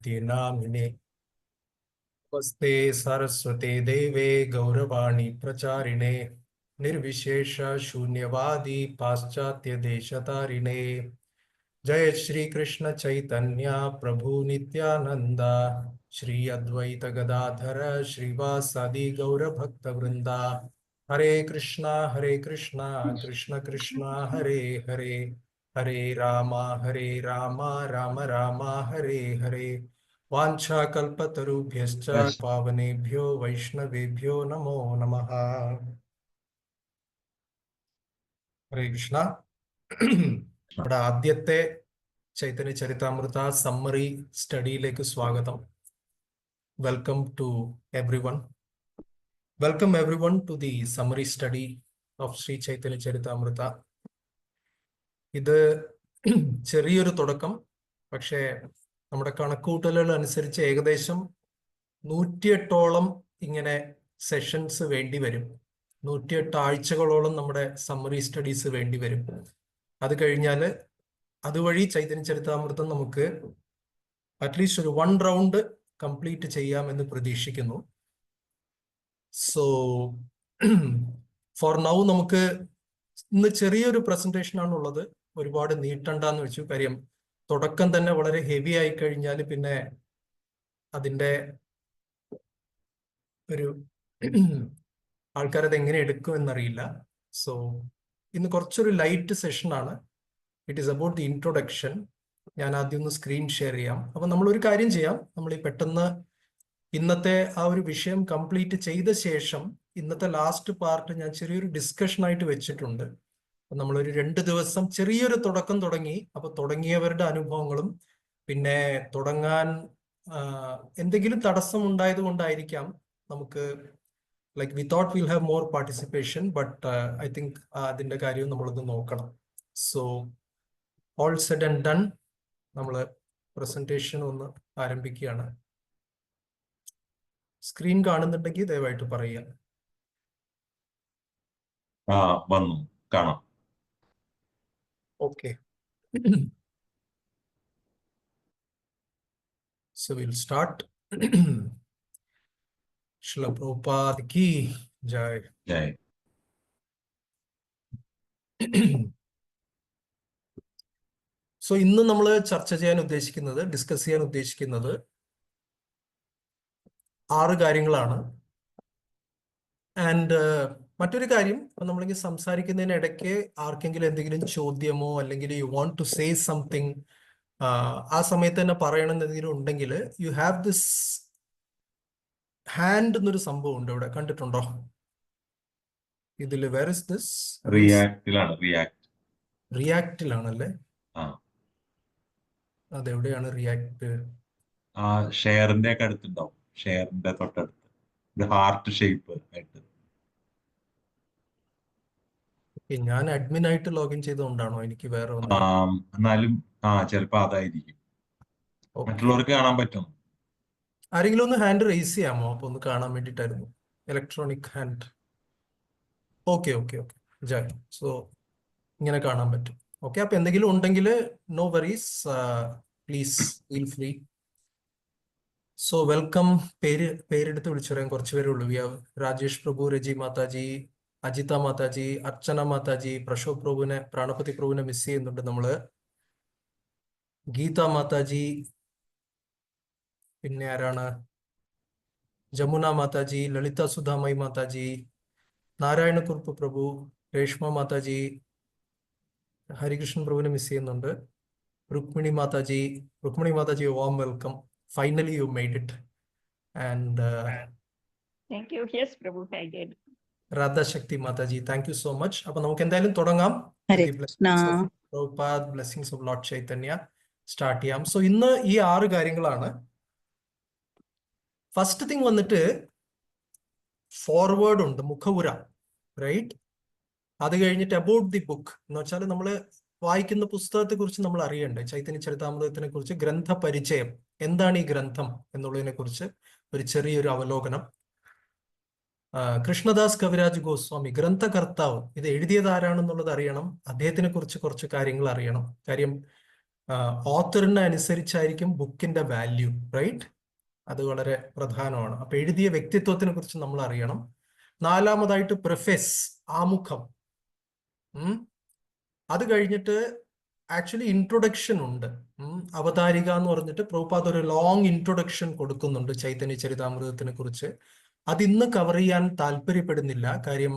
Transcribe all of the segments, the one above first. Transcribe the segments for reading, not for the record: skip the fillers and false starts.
नामिने नमस्ते सरस्वते देवे गौरवाणी प्रचारिणे निर्विशेष शून्यवादी पाश्चात्य देशतारिणे जय श्री कृष्ण चैतन्य प्रभु नित्यानंद श्री अद्वैत गदाधर श्रीवासादि गौर भक्त वृंदा हरे कृष्णा कृष्ण कृष्णा हरे हरे हरे राम राम राम हरे हरे वाञ्छा कल्पतरुभ्यश्च पावनेभ्यो वैष्णवेभ्यो नमो नमः. ഹരേ കൃഷ്ണ. നമ്മുടെ ആദ്യത്തെ ചൈതന്യ ചരിതാമൃത സമ്മറി സ്റ്റഡിയിലേക്ക് സ്വാഗതം. Welcome to everyone. Welcome everyone to the summary study of Shri Chaitanya Charitamrita. ഇത് ചെറിയൊരു തുടക്കം, പക്ഷേ നമ്മുടെ കണക്കുകൂട്ടലുകൾ അനുസരിച്ച് ഏകദേശം 108ഓളം ഇങ്ങനെ സെഷൻസ് വേണ്ടി വരും. 108 ആഴ്ചകളോളം നമ്മുടെ സമ്മറി സ്റ്റഡീസ് വേണ്ടി വരും. അത് കഴിഞ്ഞാൽ അതുവഴി ചൈതന്യ ചരിതാമൃതം നമുക്ക് അറ്റ്ലീസ്റ്റ് ഒരു 1 റൗണ്ട് കംപ്ലീറ്റ് ചെയ്യാമെന്ന് പ്രതീക്ഷിക്കുന്നു. സോ ഫോർ നൗ നമുക്ക് ഇന്ന് ചെറിയൊരു പ്രസന്റേഷൻ ആണുള്ളത്. ഒരുപാട് നീട്ടണ്ടെന്ന് വെച്ചു. കാര്യം തുടക്കം തന്നെ വളരെ ഹെവി ആയി കഴിഞ്ഞാൽ പിന്നെ അതിൻ്റെ ഒരു ആൾക്കാരത് എങ്ങനെ എടുക്കും എന്നറിയില്ല. സോ ഇന്ന് കുറച്ചൊരു ലൈറ്റ് സെഷനാണ്. It is about the introduction. ഞാൻ ആദ്യം ഒന്ന് സ്ക്രീൻ ഷെയർ ചെയ്യാം. അപ്പം നമ്മളൊരു കാര്യം ചെയ്യാം. നമ്മൾ ഈ പെട്ടെന്ന് ഇന്നത്തെ ആ ഒരു വിഷയം കംപ്ലീറ്റ് ചെയ്ത ശേഷം ഇന്നത്തെ ലാസ്റ്റ് പാർട്ട് ഞാൻ ചെറിയൊരു ഡിസ്കഷനായിട്ട് വെച്ചിട്ടുണ്ട്. നമ്മളൊരു 2 ദിവസം ചെറിയൊരു തുടക്കം തുടങ്ങി. അപ്പൊ തുടങ്ങിയവരുടെ അനുഭവങ്ങളും പിന്നെ തുടങ്ങാൻ എന്തെങ്കിലും തടസ്സം ഉണ്ടായത് കൊണ്ടായിരിക്കാം നമുക്ക് like we thought we'll have more participation, but I think അതിന്റെ കാര്യവും നമ്മളൊന്ന് നോക്കണം. So all said and done, നമ്മൾ പ്രസന്റേഷൻ ഒന്ന് ആരംഭിക്കുകയാണ്. സ്ക്രീൻ കാണുന്നുണ്ടെങ്കിൽ ദയവായിട്ട് പറയുക. വന്നു കാണാം. Okay. So we'll start. Srila Prabhupada ki jai. Jai. So ഇന്ന് നമ്മൾ ചർച്ച ചെയ്യാൻ ഉദ്ദേശിക്കുന്നത്, ഡിസ്കസ് ചെയ്യാൻ ഉദ്ദേശിക്കുന്നത് 6 കാര്യങ്ങളാണ്. ആൻഡ് മറ്റൊരു കാര്യം, നമ്മളിങ്ങനെ സംസാരിക്കുന്നതിന് ഇടയ്ക്ക് ആർക്കെങ്കിലും എന്തെങ്കിലും ചോദ്യമോ അല്ലെങ്കിൽ you want to say something ആ സമയത്ത് തന്നെ പറയണമെന്ന് എന്തെങ്കിലും ഉണ്ടെങ്കിൽ യു ഹാവ് ദിസ് ഹാൻഡ് എന്നൊരു സംഭവം ഉണ്ട് ഇവിടെ, കണ്ടിട്ടുണ്ടോ? ഇതിൽ വേർ ഇസ് ദിസ്? റിയാക്റ്റിലാണല്ലേ? അതെവിടെയാണ് റിയാക്ട്? ഷെയറിന്റെ ഒക്കെ അടുത്തുണ്ടാവും. ഷെയറിന്റെ തൊട്ടടുത്ത് ഹാർട്ട് ഷേപ്പ് ആയിട്ട്. ഞാൻ അഡ്മിൻ ആയിട്ട് ലോഗിൻ ചെയ്തുകൊണ്ടാണോ എനിക്ക് വേറെ എന്നാലും ചിലപ്പോ അതായിരിക്കും. മറ്റുള്ളവർക്ക് കാണാൻ പറ്റും. ആരെങ്കിലും ഒന്ന് ഹാൻഡ് റേസ് ചെയ്യാമോ? അപ്പൊ ഒന്ന് കാണാൻ വേണ്ടിട്ടായിരുന്നു. Electronic hand. Okay okay okay ജായ്. സോ ഇങ്ങനെ കാണാൻ പറ്റും. ഓക്കെ, അപ്പൊ എന്തെങ്കിലും ഉണ്ടെങ്കിൽ no worries, please feel free. So welcome. പേരെടുത്ത് വിളിച്ചു പറയാൻ കുറച്ച് പേരേ ഉള്ളൂ. വി ഹാവ് രാജേഷ് പ്രഭു, രജി മാതാജി, അജിത മാതാജി, അർച്ചന മാതാജി, പ്രശോഭ് പ്രഭുവിനെ, പ്രാണപതി പ്രഭുവിനെ മിസ് ചെയ്യുന്നുണ്ട് നമ്മള്, ഗീത മാതാജി, പിന്നെ ആരാണ്, ജമുന മാതാജി, ലളിത സുധാമയി മാതാജി, നാരായണക്കുറുപ്പ് പ്രഭു, രേഷ്മ മാതാജി, ഹരികൃഷ്ണൻ പ്രഭുവിനെ മിസ് ചെയ്യുന്നുണ്ട്, Rukmini Mataji. Rukmini Mataji, warm welcome. Finally you made it. And thank you. Yes Prabhu, I did. Radha Shakti Mataji, thank you so much. അപ്പോൾ നമുക്ക് എന്തായാലും തുടങ്ങാം. Prabhupada, blessings of Lord Chaitanya, start ചെയ്യാം. സോ ഇന്ന് ഈ 6 കാര്യങ്ങളാണ്. ഫസ്റ്റ് തിങ് വന്നിട്ട് ഫോർവേഡ് ഉണ്ട്, മുഖവുര, റൈറ്റ്? അത് കഴിഞ്ഞിട്ട് അബൌട്ട് ദി ബുക്ക് എന്ന് വെച്ചാൽ നമ്മൾ വായിക്കുന്ന പുസ്തകത്തെ കുറിച്ച് നമ്മൾ അറിയണ്ടേ. ചൈതന്യ ചരിതാമൃതത്തിനെ കുറിച്ച് ഗ്രന്ഥ പരിചയം, എന്താണ് ഈ ഗ്രന്ഥം എന്നുള്ളതിനെ കുറിച്ച് ഒരു ചെറിയൊരു അവലോകനം. കൃഷ്ണദാസ് കവിരാജ് ഗോസ്വാമി ഗ്രന്ഥകർത്താവ്, ഇത് എഴുതിയത് ആരാണെന്നുള്ളത് അറിയണം. അദ്ദേഹത്തിനെ കുറിച്ച് കുറച്ച് കാര്യങ്ങൾ അറിയണം. കാര്യം ഓത്തറിനെ അനുസരിച്ചായിരിക്കും ബുക്കിന്റെ വാല്യൂ, റൈറ്റ്? അത് വളരെ പ്രധാനമാണ്. അപ്പൊ എഴുതിയ വ്യക്തിത്വത്തിനെ കുറിച്ച് നമ്മൾ അറിയണം. നാലാമതായിട്ട് പ്രിഫേസ്, ആമുഖം. അത് കഴിഞ്ഞിട്ട് ആക്ച്വലി ഇൻട്രൊഡക്ഷൻ ഉണ്ട്. അവതാരിക എന്ന് പറഞ്ഞിട്ട് പ്രഭുപാദ് ഒരു ലോങ് ഇൻട്രൊഡക്ഷൻ കൊടുക്കുന്നുണ്ട് ചൈതന്യ ചരിതാമൃതത്തിനെ കുറിച്ച്. അത് ഇന്ന് കവർ ചെയ്യാൻ താല്പര്യപ്പെടുന്നില്ല. കാര്യം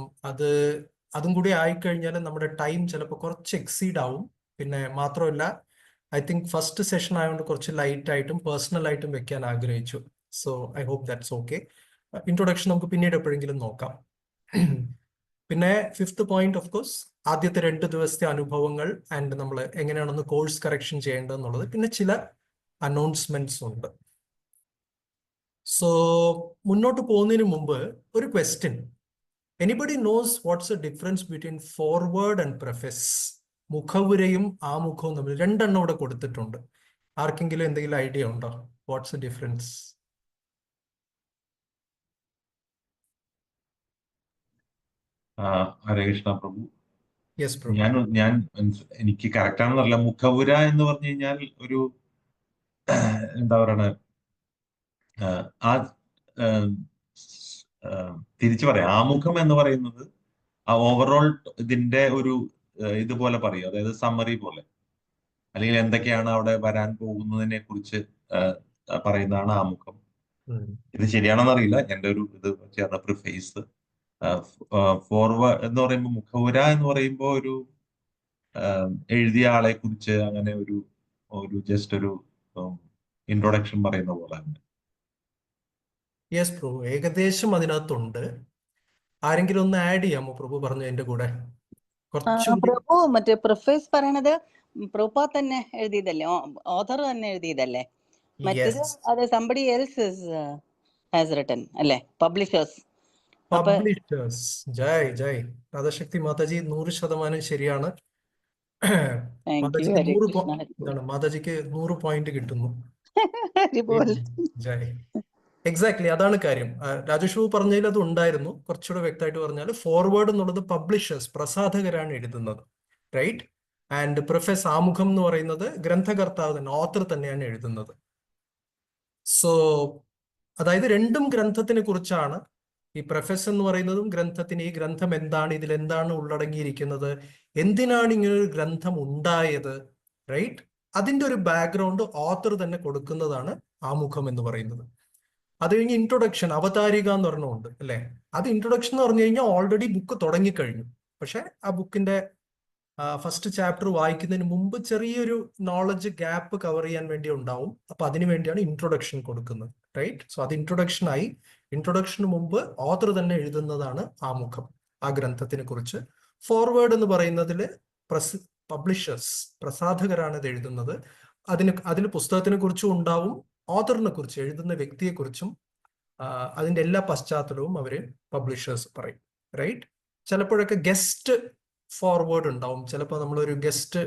അതും കൂടി ആയിക്കഴിഞ്ഞാൽ നമ്മുടെ ടൈം ചിലപ്പോൾ കുറച്ച് എക്സീഡ് ആവും. പിന്നെ മാത്രമല്ല, ഐ തിങ്ക് ഫസ്റ്റ് സെഷൻ ആയതുകൊണ്ട് കുറച്ച് ലൈറ്റ് ആയിട്ടും പേഴ്സണൽ ആയിട്ടും വെക്കാൻ ആഗ്രഹിച്ചു. So I hope that's okay. Introduction നമുക്ക് പിന്നീട് എപ്പോഴെങ്കിലും നോക്കാം. പിന്നെ ഫിഫ്ത്ത് പോയിന്റ് ഓഫ് കോഴ്സ് ആദ്യത്തെ 2 ദിവസത്തെ അനുഭവങ്ങൾ ആൻഡ് നമ്മൾ എങ്ങനെയാണെന്ന് കോഴ്സ് കറക്ഷൻ ചെയ്യേണ്ടതെന്നുള്ളത്. പിന്നെ ചില അനൗൺസ്മെന്റ്സ് ഉണ്ട്. സോ മുന്നോട്ട് പോകുന്നതിന് മുമ്പ് ഒരു question. Anybody knows what's a difference between foreword and preface? മുഖവുരയും ആമുഖവും തമ്മിൽ 2 എണ്ണം ഇവിടെ കൊടുത്തിട്ടുണ്ട്. ആർക്കെങ്കിലും എന്തെങ്കിലും ഐഡിയ ഉണ്ടോ? What's a difference? Hare Krishna Prabhu. Yes Prabhu. ഞാൻ എനിക്ക് കറക്റ്റ് ആണെന്നറിയില്ല. മുഖവുര എന്ന് പറഞ്ഞു കഴിഞ്ഞാൽ ഒരു എന്താ പറയണ, ആ തിരിച്ചു പറയാം. ആമുഖം എന്ന് പറയുന്നത് ആ ഓവറോൾ ഇതിന്റെ ഒരു ഇതുപോലെ പറയും, അതായത് സമ്മറി പോലെ, അല്ലെങ്കിൽ എന്തൊക്കെയാണ് അവിടെ വരാൻ പോകുന്നതിനെ കുറിച്ച് പറയുന്നതാണ് ആമുഖം. ഇത് ശരിയാണെന്ന് അറിയില്ല, എന്റെ ഒരു ഇത് ചേർന്ന പ്രിഫേസ്. ഫോർവേഡ് എന്ന് പറയുമ്പോൾ, മുഖവുര എന്ന് പറയുമ്പോൾ ഒരു എഴുതിയ ആളെ കുറിച്ച് അങ്ങനെ ഒരു ജസ്റ്റ് ഒരു ഇൻട്രൊഡക്ഷൻ പറയുന്ന പോലെ തന്നെ. യെസ് പ്രഭു, ഏകദേശം അതിനകത്തുണ്ട്. ആരെങ്കിലും ഒന്ന് ആഡ് ചെയ്യാമോ പ്രഭു പറഞ്ഞു എന്റെ കൂടെ? പ്രഭു മറ്റേ പ്രിഫേസ് പറയണത് പ്രഭുപാദ് തന്നെ എഴുതിയതല്ലേ? ഓഥർ തന്നെ എഴുതിയതല്ലേ? മറ്റേത് അത് സംബഡി എൽസ് ഹാസ് റിട്ടൻ അല്ലേ? പബ്ലിഷേഴ്സ്. ജയ് ജയ് രാധാശക്തി മാതാജി 100% ശരിയാണ്. മാതാജിക്ക് 100 പോയിന്റ് കിട്ടുന്നു. ജയ്. എക്സാക്ട്ലി, അതാണ് കാര്യം. രാജേഷ് പറഞ്ഞതിൽ അത് ഉണ്ടായിരുന്നു. കുറച്ചുകൂടെ വ്യക്തമായിട്ട് പറഞ്ഞാൽ ഫോർവേഡ് എന്നുള്ളത് പബ്ലിഷേഴ്സ്, പ്രസാധകരാണ് എഴുതുന്നത്, റൈറ്റ്? ആൻഡ് പ്രിഫേസ്, ആമുഖം എന്ന് പറയുന്നത് ഗ്രന്ഥകർത്താവ് തന്നെ, ഓത്തർ തന്നെയാണ് എഴുതുന്നത്. സോ അതായത് 2 ഗ്രന്ഥത്തിനെ കുറിച്ചാണ്. ഈ പ്രിഫേസ് എന്ന് പറയുന്നതും ഗ്രന്ഥത്തിന്, ഈ ഗ്രന്ഥം എന്താണ്, ഇതിൽ എന്താണ് ഉള്ളടങ്ങിയിരിക്കുന്നത്, എന്തിനാണ് ഇങ്ങനൊരു ഗ്രന്ഥം ഉണ്ടായത്, റൈറ്റ്? അതിന്റെ ഒരു ബാക്ക്ഗ്രൗണ്ട് ഓത്തർ തന്നെ കൊടുക്കുന്നതാണ് ആമുഖം എന്ന് പറയുന്നത്. അത് കഴിഞ്ഞ് ഇൻട്രൊഡക്ഷൻ, അവതാരിക എന്ന് പറഞ്ഞുകൊണ്ട് അല്ലെ? അത് ഇൻട്രൊഡക്ഷൻ എന്ന് പറഞ്ഞു കഴിഞ്ഞാൽ ഓൾറെഡി ബുക്ക് തുടങ്ങിക്കഴിഞ്ഞു. പക്ഷെ ആ ബുക്കിന്റെ ഫസ്റ്റ് ചാപ്റ്റർ വായിക്കുന്നതിന് മുമ്പ് ചെറിയൊരു നോളജ് ഗ്യാപ്പ് കവർ ചെയ്യാൻ വേണ്ടി ഉണ്ടാവും. അപ്പൊ അതിനു വേണ്ടിയാണ് ഇൻട്രൊഡക്ഷൻ കൊടുക്കുന്നത്, റൈറ്റ്? സോ അത് ഇൻട്രൊഡക്ഷനായി. ഇൻട്രൊഡക്ഷന് മുമ്പ് ഓത്തർ തന്നെ എഴുതുന്നതാണ് ആമുഖം, ആ ഗ്രന്ഥത്തിനെ കുറിച്ച്. ഫോർവേഡ് എന്ന് പറയുന്നതിൽ പബ്ലിഷേഴ്സ്, പ്രസാധകരാണ് ഇത് എഴുതുന്നത്. അതിൽ പുസ്തകത്തിനെ കുറിച്ചും ഉണ്ടാവും, ഓത്തറിനെ കുറിച്ച്, എഴുതുന്ന വ്യക്തിയെക്കുറിച്ചും അതിന്റെ എല്ലാ പശ്ചാത്തലവും അവര് പബ്ലിഷേഴ്സ് പറയും, റൈറ്റ്? ചിലപ്പോഴൊക്കെ ഗസ്റ്റ് ഫോർവേഡ് ഉണ്ടാവും. ചിലപ്പോൾ നമ്മളൊരു ഗസ്റ്റ്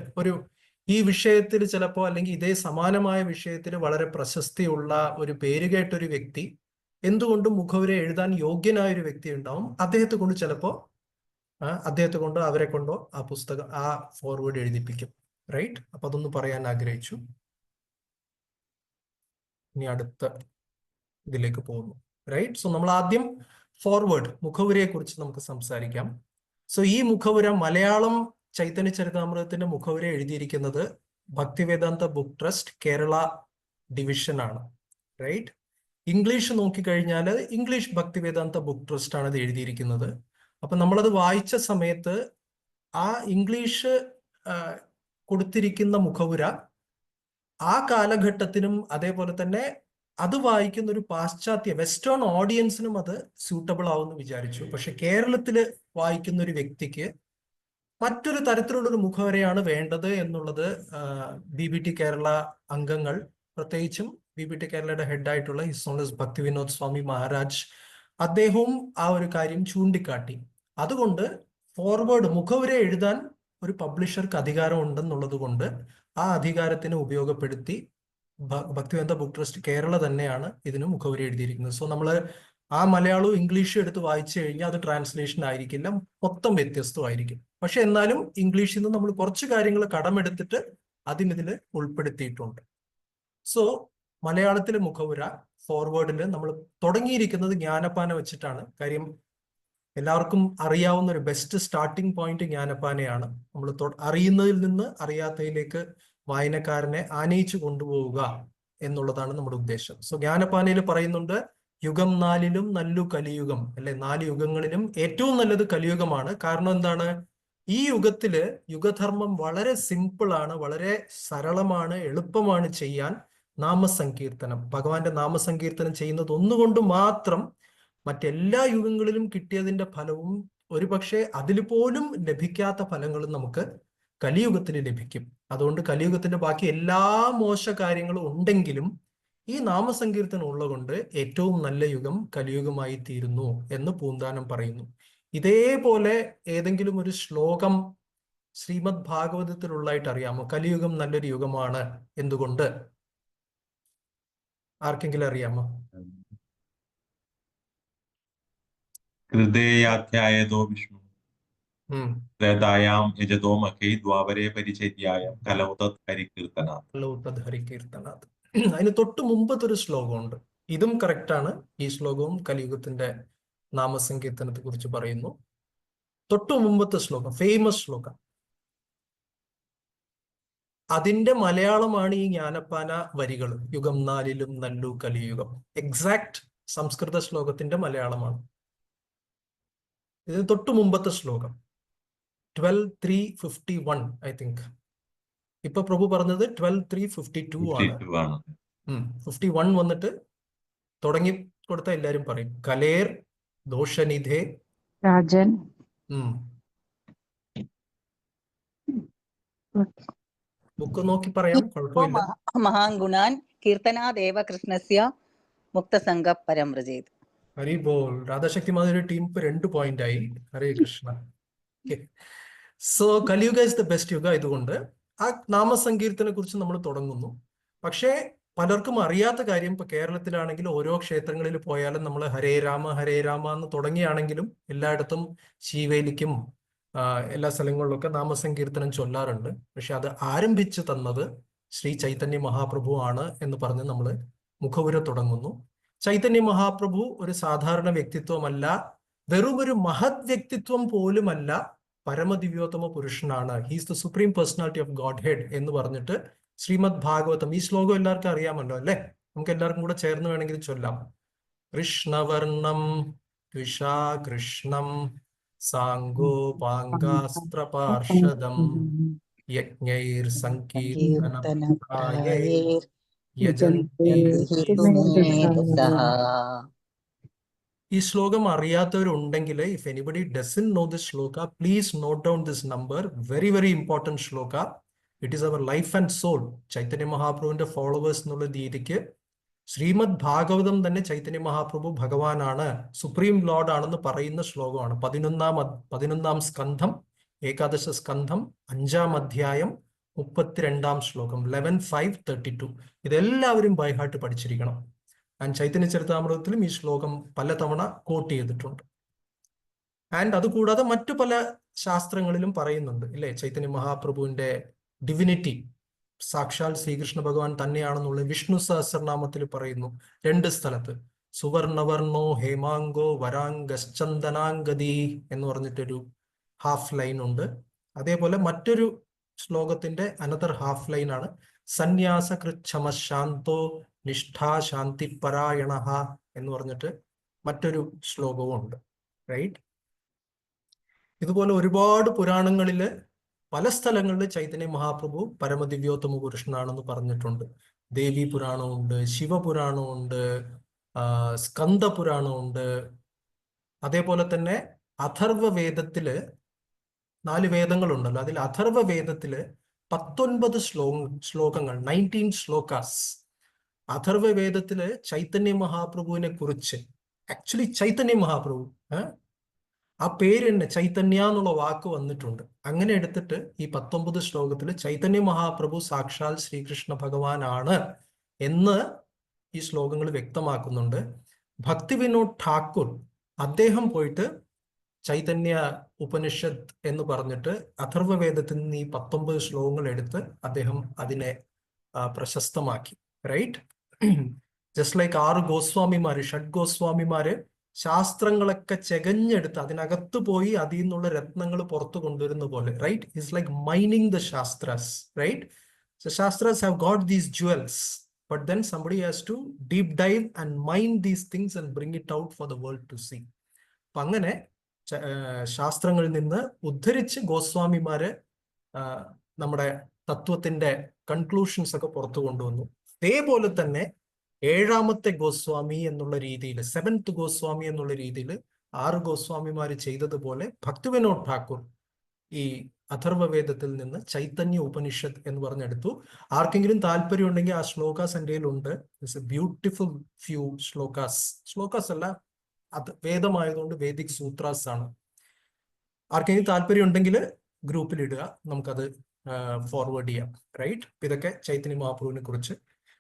ഈ വിഷയത്തിൽ ചിലപ്പോൾ, അല്ലെങ്കിൽ ഇതേ സമാനമായ വിഷയത്തിൽ വളരെ പ്രശസ്തിയുള്ള ഒരു പേരുകേട്ടൊരു വ്യക്തി, എന്തുകൊണ്ടും മുഖവുര എഴുതാൻ യോഗ്യനായ ഒരു വ്യക്തി ഉണ്ടാവും. അദ്ദേഹത്തെ കൊണ്ട് അവരെ കൊണ്ടോ ആ പുസ്തകം, ആ ഫോർവേഡ് എഴുതിപ്പിക്കും, റൈറ്റ്? അപ്പൊ അതൊന്ന് പറയാൻ ആഗ്രഹിച്ചു. ഇനി അടുത്ത ഇതിലേക്ക് പോകുന്നു, റൈറ്റ്? സോ നമ്മൾ ആദ്യം ഫോർവേഡ്, മുഖവുരയെ കുറിച്ച് നമുക്ക് സംസാരിക്കാം. സോ ഈ മുഖവുര, മലയാളം ചൈതന്യ ചരിതാമൃതത്തിന്റെ മുഖവുര എഴുതിയിരിക്കുന്നത് Bhaktivedanta book trust Kerala division ആണ്, റൈറ്റ്? ഇംഗ്ലീഷ് നോക്കിക്കഴിഞ്ഞാൽ ഇംഗ്ലീഷ് ഭക്തിവേദാന്ത ബുക്ക് ട്രസ്റ്റ് ആണ് ഇത് എഴുതിയിരിക്കുന്നത്. അപ്പൊ നമ്മളത് വായിച്ച സമയത്ത് ആ ഇംഗ്ലീഷ് കൊടുത്തിരിക്കുന്ന മുഖവുര ആ കാലഘട്ടത്തിനും അതേപോലെ തന്നെ അത് വായിക്കുന്ന ഒരു പാശ്ചാത്യ വെസ്റ്റേൺ ഓഡിയൻസിനും അത് സ്യൂട്ടബിൾ ആവുമെന്ന് വിചാരിച്ചു. പക്ഷെ കേരളത്തില് വായിക്കുന്ന ഒരു വ്യക്തിക്ക് മറ്റൊരു തരത്തിലുള്ളൊരു മുഖവരയാണ് വേണ്ടത് എന്നുള്ളത് BBT കേരള അംഗങ്ങൾ, പ്രത്യേകിച്ചും BBT കേരളയുടെ ഹെഡായിട്ടുള്ള ഹിസ് ഓണേഴ്സ് ഭക്തി വിനോദ് സ്വാമി മഹാരാജ്, അദ്ദേഹവും ആ ഒരു കാര്യം ചൂണ്ടിക്കാട്ടി. അതുകൊണ്ട് ഫോർവേഡ്, മുഖവുര എഴുതാൻ ഒരു പബ്ലിഷർക്ക് അധികാരം ഉണ്ടെന്നുള്ളത് കൊണ്ട് ആ അധികാരത്തിനെ ഉപയോഗപ്പെടുത്തി ഭക്തിവേദാന്ത ബുക്ക് ട്രസ്റ്റ് കേരള തന്നെയാണ് ഇതിന് മുഖവുര എഴുതിയിരിക്കുന്നത്. സോ നമ്മൾ ആ മലയാളവും ഇംഗ്ലീഷും എടുത്ത് വായിച്ചു കഴിഞ്ഞാൽ അത് ട്രാൻസ്ലേഷൻ ആയിരിക്കില്ല, മൊത്തം വ്യത്യസ്തമായിരിക്കും. പക്ഷെ എന്നാലും ഇംഗ്ലീഷിൽ നിന്ന് നമ്മൾ കുറച്ച് കാര്യങ്ങൾ കടമെടുത്തിട്ട് അതും ഇതിൽ ഉൾപ്പെടുത്തിയിട്ടുണ്ട്. സോ മലയാളത്തിലെ മുഖവുര ഫോർവേഡിൽ നമ്മൾ തുടങ്ങിയിരിക്കുന്നത് ജ്ഞാനപ്പാന വെച്ചിട്ടാണ്. കാര്യം എല്ലാവർക്കും അറിയാവുന്ന ഒരു ബെസ്റ്റ് സ്റ്റാർട്ടിംഗ് പോയിന്റ് ജ്ഞാനപ്പാനയാണ്. നമ്മൾ അറിയുന്നതിൽ നിന്ന് അറിയാത്തതിലേക്ക് വായനക്കാരനെ ആനയിച്ചു കൊണ്ടുപോവുക എന്നുള്ളതാണ് നമ്മുടെ ഉദ്ദേശം. സോ ജ്ഞാനപ്പാനയിൽ പറയുന്നുണ്ട്, യുഗം 4 നല്ലു കലിയുഗം, അല്ലെ 4 യുഗങ്ങളിലും ഏറ്റവും നല്ലത് കലിയുഗമാണ്. കാരണം എന്താണ്? ഈ യുഗത്തില് യുഗധർമ്മം വളരെ സിമ്പിൾ ആണ്, വളരെ സരളമാണ്, എളുപ്പമാണ് ചെയ്യാൻ. നാമസങ്കീർത്തനം, ഭഗവാന്റെ നാമസങ്കീർത്തനം ചെയ്യുന്നത് ഒന്നുകൊണ്ട് മാത്രം മറ്റെല്ലാ യുഗങ്ങളിലും കിട്ടിയതിന്റെ ഫലവും ഒരുപക്ഷെ അതിൽ പോലും ലഭിക്കാത്ത ഫലങ്ങളും നമുക്ക് കലിയുഗത്തിൽ ലഭിക്കും. അതുകൊണ്ട് കലിയുഗത്തിന്റെ ബാക്കി എല്ലാ മോശ കാര്യങ്ങളും ഉണ്ടെങ്കിലും ഈ നാമസങ്കീർത്തനം ഉള്ളതുകൊണ്ട് ഏറ്റവും നല്ല യുഗം കലിയുഗമായി തീരുന്നു എന്ന് പൂന്താനം പറയുന്നു. ഇതേപോലെ ഏതെങ്കിലും ഒരു ശ്ലോകം ശ്രീമദ് ഭാഗവതത്തിലുള്ളതായിട്ട് അറിയാമോ? കലിയുഗം നല്ലൊരു യുഗമാണ് എന്തുകൊണ്ട്? ആർക്കെങ്കിലും അറിയാമോ? ഹൃദയാധ്യായതോ വിഷ്ണു ത്രേതായാം യജതോ മഖേ ദ്വാപരേ പരിചര്യായം കലൗ തത് ഹരികീർത്തനാത്. ഹരികീർത്തനാഥ്. അതിന് തൊട്ട് മുമ്പത്തൊരു ശ്ലോകമുണ്ട്, ഇതും കറക്റ്റാണ്. ഈ ശ്ലോകവും കലിയുഗത്തിന്റെ നാമസങ്കീർത്തനത്തെ കുറിച്ച് പറയുന്നു. തൊട്ടു മുമ്പത്തെ ശ്ലോകം ഫേമസ് ശ്ലോകം, അതിന്റെ മലയാളമാണ് ഈ ജ്ഞാനപ്പാന വരികൾ. യുഗം 4 നല്ലു കലിയുഗം, എക്സാക്ട് സംസ്കൃത ശ്ലോകത്തിന്റെ മലയാളമാണ്. ഇതിന് തൊട്ടു മുമ്പത്തെ ശ്ലോകം 12:351 ഐ തിങ്ക്. ഇപ്പൊ പ്രഭു പറഞ്ഞത് 12:352 ആണ്. 51 വന്നിട്ട് തുടങ്ങി കൊടുത്ത എല്ലാരും പറയും കലേർ ദോഷനിധേ രാജൻ. ബുക്ക് നോക്കി പറയാം, കുഴപ്പമില്ല. മഹാഗുണാൻ കീർത്തനാദേവ കൃഷ്ണസ്യ മുക്തസംഗ പരമൃജേത്. ഹരി ബോൾ. രാധാശക്തി മാധുരി ടീം 2 പോയിന്റ് ആയി. Hare Krishna. So Kaliyuga is the best yuga. ഇതുകൊണ്ട് ആ നാമസങ്കീർത്തനെ കുറിച്ച് നമ്മൾ തുടങ്ങുന്നു. പക്ഷേ പലർക്കും അറിയാത്ത കാര്യം, ഇപ്പൊ കേരളത്തിലാണെങ്കിൽ ഓരോ ക്ഷേത്രങ്ങളിൽ പോയാലും നമ്മൾ ഹരേ രാമ എന്ന് തുടങ്ങിയാണെങ്കിലും എല്ലായിടത്തും ശീവേലിക്കും എല്ലാ സ്ഥലങ്ങളിലൊക്കെ നാമസങ്കീർത്തനം ചൊല്ലാറുണ്ട്. പക്ഷെ അത് ആരംഭിച്ചു തന്നത് ശ്രീ ചൈതന്യ മഹാപ്രഭു ആണ് എന്ന് പറഞ്ഞ് നമ്മൾ മുഖവുര തുടങ്ങുന്നു. ചൈതന്യ മഹാപ്രഭു ഒരു സാധാരണ വ്യക്തിത്വമല്ല, വെറും ഒരു മഹത് വ്യക്തിത്വം പോലുമല്ല, പരമദിവ്യോത്തമ പുരുഷനാണ്. He's the supreme personality of Godhead എന്ന് പറഞ്ഞിട്ട് ശ്രീമദ് ഭാഗവതം, ഈ ശ്ലോകം എല്ലാവർക്കും അറിയാമല്ലോ അല്ലെ? നമുക്ക് എല്ലാവർക്കും കൂടെ ചേർന്ന് വേണമെങ്കിൽ ചൊല്ലാം. കൃഷ്ണവർണം ദ്വിഷാ കൃഷ്ണം സാംഗോപാംഗാസ്ത്രപാർഷദം യജ്ഞൈർ സങ്കീർത്തനം യജന്തി. ഈ ശ്ലോകം അറിയാത്തവരുണ്ടെങ്കിൽ, if anybody doesn't know this shloka, please note down this number. Very very important shloka. It is our life and soul. Chaitanya മഹാപ്രഭുവിന്റെ ഫോളോവേഴ്സ് എന്നുള്ള രീതിക്ക് ശ്രീമദ് ഭാഗവതം തന്നെ ചൈതന്യ മഹാപ്രഭു ഭഗവാനാണ്, സുപ്രീം ലോർഡ് ആണെന്ന് പറയുന്ന ശ്ലോകമാണ്. 11-ാം സ്കന്ധം, ഏകാദശ സ്കന്ധം, 5-ാം അധ്യായം, 32-ാം ശ്ലോകം, 11:5-32. ഇതെല്ലാവരും ബൈഹാർട്ട് പഠിച്ചിരിക്കണം. ആൻഡ് ചൈതന്യ ചരിതാമൃതത്തിലും ഈ ശ്ലോകം പലതവണ കോട്ട് ചെയ്തിട്ടുണ്ട്. ആൻഡ് അതുകൂടാതെ മറ്റു പല ശാസ്ത്രങ്ങളിലും പറയുന്നുണ്ട് ഇല്ലേ? ചൈതന്യ മഹാപ്രഭുവിന്റെ ഡിവിനിറ്റി സാക്ഷാൽ ശ്രീകൃഷ്ണ ഭഗവാൻ തന്നെയാണെന്നുള്ള വിഷ്ണു സഹസ്രനാമത്തിൽ പറയുന്നു 2 സ്ഥലത്ത്. സുവർണവർണോ ഹേമാങ്കോ വരാംഗശ്ചന്ദനാംഗതി എന്ന് പറഞ്ഞിട്ടൊരു ഹാഫ് ലൈൻ ഉണ്ട്. അതേപോലെ മറ്റൊരു ശ്ലോകത്തിന്റെ അനദർ ഹാഫ് ലൈൻ ആണ് സന്യാസകൃച്ഛമശാന്തോ നിഷ്ഠാശാന്തി പരായണ എന്ന് പറഞ്ഞിട്ട് മറ്റൊരു ശ്ലോകവും ഉണ്ട്. റൈറ്റ്? ഇതുപോലെ ഒരുപാട് പുരാണങ്ങളില് പല സ്ഥലങ്ങളിൽ ചൈതന്യ മഹാപ്രഭു പരമദിവ്യോത്തമ പുരുഷനാണെന്ന് പറഞ്ഞിട്ടുണ്ട്. ദേവി പുരാണമുണ്ട്, ശിവപുരാണമുണ്ട്, സ്കന്ദ പുരാണമുണ്ട്. അതേപോലെ തന്നെ അഥർവ വേദത്തില് 4 വേദങ്ങളുണ്ടല്ലോ, അതിൽ അഥർവ വേദത്തില് 19 ശ്ലോകങ്ങൾ, 19 ശ്ലോകാസ്. അഥർവ വേദത്തില് ചൈതന്യ മഹാപ്രഭുവിനെ കുറിച്ച്, ആക്ച്വലി ചൈതന്യ മഹാപ്രഭു ആ പേര് തന്നെ ചൈതന്യ എന്നുള്ള വാക്ക് വന്നിട്ടുണ്ട്. അങ്ങനെ എടുത്തിട്ട് ഈ 19 ശ്ലോകത്തിൽ ചൈതന്യ മഹാപ്രഭു സാക്ഷാൽ ശ്രീകൃഷ്ണ ഭഗവാനാണ് എന്ന് ഈ ശ്ലോകങ്ങൾ വ്യക്തമാക്കുന്നുണ്ട്. ഭക്തി വിനോദ് ഠാക്കൂർ അദ്ദേഹം പോയിട്ട് ചൈതന്യ ഉപനിഷത്ത് എന്ന് പറഞ്ഞിട്ട് അഥർവവേദത്തിൽ നിന്ന് ഈ 19 ശ്ലോകങ്ങൾ എടുത്ത് അദ്ദേഹം അതിനെ പ്രശസ്തമാക്കി. റൈറ്റ്? ജസ്റ്റ് ലൈക്ക് 6 ഗോസ്വാമിമാര്, ഷഡ് ഗോസ്വാമിമാര് ശാസ്ത്രങ്ങളൊക്കെ ചെകഞ്ഞെടുത്ത് അതിനകത്ത് പോയി അതിൽ നിന്നുള്ള രത്നങ്ങൾ പുറത്തു കൊണ്ടുവരുന്ന പോലെ. Right? It's like mining the shastras. Right? So Shastras have got these jewels, but then somebody has to deep dive and mine these things and bring it out for the world to see. അപ്പൊ അങ്ങനെ ശാസ്ത്രങ്ങളിൽ നിന്ന് ഉദ്ധരിച്ച് ഗോസ്വാമിമാര് നമ്മുടെ തത്വത്തിന്റെ conclusions ഒക്കെ പുറത്തു കൊണ്ടുവന്നു. അതേപോലെ തന്നെ 7ാമത്തെ ഗോസ്വാമി എന്നുള്ള രീതിയിൽ, 7th ഗോസ്വാമി എന്നുള്ള രീതിയിൽ 6 ഗോസ്വാമിമാര് ചെയ്തതുപോലെ ഭക്തിവിനോദ് ഠാക്കൂർ ഈ അഥർവവേദത്തിൽ നിന്ന് ചൈതന്യ ഉപനിഷത്ത് എന്ന് പറഞ്ഞെടുത്തു. ആർക്കെങ്കിലും താല്പര്യം ഉണ്ടെങ്കിൽ ആ ശ്ലോകാസ് എൻ്റെ കയ്യിലുണ്ട്. ഇറ്റ്സ് എ ബ്യൂട്ടിഫുൾ ഫ്യൂ ശ്ലോകാസ് അല്ല, അത് വേദമായതുകൊണ്ട് വേദിക് സൂത്രാസ് ആണ്. ആർക്കെങ്കിലും താല്പര്യം ഉണ്ടെങ്കിൽ ഗ്രൂപ്പിൽ ഇടുക, നമുക്കത് ഫോർവേഡ് ചെയ്യാം. റൈറ്റ്? ഇതൊക്കെ ചൈതന്യ മഹാപ്രഭുവിനെ കുറിച്ച്.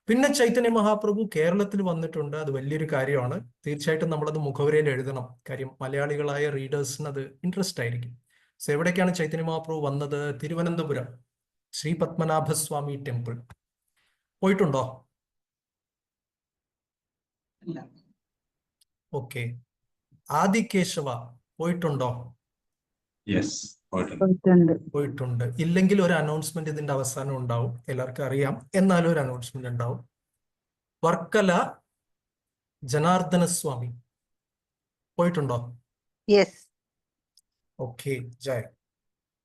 പിന്നെ ചൈതന്യ മഹാപ്രഭു കേരളത്തിൽ വന്നിട്ടുണ്ട്. അത് വലിയൊരു കാര്യമാണ്. തീർച്ചയായിട്ടും നമ്മളത് മുഖവരയിൽ എഴുതണം. കാര്യം മലയാളികളായ റീഡേഴ്സിന് അത് ഇൻട്രസ്റ്റ് ആയിരിക്കും. സോ എവിടേക്കാണ് ചൈതന്യ മഹാപ്രഭു വന്നത്? തിരുവനന്തപുരം ശ്രീ പത്മനാഭസ്വാമി ടെമ്പിൾ. പോയിട്ടുണ്ടോ? ഓക്കെ. ആദികേശവ പോയിട്ടുണ്ടോ? പോയിട്ടുണ്ട്. ഇല്ലെങ്കിൽ ഒരു അനൗൺസ്മെന്റ് ഇതിന്റെ അവസാനം ഉണ്ടാവും. എല്ലാവർക്കും അറിയാം, എന്നാലും ഒരു അനൗൺസ്മെന്റ് ഉണ്ടാവും. വർക്കല ജനാർദ്ദന സ്വാമി പോയിട്ടുണ്ടോ? യെസ്. ഓക്കെ. ജയ.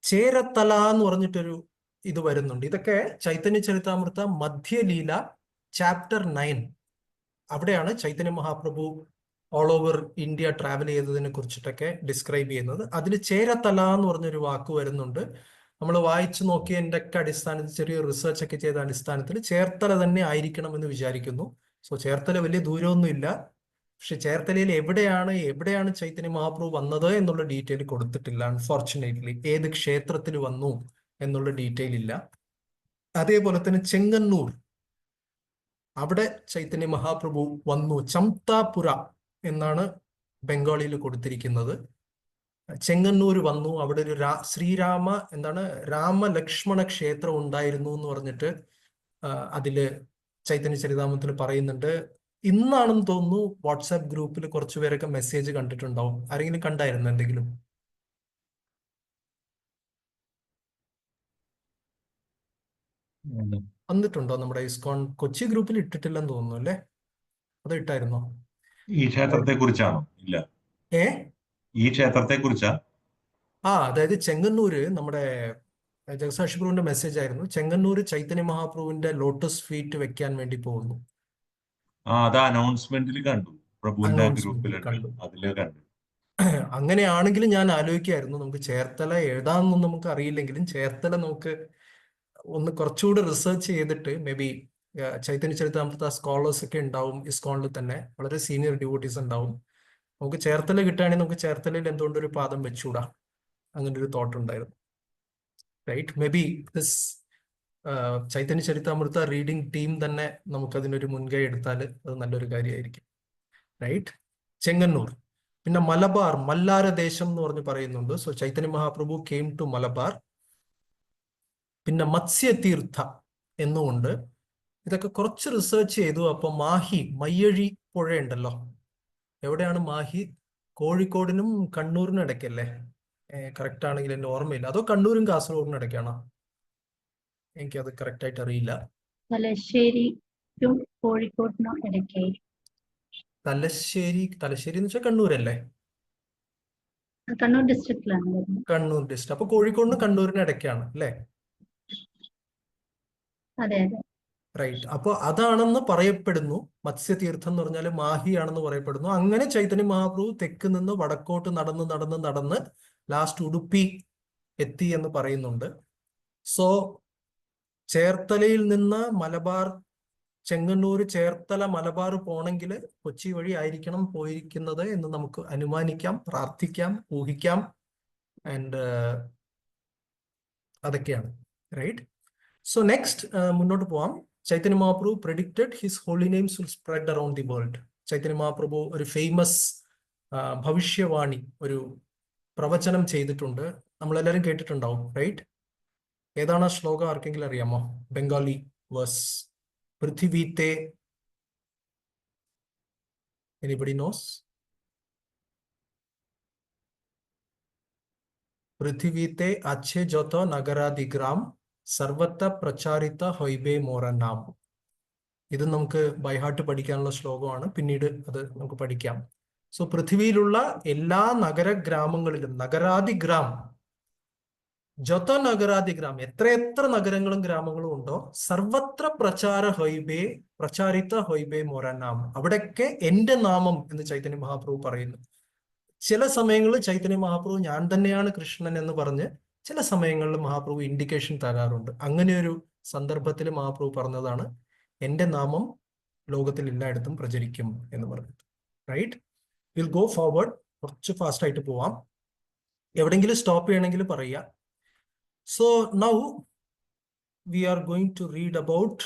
ചേരത്തല എന്ന് പറഞ്ഞിട്ടൊരു ഇത് വരുന്നുണ്ട്. ഇതൊക്കെ ചൈതന്യ ചരിതാമൃത മധ്യലീല ചാപ്റ്റർ 9. അവിടെയാണ് Chaitanya Mahaprabhu all over India travel ചെയ്തതിനെ കുറിച്ചിട്ടൊക്കെ ഡിസ്ക്രൈബ് ചെയ്യുന്നത്. അതിൽ ചേരത്തല എന്ന് പറഞ്ഞൊരു വാക്ക് വരുന്നുണ്ട്. നമ്മൾ വായിച്ചു നോക്കിയതിൻ്റെ ഒക്കെ അടിസ്ഥാനത്തിൽ, ചെറിയ റിസർച്ച് ഒക്കെ ചെയ്ത അടിസ്ഥാനത്തിൽ ചേർത്തല തന്നെ ആയിരിക്കണം എന്ന് വിചാരിക്കുന്നു. സോ ചേർത്തല വലിയ ദൂരമൊന്നും ഇല്ല. പക്ഷെ ചേർത്തലയിൽ എവിടെയാണ് ചൈതന്യ മഹാപ്രഭു വന്നത് എന്നുള്ള ഡീറ്റെയിൽ കൊടുത്തിട്ടില്ല. അൺഫോർച്ചുനേറ്റ്ലി ഏത് ക്ഷേത്രത്തിൽ വന്നു എന്നുള്ള ഡീറ്റെയിൽ ഇല്ല. അതേപോലെ തന്നെ ചെങ്ങന്നൂർ, അവിടെ ചൈതന്യ മഹാപ്രഭു വന്നു. ചംതാപുര എന്നാണ് ബംഗാളിയിൽ കൊടുത്തിരിക്കുന്നത്. ചെങ്ങന്നൂർ വന്നു. അവിടെ ഒരു രാമലക്ഷ്മണ ക്ഷേത്രം ഉണ്ടായിരുന്നു എന്ന് പറഞ്ഞിട്ട് അതില് ചൈതന്യ ചരിതാമൃതത്തിൽ പറയുന്നുണ്ട്. ഇന്നാണെന്ന് തോന്നുന്നു വാട്സാപ്പ് ഗ്രൂപ്പിൽ കുറച്ചു പേരൊക്കെ മെസ്സേജ് കണ്ടിട്ടുണ്ടാവും. ആരെങ്കിലും കണ്ടായിരുന്നു എന്തെങ്കിലും? വന്നിട്ടുണ്ടോ? നമ്മുടെ ഇസ്കോൺ കൊച്ചി ഗ്രൂപ്പിൽ ഇട്ടിട്ടില്ലെന്ന് തോന്നുന്നു അല്ലേ? അത് ഇട്ടായിരുന്നോ? ഈ ക്ഷേത്രത്തെ കുറിച്ചാണോ? ഇല്ല. ഈ ക്ഷേത്രത്തെ കുറിച്ചാ? അതായത് ചെങ്ങന്നൂര് നമ്മുടെ ജഗസാക്ഷി പ്രഭുവിന്റെ മെസ്സേജ് ആയിരുന്നു. ചെങ്ങന്നൂര് ചൈതന്യ മഹാപ്രഭുവിന്റെ ലോട്ടസ് ഫീറ്റ് വെക്കാൻ വേണ്ടി പോകുന്നു. അത് അനൗൺസ്മെന്റിൽ കണ്ടു, പ്രഭുവിന്റെ ഗ്രൂപ്പിലുണ്ട്, അതില് കണ്ടു. അങ്ങനെയാണെങ്കിൽ ഞാൻ ആലോചിക്കായിരുന്നു, നമുക്ക് ചേർത്തല എഴുതാമെന്നൊന്നും നമുക്ക് അറിയില്ലെങ്കിലും ചേർത്തല നമുക്ക് ഒന്ന് കുറച്ചുകൂടി റിസർച്ച് ചെയ്തിട്ട് മേ ബി ചൈതന്യ ചരിതാമൃത സ്കോളേഴ്സ് ഒക്കെ ഉണ്ടാവും ഇസ്കോണിൽ തന്നെ, വളരെ സീനിയർ ഡിവോട്ടീസ് ഉണ്ടാവും. നമുക്ക് ചേർത്തല കിട്ടുകയാണെങ്കിൽ നമുക്ക് ചേർത്തലയിൽ എന്തുകൊണ്ടൊരു പാദം വെച്ചുകൂടാ? അങ്ങനെ ഒരു തോട്ട് ഉണ്ടായിരുന്നു. Right? Maybe this Chaitanya Charitamrita reading team തന്നെ നമുക്കതിനൊരു മുൻകൈ എടുത്താൽ അത് നല്ലൊരു കാര്യമായിരിക്കും. റൈറ്റ്? ചെങ്ങന്നൂർ. പിന്നെ മലബാർ, മല്ലാരദേശം എന്ന് പറഞ്ഞ് പറയുന്നുണ്ട്. So Chaitanya Mahaprabhu came to Malabar. പിന്നെ മത്സ്യതീർത്ഥ എന്നുകൊണ്ട് ഇതൊക്കെ കുറച്ച് റിസർച്ച് ചെയ്തു. അപ്പൊ മാഹി, മയ്യഴി പുഴയുണ്ടല്ലോ, എവിടെയാണ് മാഹി? കോഴിക്കോടിനും കണ്ണൂരിനും ഇടയ്ക്കല്ലേ? കറക്റ്റ് ആണെങ്കിൽ എന്റെ ഓർമ്മയില്ല. അതോ കണ്ണൂരും കാസർഗോഡിനും ഇടയ്ക്കാണോ? എനിക്കത് കറക്റ്റ് ആയിട്ട് അറിയില്ല. തലശ്ശേരിക്കും കോഴിക്കോടിനും ഇടയ്ക്കായി. തലശ്ശേരി എന്ന് വെച്ചാൽ കണ്ണൂരല്ലേ? കണ്ണൂർ ഡിസ്ട്രിക്റ്റിലാണ്. കണ്ണൂർ ഡിസ്ട്രിക്ട്. അപ്പൊ കോഴിക്കോടിനും കണ്ണൂരിനും ഇടയ്ക്കാണ് അല്ലേ? അതെ. റൈറ്റ്. അപ്പൊ അതാണെന്ന് പറയപ്പെടുന്നു. മത്സ്യതീർത്ഥം എന്ന് പറഞ്ഞാൽ മാഹി ആണെന്ന് പറയപ്പെടുന്നു. അങ്ങനെ ചൈതന്യ മഹാപ്രഭു തെക്ക് നിന്ന് വടക്കോട്ട് നടന്ന് ലാസ്റ്റ് ഉടുപ്പി എത്തി എന്ന് പറയുന്നുണ്ട്. സോ ചേർത്തലയിൽ നിന്ന് മലബാർ, ചെങ്ങന്നൂർ, ചേർത്തല, മലബാർ പോണെങ്കിൽ കൊച്ചി വഴി ആയിരിക്കണം പോയിരിക്കുന്നത് എന്ന് നമുക്ക് അനുമാനിക്കാം, പ്രാർത്ഥിക്കാം, ഊഹിക്കാം. ആൻഡ് അതൊക്കെയാണ്. റൈറ്റ്? സോ നെക്സ്റ്റ് മുന്നോട്ട് പോവാം. Chaitanya Mahaprabhu predicted his holy names will spread around the world. Chaitanya Mahaprabhu ഒരു ഫേമസ് ഭവിഷ്യവാണി, ഒരു പ്രവചനം ചെയ്തിട്ടുണ്ട്. നമ്മളെല്ലാവരും കേട്ടിട്ടുണ്ടാവും, റൈറ്റ്? ഏതാണ് ആ ശ്ലോകം? ആർക്കെങ്കിലും അറിയാമോ? ബംഗാളി വേഴ്സ്. പൃഥിവീത്തെ, എനിബഡി നോസ്? പൃഥിവീത്തെ അച്ഛേ ജോത നഗരാദിഗ്രാം സർവത്ര പ്രചാരിത ഹൊയ്ബേ മോറ നാം. ഇത് നമുക്ക് ബൈഹാർട്ട് പഠിക്കാനുള്ള ശ്ലോകമാണ്. പിന്നീട് അത് നമുക്ക് പഠിക്കാം. സോ പൃഥ്വിയിലുള്ള എല്ലാ നഗരഗ്രാമങ്ങളിലും, നഗരാദിഗ്രാം, ജൊത നഗരാദിഗ്രാം, എത്ര നഗരങ്ങളും ഗ്രാമങ്ങളും ഉണ്ടോ, സർവത്ര പ്രചാരിത ഹൊയ്ബേ മോറ നാം, അവിടെയൊക്കെ എന്റെ നാമം എന്ന് ചൈതന്യ മഹാപ്രഭു പറയുന്നു. ചില സമയങ്ങളിൽ ചൈതന്യ മഹാപ്രഭു ഞാൻ തന്നെയാണ് കൃഷ്ണൻ എന്ന് പറഞ്ഞ് ചില സമയങ്ങളിൽ മഹാപ്രഭു ഇൻഡിക്കേഷൻ തരാറുണ്ട്. അങ്ങനെ ഒരു സന്ദർഭത്തിൽ മഹാപ്രഭു പറഞ്ഞതാണ് എന്റെ നാമം ലോകത്തിൽ എല്ലായിടത്തും പ്രചരിക്കും എന്ന് പറഞ്ഞിട്ട്. റൈറ്റ്? Will go forward. കുറച്ച് ഫാസ്റ്റ് ആയിട്ട് പോവാം. എവിടെയെങ്കിലും സ്റ്റോപ്പ് ചെയ്യണമെങ്കിൽ പറയുക. So now we are going to read about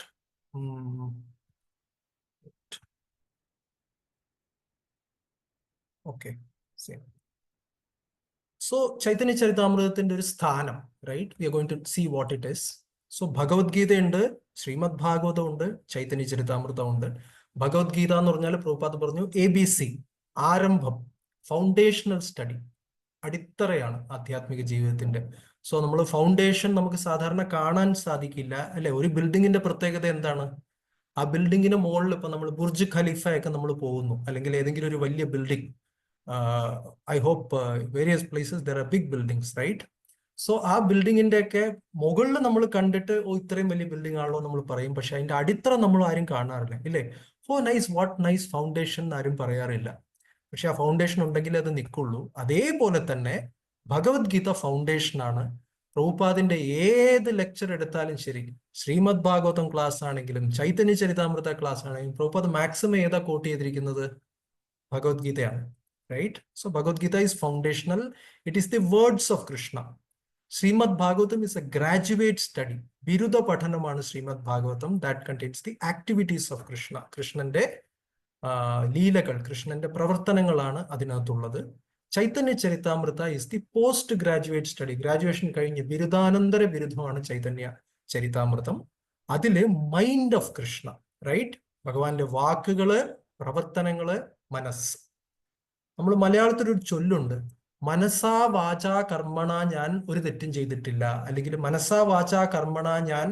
so Chaitanya ചരിതാമൃതത്തിന്റെ ഒരു സ്ഥാനം, right? We are going to see what it is. So ഭഗവത്ഗീതയുണ്ട്, ശ്രീമദ് ഭാഗവതം ഉണ്ട്, ചൈതന്യ ചരിതാമൃതം ഉണ്ട്. ഭഗവത്ഗീത എന്ന് പറഞ്ഞാൽ പ്രഭുപാദ് പറഞ്ഞു ABC, ആരംഭം, ഫൗണ്ടേഷണൽ സ്റ്റഡി, അടിത്തറയാണ് ആധ്യാത്മിക ജീവിതത്തിന്റെ. സോ നമ്മൾ ഫൗണ്ടേഷൻ നമുക്ക് സാധാരണ കാണാൻ സാധിക്കില്ല, അല്ലെ? ഒരു ബിൽഡിങ്ങിന്റെ പ്രത്യേകത എന്താണ്? ആ ബിൽഡിങ്ങിന് മുകളിൽ ഇപ്പൊ നമ്മൾ ബുർജ് ഖലീഫ ഒക്കെ നമ്മൾ പോകുന്നു, അല്ലെങ്കിൽ ഏതെങ്കിലും ഒരു വലിയ building, I hope various places there are big buildings, right? So ആ ബിൽഡിങ്ങിന്റെ ഒക്കെ മുകളിൽ നമ്മൾ കണ്ടിട്ട് ഓ ഇത്രയും വലിയ ബിൽഡിംഗ് ആണല്ലോ നമ്മൾ പറയും. പക്ഷെ അതിന്റെ അടിത്തറ നമ്മൾ ആരും കാണാറില്ല, ഇല്ലേ? ഓ നൈസ്, വാട്ട് നൈസ് ഫൗണ്ടേഷൻ ആരും പറയാറില്ല. പക്ഷെ ആ ഫൗണ്ടേഷൻ ഉണ്ടെങ്കിൽ അത് നിൽക്കുള്ളൂ. അതേപോലെ തന്നെ ഭഗവത്ഗീത ഫൗണ്ടേഷൻ ആണ്. പ്രഭുപാദിന്റെ ഏത് ലെക്ചർ എടുത്താലും ശരി, ശ്രീമദ് ഭാഗവതം ക്ലാസ് ആണെങ്കിലും ചൈതന്യ ചരിതാമൃത ക്ലാസ് ആണെങ്കിലും, പ്രഭുപാദ് മാക്സിമം ഏതാ കോട്ട് ചെയ്തിരിക്കുന്നത്? ഭഗവത്ഗീതയാണ്, right? So Bhagavadgita is foundational. It is the words of Krishna. Srimad Bhagavatam is a graduate study, ബിരുദ പഠനമാണ് Srimad Bhagavatam. That contains the activities of Krishna. കൃഷ്ണന്റെ ലീലകൾ, കൃഷ്ണന്റെ പ്രവർത്തനങ്ങളാണ് അതിനകത്തുള്ളത്. Chaitanya Charitamrita is the post graduate study. Graduation കഴിഞ്ഞ് ബിരുദാനന്തര ബിരുദമാണ് ചൈതന്യ ചരിതാമൃതം. അതില് മൈൻഡ് ഓഫ് കൃഷ്ണ, റൈറ്റ്? ഭഗവാന്റെ വാക്കുകള്, പ്രവർത്തനങ്ങള്, മനസ്സ്. നമ്മൾ മലയാളത്തിൽ ഒരു ചൊല്ലുണ്ട്, മനസാ വാചാ കർമ്മണ ഞാൻ ഒരു തെറ്റും ചെയ്തിട്ടില്ല, അല്ലെങ്കിൽ മനസാ വാചാ കർമ്മണ ഞാൻ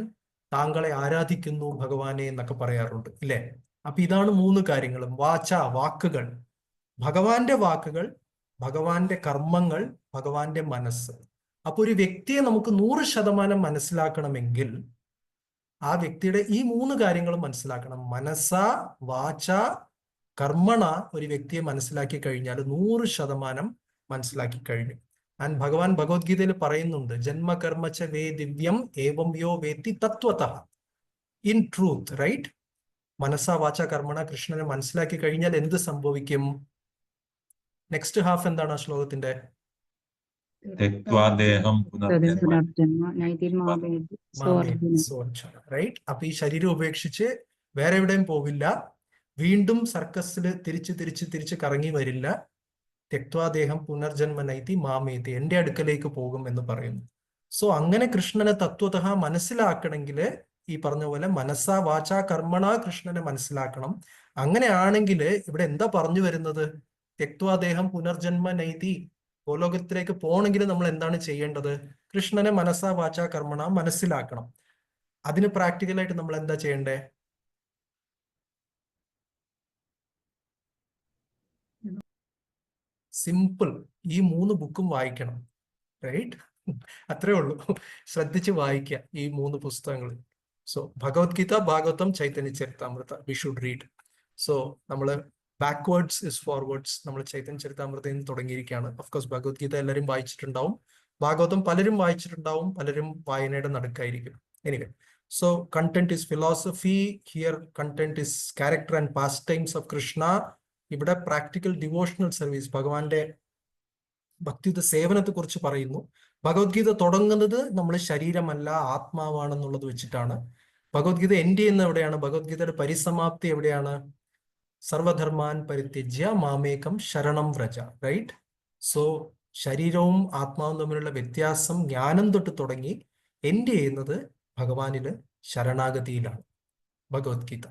താങ്കളെ ആരാധിക്കുന്നു ഭഗവാനെ എന്നൊക്കെ പറയാറുണ്ട്, ഇല്ലേ? അപ്പൊ ഇതാണ് 3 കാര്യങ്ങളും. വാച, വാക്കുകൾ, ഭഗവാന്റെ വാക്കുകൾ, ഭഗവാന്റെ കർമ്മങ്ങൾ, ഭഗവാന്റെ മനസ്സ്. അപ്പൊ ഒരു വ്യക്തിയെ നമുക്ക് 100% മനസ്സിലാക്കണമെങ്കിൽ ആ വ്യക്തിയുടെ ഈ 3 കാര്യങ്ങളും മനസ്സിലാക്കണം. മനസ്സ, വാച, കർമ്മണ. ഒരു വ്യക്തിയെ മനസ്സിലാക്കി കഴിഞ്ഞാൽ 100% മനസ്സിലാക്കി കഴിഞ്ഞു. ആൻഡ് ഭഗവാൻ ഭഗവത്ഗീതയിൽ പറയുന്നുണ്ട്, ജന്മകർമ്മച്ച വേ ദിവ്യം ഏവം യോ വേത്തി തത്വതഃ, ഇൻ ട്രൂത്ത്, റൈറ്റ്? മനസ്സാ വാച കർമ്മണ കൃഷ്ണനെ മനസ്സിലാക്കി കഴിഞ്ഞാൽ എന്ത് സംഭവിക്കും? നെക്സ്റ്റ് ഹാഫ് എന്താണ് ആ ശ്ലോകത്തിന്റെ? റൈറ്റ്? അപ്പൊ ഈ ശരീരം ഉപേക്ഷിച്ച് വേറെ എവിടെയും പോവില്ല, വീണ്ടും സർക്കസിൽ തിരിച്ച് കറങ്ങി വരില്ല. തെക്വാദേഹം പുനർജന്മ നൈതി മാമേതി, എന്റെ അടുക്കലേക്ക് പോകും എന്ന് പറയുന്നു. സോ അങ്ങനെ കൃഷ്ണനെ തത്വതഃ മനസ്സിലാക്കണമെങ്കിൽ ഈ പറഞ്ഞ പോലെ മനസ്സാ വാചാ കർമ്മണ കൃഷ്ണനെ മനസ്സിലാക്കണം. അങ്ങനെയാണെങ്കിൽ ഇവിടെ എന്താ പറഞ്ഞു വരുന്നത്? തെക്വാദേഹം പുനർജന്മ നൈതി, ഗോലോകത്തിലേക്ക് പോകണമെങ്കിൽ നമ്മൾ എന്താണ് ചെയ്യേണ്ടത്? കൃഷ്ണനെ മനസ്സാ വാചാ കർമ്മണ മനസ്സിലാക്കണം. അതിന് പ്രാക്ടിക്കലായിട്ട് നമ്മൾ എന്താ ചെയ്യണ്ടേ? സിമ്പിൾ, ഈ 3 ബുക്കും വായിക്കണം, റൈറ്റ്? അത്രേ ഉള്ളൂ. ശ്രദ്ധിച്ച് വായിക്കുക ഈ 3 പുസ്തകങ്ങൾ. So Bhagavadgita, Bhagavatam, Chaitanya Charitamrita we should read. So നമ്മൾ ബാക്ക്വേർഡ്സ് ഇസ് ഫോർവേഡ്സ്. നമ്മൾ ചൈതന്യ ചരിതാമൃതയിൽ നിന്ന് തുടങ്ങിയിരിക്കുകയാണ്. ഓഫ്കോഴ്സ് ഭഗവത്ഗീത എല്ലാവരും വായിച്ചിട്ടുണ്ടാവും, ഭാഗവതം പലരും വായിച്ചിട്ടുണ്ടാവും, പലരും വായനയുടെ നടുക്കായിരിക്കും. Anyway, so content is philosophy, here content is character and pastimes of Krishna. ഇവിടെ പ്രാക്ടിക്കൽ ഡിവോഷണൽ സർവീസ്, ഭഗവാന്റെ ഭക്തിയുത സേവനത്തെ കുറിച്ച് പറയുന്നു. ഭഗവത്ഗീത തുടങ്ങുന്നത് നമ്മൾ ശരീരമല്ല ആത്മാവാണെന്നുള്ളത് വെച്ചിട്ടാണ്. ഭഗവത്ഗീത എൻഡ് ചെയ്യുന്ന എവിടെയാണ്? ഭഗവത്ഗീതയുടെ പരിസമാപ്തി എവിടെയാണ്? സർവധർമാൻ പരിത്യജ്യ മാമേകം ശരണം വ്രജ, റൈറ്റ്? സോ ശരീരവും ആത്മാവും തമ്മിലുള്ള വ്യത്യാസം ജ്ഞാനം തൊട്ട് തുടങ്ങി എൻഡ് ചെയ്യുന്നത് ഭഗവാനില് ശരണാഗതിയിലാണ്. ഭഗവത്ഗീത.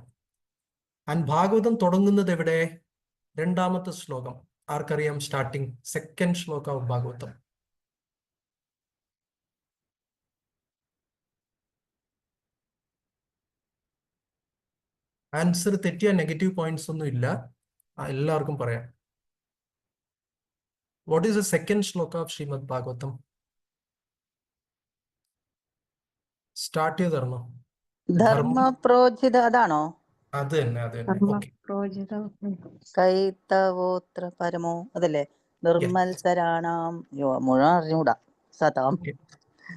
ആൻഡ് ഭാഗവതം തുടങ്ങുന്നത് എവിടെ? രണ്ടാമത്തെ ശ്ലോകം. ആർക്കറിയാം starting? Second shloka of Bhagavatam. Answer തെറ്റിയ നെഗറ്റീവ് പോയിന്റ്സ് ഒന്നും ഇല്ല, എല്ലാവർക്കും പറയാം. What is the second shloka of Srimad Bhagavatam? Start ചെയ്ത് തരണോ? ധർമ്മ പ്രോജിത അതാണോ? അത് തന്നെ, അത് തന്നെ. ധർമ്മ ഓക്കെ, പ്രോജിത കൈതവോത്ര പരമോ അതല്ലേ? നിർമ്മത്സരാണാം മുഴുവൻ അറിഞ്ഞൂടാ. സതാം.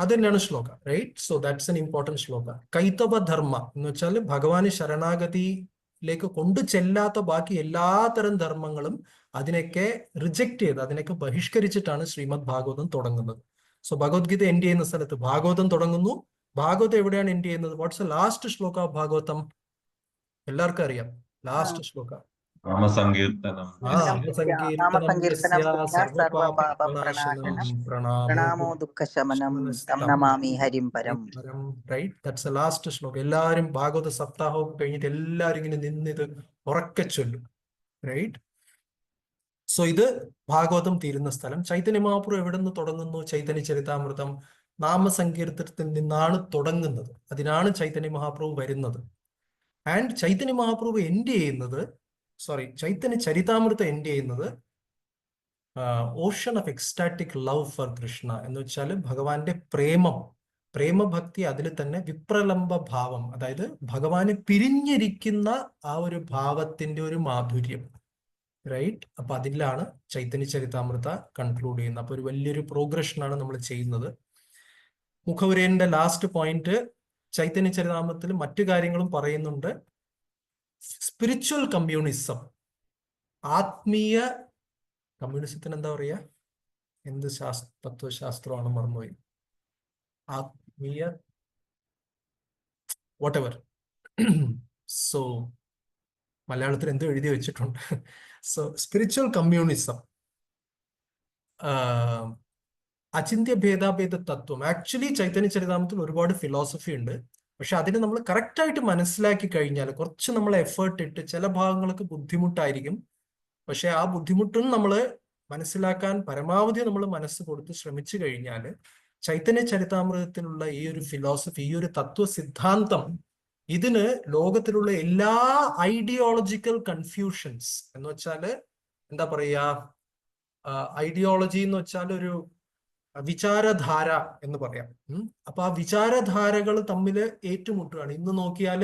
അത് തന്നെയാണ് shloka, right? So that's an important shloka. കൈതവ ധർമ്മ എന്ന് വെച്ചാൽ ഭഗവാന് ശരണാഗതിയിലേക്ക് കൊണ്ടു ചെല്ലാത്ത ബാക്കി എല്ലാത്തരം ധർമ്മങ്ങളും അതിനൊക്കെ റിജക്ട് ചെയ്ത്, അതിനൊക്കെ ബഹിഷ്കരിച്ചിട്ടാണ് ശ്രീമദ് ഭാഗവതം തുടങ്ങുന്നത്. സോ ഭഗവത്ഗീത എൻഡ് ചെയ്യുന്ന സ്ഥലത്ത് ഭാഗവതം തുടങ്ങുന്നു. ഭാഗവതം എവിടെയാണ് എൻഡ് ചെയ്യുന്നത്? What's the last shloka of Bhagavatam? എല്ലാവർക്കും അറിയാം ലാസ്റ്റ് ശ്ലോക. നാമസങ്കീർത്തനം. പ്രണാമോ ദുഃഖശമനം തം നമാമി ഹരിം പരം. Right, that's the last shloka. എല്ലാവരും ഭാഗവത സപ്താഹവും കഴിഞ്ഞിട്ട് എല്ലാവരും ഇങ്ങനെ നിന്നിത് ഉറക്കെ ചൊല്ലും, റൈറ്റ്? സോ ഇത് ഭാഗവതം തീരുന്ന സ്ഥലം. ചൈതന്യ മഹാപ്രഭു എവിടെ നിന്ന് തുടങ്ങുന്നു? ചൈതന്യ ചരിതാമൃതം നാമസങ്കീർത്തനത്തിൽ നിന്നാണ് തുടങ്ങുന്നത്. അതിനാണ് ചൈതന്യ മഹാപ്രഭു വരുന്നത്. ആൻഡ് ചൈതന്യ മഹാപ്രഭു എൻഡ് ചെയ്യുന്നത്, ചൈതന്യ ചരിതാമൃതം എൻഡ് ചെയ്യുന്നത് Ocean of ecstatic love for Krishna എന്ന് വെച്ചാൽ ഭഗവാന്റെ പ്രേമഭക്തി, അതിൽ തന്നെ വിപ്രലംബ ഭാവം, അതായത് ഭഗവാനെ പിരിഞ്ഞിരിക്കുന്ന ആ ഒരു ഭാവത്തിന്റെ ഒരു മാധുര്യം, റൈറ്റ്? അപ്പൊ അതിലാണ് ചൈതന്യ ചരിതാമൃത കൺക്ലൂഡ് ചെയ്യുന്നത്. അപ്പൊ ഒരു വലിയൊരു പ്രോഗ്രഷനാണ് നമ്മൾ ചെയ്യുന്നത്. മുഖവുരേന്റെ ലാസ്റ്റ് പോയിന്റ്, ചൈതന്യ ചരിതാമൃതത്തിൽ മറ്റു കാര്യങ്ങളും പറയുന്നുണ്ട്. സ്പിരിച്വൽ കമ്മ്യൂണിസം, ആത്മീയ കമ്മ്യൂണിസത്തിന് എന്താ പറയുക? എന്ത് തത്വശാസ്ത്രമാണ് മറന്നുപോയി. ആത്മീയ വാട്ടെവർ. സോ മലയാളത്തിൽ എന്തോ എഴുതി വെച്ചിട്ടുണ്ട്. സോ സ്പിരിച്വൽ കമ്മ്യൂണിസം, അചിന്ത്യ ഭേദാഭേദ തത്വം. ആക്ച്വലി ചൈതന്യ ചരിതാമൃതത്തിൽ ഒരുപാട് ഫിലോസഫി ഉണ്ട്. പക്ഷെ അതിനെ നമ്മൾ കറക്റ്റായിട്ട് മനസ്സിലാക്കി കഴിഞ്ഞാൽ, കുറച്ച് നമ്മൾ എഫേർട്ട് ഇട്ട്, ചില ഭാഗങ്ങൾക്ക് ബുദ്ധിമുട്ടായിരിക്കും, പക്ഷെ ആ ബുദ്ധിമുട്ടും നമ്മൾ മനസ്സിലാക്കാൻ പരമാവധി നമ്മൾ മനസ്സ് കൊടുത്ത് ശ്രമിച്ചു കഴിഞ്ഞാൽ ചൈതന്യ ചരിതാമൃതത്തിലുള്ള ഈ ഒരു ഫിലോസഫി, ഈ ഒരു തത്വ സിദ്ധാന്തം, ഇതിന് ലോകത്തിലുള്ള എല്ലാ ഐഡിയോളജിക്കൽ കൺഫ്യൂഷൻസ് എന്ന് വെച്ചാൽ എന്താ പറയാ, ഐഡിയോളജി എന്ന് വെച്ചാൽ ഒരു വിചാരധാര എന്ന് പറയാം. അപ്പൊ ആ വിചാരധാരകൾ തമ്മിൽ ഏറ്റുമുട്ടുകയാണ്. ഇന്ന് നോക്കിയാൽ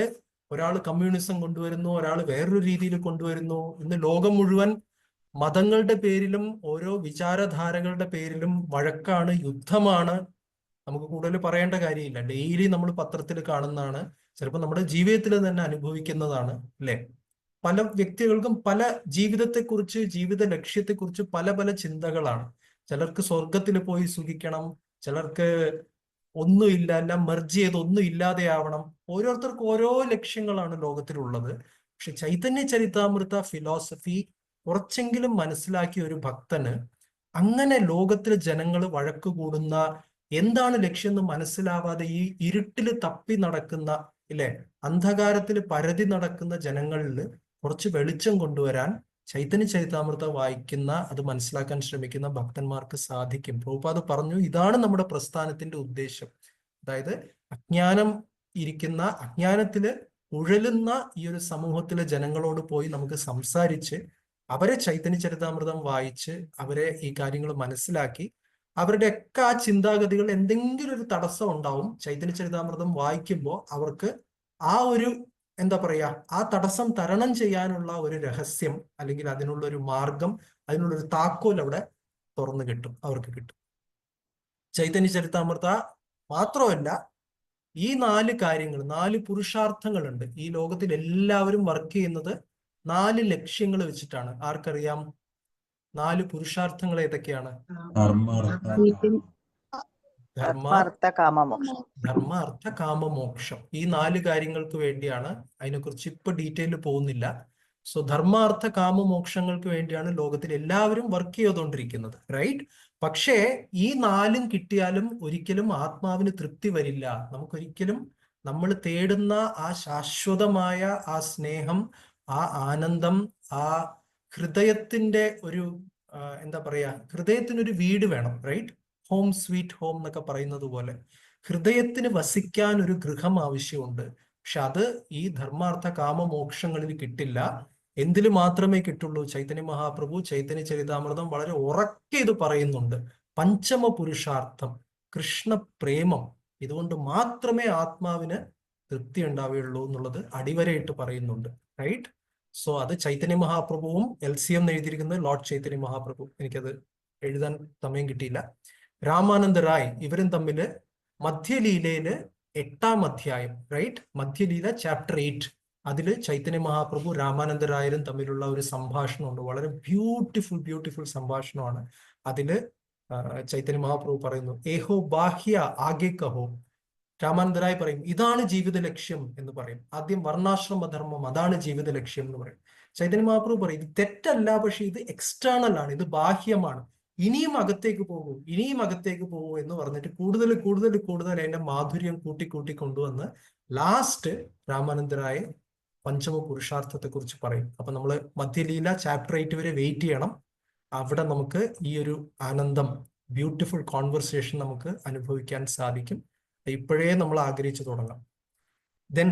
ഒരാൾ കമ്മ്യൂണിസം കൊണ്ടുവരുന്നു, ഒരാൾ വേറൊരു രീതിയിൽ കൊണ്ടുവരുന്നു. ഇന്ന് ലോകം മുഴുവൻ മതങ്ങളുടെ പേരിലും ഓരോ വിചാരധാരകളുടെ പേരിലും വഴക്കാണ്, യുദ്ധമാണ്. നമുക്ക് കൂടുതൽ പറയേണ്ട കാര്യമില്ല. ഡെയിലി നമ്മൾ പത്രത്തിൽ കാണുന്നതാണ്, ചിലപ്പോൾ നമ്മുടെ ജീവിതത്തിൽ തന്നെ അനുഭവിക്കുന്നതാണ്, അല്ലെ? പല വ്യക്തികൾക്കും പല ജീവിതത്തെക്കുറിച്ച്, ജീവിത ലക്ഷ്യത്തെക്കുറിച്ച് പല പല ചിന്തകളാണ്. ചിലർക്ക് സ്വർഗത്തിൽ പോയി സുഖിക്കണം, ചിലർക്ക് ഒന്നുമില്ല, എല്ലാം മെർജ് ചെയ്ത് ഒന്നും ഇല്ലാതെയാവണം. ഓരോരുത്തർക്കും ഓരോ ലക്ഷ്യങ്ങളാണ് ലോകത്തിലുള്ളത്. പക്ഷെ ചൈതന്യ ചരിതാമൃത ഫിലോസഫി കുറച്ചെങ്കിലും മനസ്സിലാക്കിയ ഒരു ഭക്തന് അങ്ങനെ ലോകത്തിലെ ജനങ്ങൾ വഴക്ക് കൂടുന്ന, എന്താണ് ലക്ഷ്യം എന്ന് മനസ്സിലാവാതെ ഈ ഇരുട്ടിൽ തപ്പി നടക്കുന്ന, ഇല്ലേ, അന്ധകാരത്തിൽ പരതി നടക്കുന്ന ജനങ്ങളിൽ കുറച്ച് വെളിച്ചം കൊണ്ടുവരാൻ ചൈതന്യ ചരിതാമൃത വായിക്കുന്ന, അത് മനസ്സിലാക്കാൻ ശ്രമിക്കുന്ന ഭക്തന്മാർക്ക് സാധിക്കും. പ്രഭുപാദ് പറഞ്ഞു, ഇതാണ് നമ്മുടെ പ്രസ്ഥാനത്തിന്റെ ഉദ്ദേശം. അതായത് അജ്ഞാനത്തില് ഉഴലുന്ന ഈ ഒരു സമൂഹത്തിലെ ജനങ്ങളോട് പോയി നമുക്ക് സംസാരിച്ച് അവരെ ചൈതന്യ ചരിതാമൃതം വായിച്ച് അവരെ ഈ കാര്യങ്ങൾ മനസ്സിലാക്കി, അവരുടെയൊക്കെ ആ ചിന്താഗതികൾ എന്തെങ്കിലും ഒരു തടസ്സം ഉണ്ടാവും. ചൈതന്യ ചരിതാമൃതം വായിക്കുമ്പോൾ അവർക്ക് ആ ഒരു എന്താ പറയാ, ആ തടസ്സം തരണം ചെയ്യാനുള്ള ഒരു രഹസ്യം, അല്ലെങ്കിൽ അതിനുള്ള ഒരു മാർഗം, അതിനുള്ളൊരു താക്കോൽ അവിടെ തുറന്നു കിട്ടും, അവർക്ക് കിട്ടും. ചൈതന്യ ചരിതാമൃത മാത്രമല്ല, ഈ 4 കാര്യങ്ങൾ, 4 പുരുഷാർത്ഥങ്ങളുണ്ട്. ഈ ലോകത്തിൽ എല്ലാവരും വർക്ക് ചെയ്യുന്നത് 4 ലക്ഷ്യങ്ങൾ വെച്ചിട്ടാണ്. ആർക്കറിയാം 4 പുരുഷാർത്ഥങ്ങൾ ഏതൊക്കെയാണ്? ധർമ്മ, അർത്ഥ, കാമ, മോക്ഷം. ഈ 4 കാര്യങ്ങൾക്ക് വേണ്ടിയാണ്. അതിനെക്കുറിച്ച് ഇപ്പൊ ഡീറ്റെയിൽ പോകുന്നില്ല. സോ ധർമാർത്ഥ കാമ മോക്ഷങ്ങൾക്ക് വേണ്ടിയാണ് ലോകത്തിൽ എല്ലാവരും വർക്ക് ചെയ്തുകൊണ്ടിരിക്കുന്നത്, റൈറ്റ്? പക്ഷേ ഈ 4 കിട്ടിയാലും ഒരിക്കലും ആത്മാവിന് തൃപ്തി വരില്ല. നമുക്കൊരിക്കലും നമ്മൾ തേടുന്ന ആ ശാശ്വതമായ ആ സ്നേഹം, ആ ആനന്ദം, ആ ഹൃദയത്തിന്റെ ഒരു എന്താ പറയാ, ഹൃദയത്തിനൊരു വീട് വേണം, റൈറ്റ്? ഹോം സ്വീറ്റ് ഹോം എന്നൊക്കെ പറയുന്നത് പോലെ ഹൃദയത്തിന് വസിക്കാൻ ഒരു ഗൃഹം ആവശ്യമുണ്ട്. പക്ഷെ അത് ഈ ധർമാർത്ഥ കാമ മോക്ഷങ്ങളിൽ കിട്ടില്ല. എന്തിൽ മാത്രമേ കിട്ടുള്ളൂ? ചൈതന്യ മഹാപ്രഭു ചൈതന്യ ചരിതാമൃതം വളരെ ഉറക്കെ ഇത് പറയുന്നുണ്ട്. പഞ്ചമ പുരുഷാർത്ഥം, കൃഷ്ണ പ്രേമം, ഇതുകൊണ്ട് മാത്രമേ ആത്മാവിന് തൃപ്തി ഉണ്ടാവുകയുള്ളൂ എന്നുള്ളത് അടിവരയിട്ട് പറയുന്നുണ്ട്, റൈറ്റ്? സോ അത് ചൈതന്യ മഹാപ്രഭുവും LCM എഴുതിയിരിക്കുന്നത് ലോർഡ് ചൈതന്യ മഹാപ്രഭു, എനിക്കത് എഴുതാൻ സമയം കിട്ടിയില്ല. രാമാനന്ദ റായ്, ഇവരും തമ്മില് മധ്യലീലയില് 8ാം അധ്യായം, റൈറ്റ്? മധ്യലീല ചാപ്റ്റർ 8, അതില് ചൈതന്യ മഹാപ്രഭു രാമാനന്ദ റായരും തമ്മിലുള്ള ഒരു സംഭാഷണമുണ്ട്. വളരെ ബ്യൂട്ടിഫുൾ സംഭാഷണമാണ്. അതില് ചൈതന്യ മഹാപ്രഭു പറയുന്നു, ഏഹോ ബാഹ്യ ആകെ കഹോ. രാമാനന്ദരായി പറയും, ഇതാണ് ജീവിത ലക്ഷ്യം എന്ന് പറയും. ആദ്യം വർണ്ണാശ്രമധർമ്മം, അതാണ് ജീവിത ലക്ഷ്യം എന്ന് പറയും. ചൈതന്യ മഹാപ്രഭു പറയും, ഇത് തെറ്റല്ല, പക്ഷെ ഇത് എക്സ്റ്റേണൽ ആണ്, ഇത് ബാഹ്യമാണ്. ഇനിയും അകത്തേക്ക് പോകൂ, ഇനിയും അകത്തേക്ക് പോകൂ എന്ന് പറഞ്ഞിട്ട് കൂടുതൽ അതിന്റെ മാധുര്യം കൂട്ടി കൊണ്ടുവന്ന് ലാസ്റ്റ് രാമാനന്ദരായ പഞ്ചമ പുരുഷാർത്ഥത്തെ കുറിച്ച് പറയും. അപ്പൊ നമ്മള് മധ്യലീല ചാപ്റ്റർ 8 വരെ വെയിറ്റ് ചെയ്യണം. അവിടെ നമുക്ക് ഈ ഒരു ആനന്ദം, ബ്യൂട്ടിഫുൾ കോൺവെർസേഷൻ നമുക്ക് അനുഭവിക്കാൻ സാധിക്കും. ഇപ്പോഴേ നമ്മൾ ആഗ്രഹിച്ചു തുടങ്ങാം. ദെൻ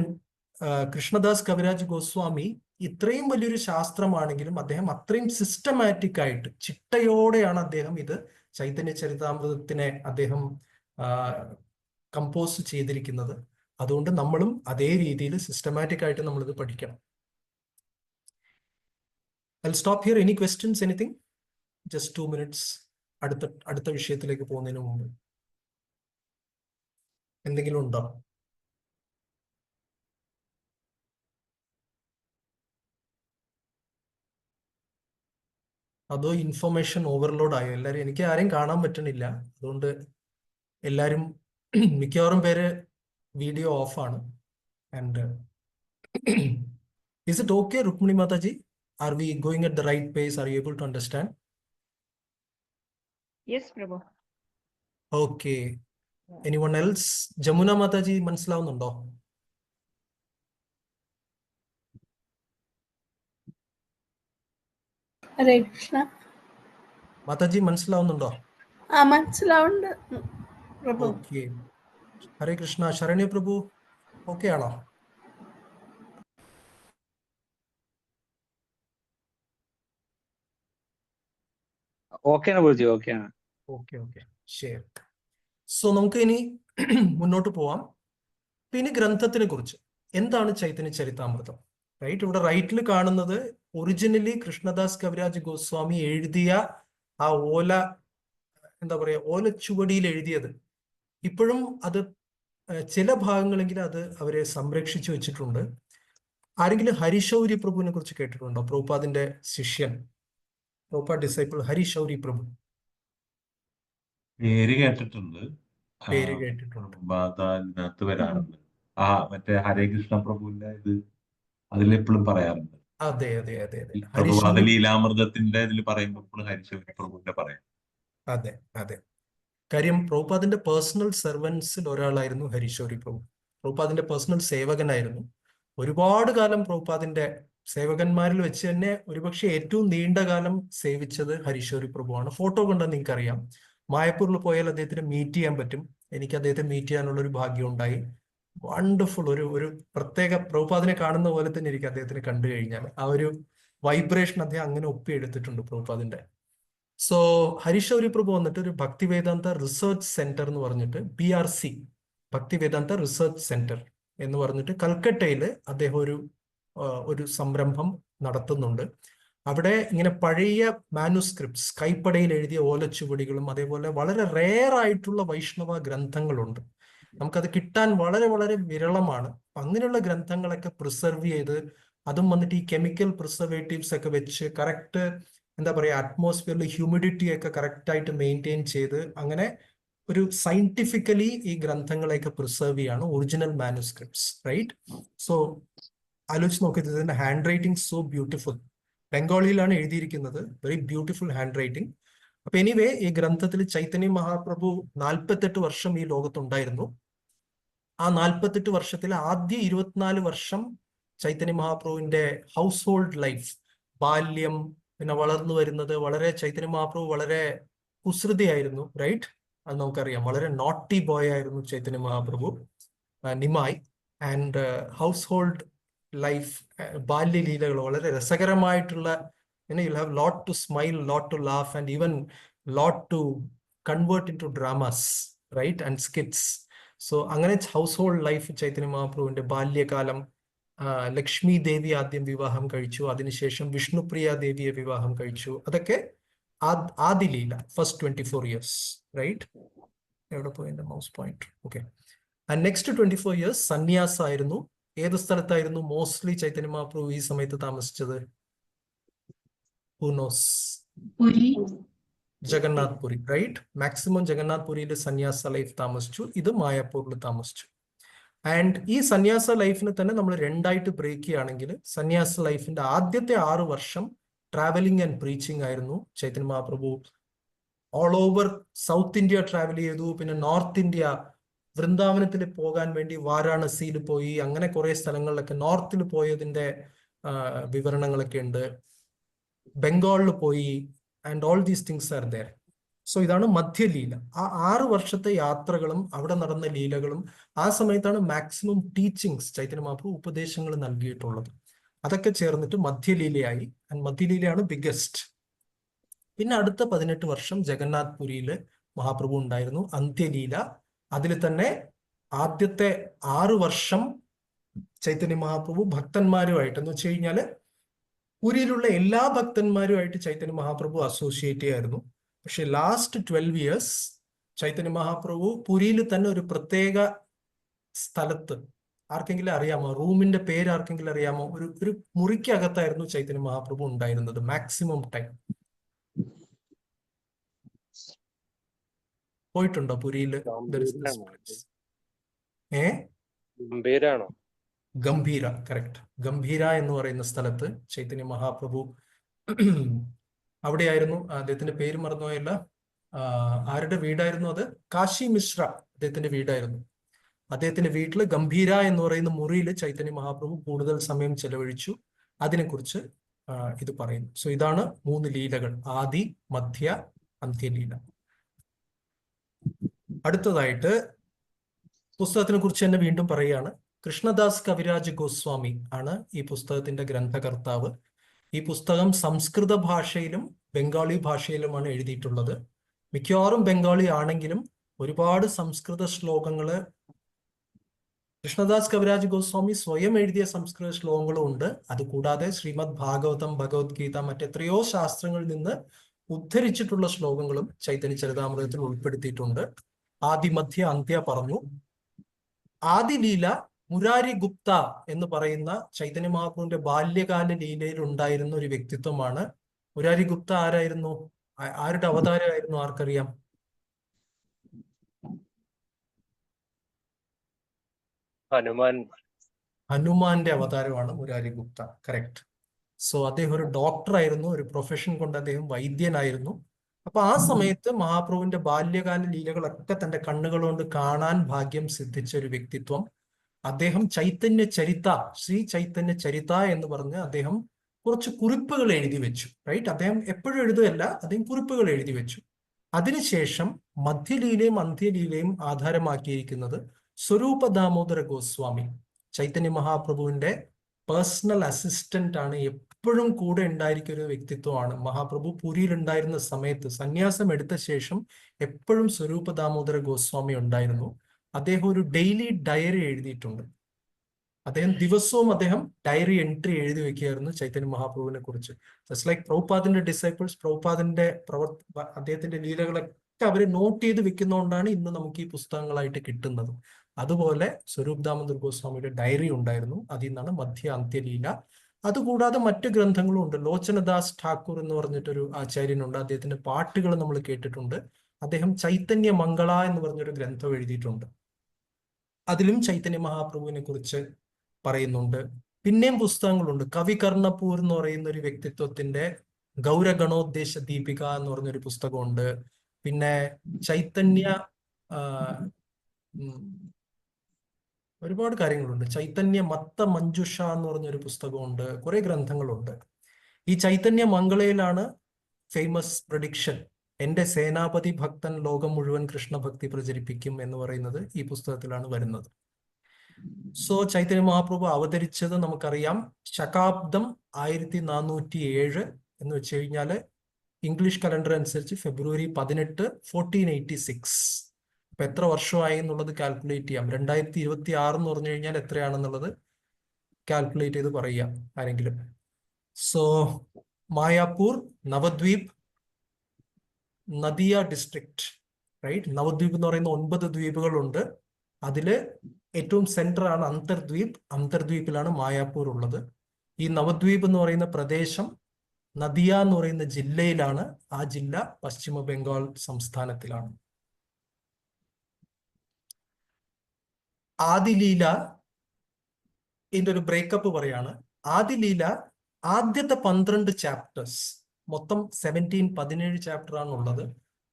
കൃഷ്ണദാസ് കവിരാജ് ഗോസ്വാമി ഇത്രയും വലിയൊരു ശാസ്ത്രമാണെങ്കിലും അദ്ദേഹം അത്രയും സിസ്റ്റമാറ്റിക് ആയിട്ട് ചിട്ടയോടെയാണ് അദ്ദേഹം ഇത് ചൈതന്യ ചരിതാമൃതത്തിനെ അദ്ദേഹം കമ്പോസ് ചെയ്തിരിക്കുന്നത്. അതുകൊണ്ട് നമ്മളും അതേ രീതിയിൽ സിസ്റ്റമാറ്റിക് ആയിട്ട് നമ്മളിത് പഠിക്കണം. I'll stop here. Any questions, anything? Just 2 minutes. അടുത്ത വിഷയത്തിലേക്ക് പോകുന്നതിന് മുമ്പ് എന്തെങ്കിലും ഉണ്ടോ? അതോ ഇൻഫർമേഷൻ ഓവർലോഡ് ആയോ എല്ലാരും? എനിക്ക് ആരെയും കാണാൻ പറ്റണില്ല, അതുകൊണ്ട് എല്ലാരും മിക്കവാറും പേര് വീഡിയോ ഓഫാണ്. And is it okay, Rukmini Mataji? Are we going at the right pace? Are you able to understand? Yes, Prabhu. Okay. Anyone else? Jamuna Mataji, മനസ്സിലാവുന്നുണ്ടോ? ഹരേ കൃഷ്ണ. മാതാജി മനസ്സിലാവുന്നുണ്ടോ? മനസ്സിലാവുണ്ട് പ്രഭു. ഓക്കെ. ഹരേ കൃഷ്ണ. ശരണ്യ പ്രഭു ഓക്കെ ആണോ? ഓക്കെയാണ് ഗുരുജി, ഓക്കെയാണ്. ഓക്കെ ശരി. സോ നമുക്ക് ഇനി മുന്നോട്ട് പോവാം. ഇനി ഗ്രന്ഥത്തിനെ കുറിച്ച്, എന്താണ് ചൈതന്യ ചരിതാമൃതം? റൈറ്റ്, ഇവിടെ റൈറ്റിൽ കാണുന്നത് ഒറിജിനലി കൃഷ്ണദാസ് കവിരാജ് ഗോസ്വാമി എഴുതിയ ആ ഓലച്ചുവടിയിൽ എഴുതിയത്. ഇപ്പോഴും അത് ചില ഭാഗങ്ങളെങ്കിലും അത് അവരെ സംരക്ഷിച്ചു വെച്ചിട്ടുണ്ട്. ആരെങ്കിലും ഹരിശൗരി പ്രഭുവിനെ കുറിച്ച് കേട്ടിട്ടുണ്ടോ? പ്രഭുപാദിന്റെ ശിഷ്യൻ, പ്രഭുപാദ് ഡിസൈപ്പിൾ ഹരിശൗരി പ്രഭു. പേര് കേട്ടിട്ടുണ്ട്. ഇതിനകത്ത് വരാറുണ്ട്. മറ്റേ ഹരേ കൃഷ്ണ പ്രഭുവിന്റെ ഇത് അതിലെപ്പോഴും പറയാറുണ്ട്. അതെ. പ്രഭുപാദ ലീലാമൃതത്തിന്റെ ഇതിൽ പറയുമ്പോൾ എപ്പോഴും ഹരിശൗരി പ്രഭുവിന്റെ പറയാം. അതെ. കാര്യം പ്രഭുപാദിന്റെ പേഴ്സണൽ സെർവൻസിൽ ഒരാളായിരുന്നു ഹരിശൗരി പ്രഭു. പ്രഭുപാദിന്റെ പേഴ്സണൽ സേവകനായിരുന്നു. ഒരുപാട് കാലം പ്രഭുപാദിന്റെ സേവകന്മാരിൽ വെച്ച് തന്നെ ഒരുപക്ഷെ ഏറ്റവും നീണ്ട കാലം സേവിച്ചത് ഹരിശൗരി പ്രഭുവാണ്. ഫോട്ടോ കണ്ടാൽ നിങ്ങൾക്ക് അറിയാം. മായപ്പൂരിൽ പോയാൽ അദ്ദേഹത്തിന് മീറ്റ് ചെയ്യാൻ പറ്റും. എനിക്ക് അദ്ദേഹത്തെ മീറ്റ് ചെയ്യാനുള്ള ഒരു ഭാഗ്യം ഉണ്ടായി. വണ്ടർഫുൾ, ഒരു പ്രത്യേക പ്രഭുപാദിനെ കാണുന്ന പോലെ തന്നെ എനിക്ക് അദ്ദേഹത്തിന് കണ്ടു കഴിഞ്ഞാൽ ആ ഒരു വൈബ്രേഷൻ അദ്ദേഹം അങ്ങനെ ഒപ്പിയെടുത്തിട്ടുണ്ട് പ്രഭുപാദിന്റെ. സോ ഹരിശൗരി പ്രഭു വന്നിട്ട് ഒരു ഭക്തി വേദാന്ത റിസർച്ച് സെന്റർ എന്ന് പറഞ്ഞിട്ട് BRC, ഭക്തി വേദാന്ത റിസർച്ച് സെന്റർ എന്ന് പറഞ്ഞിട്ട് കൽക്കട്ടയിൽ അദ്ദേഹം ഒരു സംരംഭം നടത്തുന്നുണ്ട്. അവിടെ ഇങ്ങനെ പഴയ മാനുസ്ക്രിപ്റ്റ്സ്, കൈപ്പടയിൽ എഴുതിയ ഓലച്ചുവടികളും അതേപോലെ വളരെ റെയർ ആയിട്ടുള്ള വൈഷ്ണവ ഗ്രന്ഥങ്ങളുണ്ട്. നമുക്കത് കിട്ടാൻ വളരെ വളരെ വിരളമാണ്. അങ്ങനെയുള്ള ഗ്രന്ഥങ്ങളൊക്കെ പ്രിസർവ് ചെയ്ത്, അതും വന്നിട്ട് ഈ കെമിക്കൽ പ്രിസർവേറ്റീവ്സ് ഒക്കെ വെച്ച് കറക്റ്റ് അറ്റ്മോസ്ഫിയറിൽ ഹ്യൂമിഡിറ്റി ഒക്കെ കറക്റ്റ് ആയിട്ട് മെയിൻറ്റെയിൻ ചെയ്ത് അങ്ങനെ ഒരു സയന്റിഫിക്കലി ഈ ഗ്രന്ഥങ്ങളെയൊക്കെ പ്രിസർവ് ചെയ്യാണ് ഒറിജിനൽ മാനുസ്ക്രിപ്റ്റ്സ്, റൈറ്റ്? സോ ആലോചിച്ച് നോക്കിയത്, ഇതിന്റെ ഹാൻഡ് റൈറ്റിംഗ് സോ ബ്യൂട്ടിഫുൾ. ബംഗാളിയിലാണ് എഴുതിയിരിക്കുന്നത്, വെരി ബ്യൂട്ടിഫുൾ ഹാൻഡ് റൈറ്റിംഗ്. അപ്പൊ എനിവേ, ഈ ഗ്രന്ഥത്തിൽ ചൈതന്യ മഹാപ്രഭു 48 വർഷം ഈ ലോകത്തുണ്ടായിരുന്നു. ആ 48 വർഷത്തിൽ ആദ്യ 24 വർഷം ചൈതന്യ മഹാപ്രഭുവിന്റെ ഹൗസ് ഹോൾഡ് ലൈഫ്, ബാല്യം, പിന്നെ വളർന്നു വരുന്നത്, വളരെ ചൈതന്യ മഹാപ്രഭു വളരെ കുസൃതിയായിരുന്നു, റൈറ്റ്? അത് നമുക്കറിയാം. വളരെ നോട്ടി ബോയ് ആയിരുന്നു Chaitanya Mahaprabhu, Nimai. And household life, ബാല്യലീലകൾ വളരെ രസകരമായിട്ടുള്ള, you have lot to smile, lot to laugh, and even lot to convert into dramas, right, and skits. So അങ്ങനെ ഹൗസ് ഹോൾഡ് ലൈഫ് ചൈതന്യ മഹാപ്രഭുവിന്റെ ബാല്യകാലം. ലക്ഷ്മി ദേവി ആദ്യം വിവാഹം കഴിച്ചു, അതിനുശേഷം വിഷ്ണുപ്രിയ ദേവിയെ വിവാഹം കഴിച്ചു. അതൊക്കെ ആദ്യ ലീല, ഫസ്റ്റ് 24 years, റൈറ്റ്? എവിടെ പോയി എന്റെ mouse pointer? Okay. And next 24 years സന്യാസ ആയിരുന്നു. ഏത് സ്ഥലത്തായിരുന്നു മോസ്റ്റ്ലി ചൈതന്യ മഹാപ്രഭു ഈ സമയത്ത് താമസിച്ചത്? Who knows? Puri. Jagannath Puri, right? Maximum Jagannath പുരിയിൽ സന്യാസ ലൈഫ് താമസിച്ചു. ഇത് മായാപ്പൂരിൽ താമസിച്ചു. ആൻഡ് ഈ സന്യാസ ലൈഫിനെ തന്നെ നമ്മൾ രണ്ടായിട്ട് ബ്രേക്ക് ചെയ്യുകയാണെങ്കിൽ, സന്യാസ ലൈഫിന്റെ ആദ്യത്തെ 6 വർഷം ട്രാവലിംഗ് ആൻഡ് പ്രീച്ചിങ് ആയിരുന്നു. Chaitanya Mahaprabhu all over south India travel ചെയ്തു. പിന്നെ നോർത്ത് ഇന്ത്യ, വൃന്ദാവനത്തിൽ പോകാൻ വേണ്ടി വാരാണസിയിൽ പോയി. അങ്ങനെ കുറെ സ്ഥലങ്ങളിലൊക്കെ നോർത്തിൽ പോയതിന്റെ വിവരണങ്ങളൊക്കെ ഉണ്ട്. ബംഗാളിൽ പോയി. And all these things are there. So ഇതാണ് മധ്യലീല. ആ 6 വർഷത്തെ യാത്രകളും അവിടെ നടന്ന ലീലകളും, ആ സമയത്താണ് മാക്സിമം ടീച്ചിങ്സ് ചൈതന്യ മഹാപ്രഭു ഉപദേശങ്ങൾ നൽകിയിട്ടുള്ളത്. അതൊക്കെ ചേർന്നിട്ട് മധ്യലീലയായി. And മധ്യലീലയാണ് biggest. പിന്നെ അടുത്ത 18 വർഷം ജഗന്നാഥ് പുരിയിൽ മഹാപ്രഭു ഉണ്ടായിരുന്നു, അന്ത്യലീല. അതിൽ തന്നെ ആദ്യത്തെ 6 വർഷം ചൈതന്യ മഹാപ്രഭു ഭക്തന്മാരുമായിട്ട്, എന്ന് വെച്ച് കഴിഞ്ഞാല് പുരിയിലുള്ള എല്ലാ ഭക്തന്മാരുമായിട്ട് ചൈതന്യ മഹാപ്രഭു അസോസിയേറ്റ് ചെയ്യായിരുന്നു. പക്ഷെ ലാസ്റ്റ് 12 years ചൈതന്യ മഹാപ്രഭു പുരിയിൽ തന്നെ ഒരു പ്രത്യേക സ്ഥലത്ത്, ആർക്കെങ്കിലും അറിയാമോ? റൂമിന്റെ പേര് ആർക്കെങ്കിലും അറിയാമോ? ഒരു മുറിക്കകത്തായിരുന്നു ചൈതന്യ മഹാപ്രഭു ഉണ്ടായിരുന്നത് മാക്സിമം ടൈം. പോയിട്ടുണ്ടോ പുരിയില്? ഗംഭീര, കറക്റ്റ്. ഗംഭീര എന്ന് പറയുന്ന സ്ഥലത്ത് ചൈതന്യ മഹാപ്രഭു അവിടെയായിരുന്നു. അദ്ദേഹത്തിന്റെ പേര് മറന്നുപോയല്ല. ആരുടെ വീടായിരുന്നു അത്? കാശി മിശ്ര അദ്ദേഹത്തിന്റെ വീടായിരുന്നു. അദ്ദേഹത്തിന്റെ വീട്ടില് ഗംഭീര എന്ന് പറയുന്ന മുറിയിൽ ചൈതന്യ മഹാപ്രഭു കൂടുതൽ സമയം ചെലവഴിച്ചു. അതിനെക്കുറിച്ച് ഇത് പറയുന്നു. സോ ഇതാണ് 3 ലീലകൾ: ആദി, മധ്യ, അന്ത്യലീല. അടുത്തതായിട്ട് പുസ്തകത്തിനെ കുറിച്ച് തന്നെ വീണ്ടും പറയുകയാണ്. കൃഷ്ണദാസ് കവിരാജ് ഗോസ്വാമി ആണ് ഈ പുസ്തകത്തിന്റെ ഗ്രന്ഥകർത്താവ്. ഈ പുസ്തകം സംസ്കൃത ഭാഷയിലും ബംഗാളി ഭാഷയിലുമാണ് എഴുതിയിട്ടുള്ളത്. മിക്കവാറും ബംഗാളി ആണെങ്കിലും ഒരുപാട് സംസ്കൃത ശ്ലോകങ്ങള് കൃഷ്ണദാസ് കവിരാജ് ഗോസ്വാമി സ്വയം എഴുതിയ സംസ്കൃത ശ്ലോകങ്ങളും ഉണ്ട്. അതുകൂടാതെ ശ്രീമദ് ഭാഗവതം, ഭഗവത്ഗീത, മറ്റെത്രയോ ശാസ്ത്രങ്ങളിൽ നിന്ന് ഉദ്ധരിച്ചിട്ടുള്ള ശ്ലോകങ്ങളും ചൈതന്യ ചരിതാമൃതത്തിൽ ഉൾപ്പെടുത്തിയിട്ടുണ്ട്. ആദി, മധ്യ, അന്ത്യ പറഞ്ഞു. ആദിലീല മുരാരി ഗുപ്ത എന്ന് പറയുന്ന ചൈതന്യ മഹാപ്രഭുവിന്റെ ബാല്യകാല ലീലയിൽ ഉണ്ടായിരുന്ന ഒരു വ്യക്തിത്വമാണ്. മുരാരി ഗുപ്ത ആരായിരുന്നു? ആരുടെ അവതാരമായിരുന്നു? ആർക്കറിയാം? ഹനുമാന്റെ അവതാരമാണ് മുരാരി ഗുപ്ത, കറക്റ്റ്. സോ അദ്ദേഹം ഒരു ഡോക്ടറായിരുന്നു, ഒരു പ്രൊഫഷൻ കൊണ്ട് അദ്ദേഹം വൈദ്യനായിരുന്നു. അപ്പൊ ആ സമയത്ത് മഹാപ്രഭുവിന്റെ ബാല്യകാല ലീലകളൊക്കെ തന്റെ കണ്ണുകളുകൊണ്ട് കാണാൻ ഭാഗ്യം സിദ്ധിച്ച ഒരു വ്യക്തിത്വം. അദ്ദേഹം ചൈതന്യ ചരിത, ശ്രീ ചൈതന്യ ചരിത എന്ന് പറഞ്ഞ് അദ്ദേഹം കുറച്ച് കുറിപ്പുകൾ എഴുതി വെച്ചു, റൈറ്റ്? അദ്ദേഹം എപ്പോഴും എഴുതുകയല്ല, അദ്ദേഹം കുറിപ്പുകൾ എഴുതി വെച്ചു. അതിനുശേഷം മധ്യലീലയും അന്ത്യലീലയും ആധാരമാക്കിയിരിക്കുന്നത് സ്വരൂപ ദാമോദര ഗോസ്വാമി, ചൈതന്യ മഹാപ്രഭുവിന്റെ പേഴ്സണൽ അസിസ്റ്റന്റ് ആണ്. എപ്പോഴും കൂടെ ഉണ്ടായിരിക്കുന്ന ഒരു വ്യക്തിത്വമാണ്. മഹാപ്രഭു പുരിയിൽ ഉണ്ടായിരുന്ന സമയത്ത്, സന്യാസം എടുത്ത ശേഷം എപ്പോഴും സ്വരൂപ ദാമോദര ഗോസ്വാമി ഉണ്ടായിരുന്നു. അദ്ദേഹം ഒരു ഡെയിലി ഡയറി എഴുതിയിട്ടുണ്ട്. ദിവസവും അദ്ദേഹം ഡയറി എൻട്രി എഴുതി വെക്കുകയായിരുന്നു ചൈതന്യ മഹാപ്രഭുവിനെ കുറിച്ച്. ജസ്റ്റ് ലൈക്ക് പ്രഭുപാദിന്റെ ഡിസൈപ്പിൾസ്, പ്രഭുപാദിന്റെ അദ്ദേഹത്തിന്റെ ലീലകളൊക്കെ അവര് നോട്ട് ചെയ്ത് വെക്കുന്നതുകൊണ്ടാണ് ഇന്ന് നമുക്ക് ഈ പുസ്തകങ്ങളായിട്ട് കിട്ടുന്നത്. അതുപോലെ സ്വരൂപ് ദാമോദർ ഗോസ്വാമിയുടെ ഡയറി ഉണ്ടായിരുന്നു. അതിൽ നിന്നാണ് മധ്യ, അന്ത്യലീല. അതുകൂടാതെ മറ്റു ഗ്രന്ഥങ്ങളും ഉണ്ട്. ലോചനദാസ് ഠാക്കൂർ എന്ന് പറഞ്ഞിട്ടൊരു ആചാര്യനുണ്ട്. അദ്ദേഹത്തിന്റെ പാട്ടുകൾ നമ്മൾ കേട്ടിട്ടുണ്ട്. അദ്ദേഹം ചൈതന്യ മംഗള എന്ന് പറഞ്ഞൊരു ഗ്രന്ഥം എഴുതിയിട്ടുണ്ട്. അതിലും ചൈതന്യ മഹാപ്രഭുവിനെ കുറിച്ച് പറയുന്നുണ്ട്. പിന്നെയും പുസ്തകങ്ങളുണ്ട്. കവി കർണപൂർ എന്ന് പറയുന്ന ഒരു വ്യക്തിത്വത്തിന്റെ ഗൗരഗണോദ്ദേശ ദീപിക എന്ന് പറഞ്ഞൊരു പുസ്തകമുണ്ട്. പിന്നെ ചൈതന്യ ആ, ഉം, ഒരുപാട് കാര്യങ്ങളുണ്ട്. ചൈതന്യ മത്ത മഞ്ജുഷ എന്ന് പറഞ്ഞൊരു പുസ്തകമുണ്ട്. കുറെ ഗ്രന്ഥങ്ങളുണ്ട്. ഈ ചൈതന്യ മംഗളയിലാണ് ഫേമസ് പ്രഡിക്ഷൻ, എന്റെ സേനാപതി ഭക്തൻ ലോകം മുഴുവൻ കൃഷ്ണഭക്തി പ്രചരിപ്പിക്കും എന്ന് പറയുന്നത് ഈ പുസ്തകത്തിലാണ് വരുന്നത്. സോ ചൈതന്യ മഹാപ്രഭു അവതരിച്ചത് നമുക്കറിയാം ശകാബ്ദം 1407 എന്ന് വെച്ച് കഴിഞ്ഞാല് ഇംഗ്ലീഷ് കലണ്ടർ അനുസരിച്ച് ഫെബ്രുവരി 18, 1486. അപ്പൊ എത്ര വർഷമായി എന്നുള്ളത് കാൽക്കുലേറ്റ് ചെയ്യാം. 2026 എന്ന് പറഞ്ഞു കഴിഞ്ഞാൽ എത്രയാണെന്നുള്ളത് കാൽക്കുലേറ്റ് ചെയ്ത് പറയാം ആരെങ്കിലും. So Mayapur, Navadwip, Nadia district, right? Navadwip എന്ന് പറയുന്ന 9 ദ്വീപുകളുണ്ട്. അതില് ഏറ്റവും സെന്റർ ആണ് അന്തർദ്വീപ്. അന്തർദ്വീപിലാണ് മായാപൂർ ഉള്ളത്. ഈ നവദ്വീപ് എന്ന് പറയുന്ന പ്രദേശം നദിയ എന്ന് പറയുന്ന ജില്ലയിലാണ്. ആ ജില്ല പശ്ചിമ ബംഗാൾ സംസ്ഥാനത്തിലാണ്. ആദിലീല ഇതിന്റെ ഒരു ബ്രേക്കപ്പ് പറയാണ്. ആദിലീല ആദ്യത്തെ 12 ചാപ്റ്റേഴ്സ്, മൊത്തം 17 ചാപ്റ്റർ ആണുള്ളത്.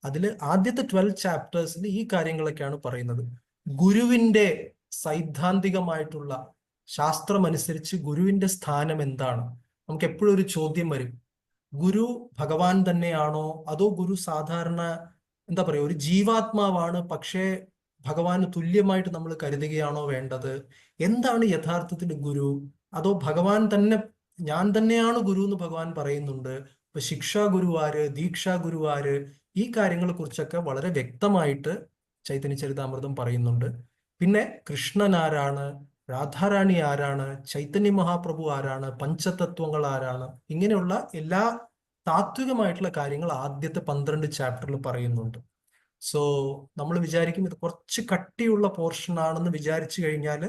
അതിൽ ആദ്യത്തെ 12 ചാപ്റ്റേഴ്സിൽ ഈ കാര്യങ്ങളൊക്കെയാണ് പറയുന്നത്. ഗുരുവിന്റെ സൈദ്ധാന്തികമായിട്ടുള്ള ശാസ്ത്രമനുസരിച്ച് ഗുരുവിന്റെ സ്ഥാനം എന്താണ്? നമുക്ക് എപ്പോഴും ഒരു ചോദ്യം വരും. ഗുരു ഭഗവാൻ തന്നെയാണോ, അതോ ഗുരു സാധാരണ എന്താ പറയുക ഒരു ജീവാത്മാവാണ്, പക്ഷേ ഭഗവാന് തുല്യമായിട്ട് നമ്മൾ കരുതുകയാണോ വേണ്ടത്? എന്താണ് യഥാർത്ഥത്തിൽ ഗുരു? അതോ ഭഗവാൻ തന്നെ, ഞാൻ തന്നെയാണ് ഗുരു എന്ന് ഭഗവാൻ പറയുന്നുണ്ട്. ഇപ്പൊ ശിക്ഷാ ഗുരുവാര്, ദീക്ഷാ ഗുരുവാര്, ഈ കാര്യങ്ങളെ കുറിച്ചൊക്കെ വളരെ വ്യക്തമായിട്ട് ചൈതന്യ ചരിതാമൃതം പറയുന്നുണ്ട്. പിന്നെ കൃഷ്ണൻ ആരാണ്, രാധാറാണി ആരാണ്, ചൈതന്യ മഹാപ്രഭു ആരാണ്, പഞ്ചതത്വങ്ങൾ ആരാണ്, ഇങ്ങനെയുള്ള എല്ലാ താത്വികമായിട്ടുള്ള കാര്യങ്ങൾ ആദ്യത്തെ 12 ചാപ്റ്ററിൽ പറയുന്നുണ്ട്. സോ നമ്മൾ വിചാരിക്കും ഇത് കുറച്ച് കട്ടിയുള്ള പോർഷൻ ആണെന്ന് വിചാരിച്ചു കഴിഞ്ഞാൽ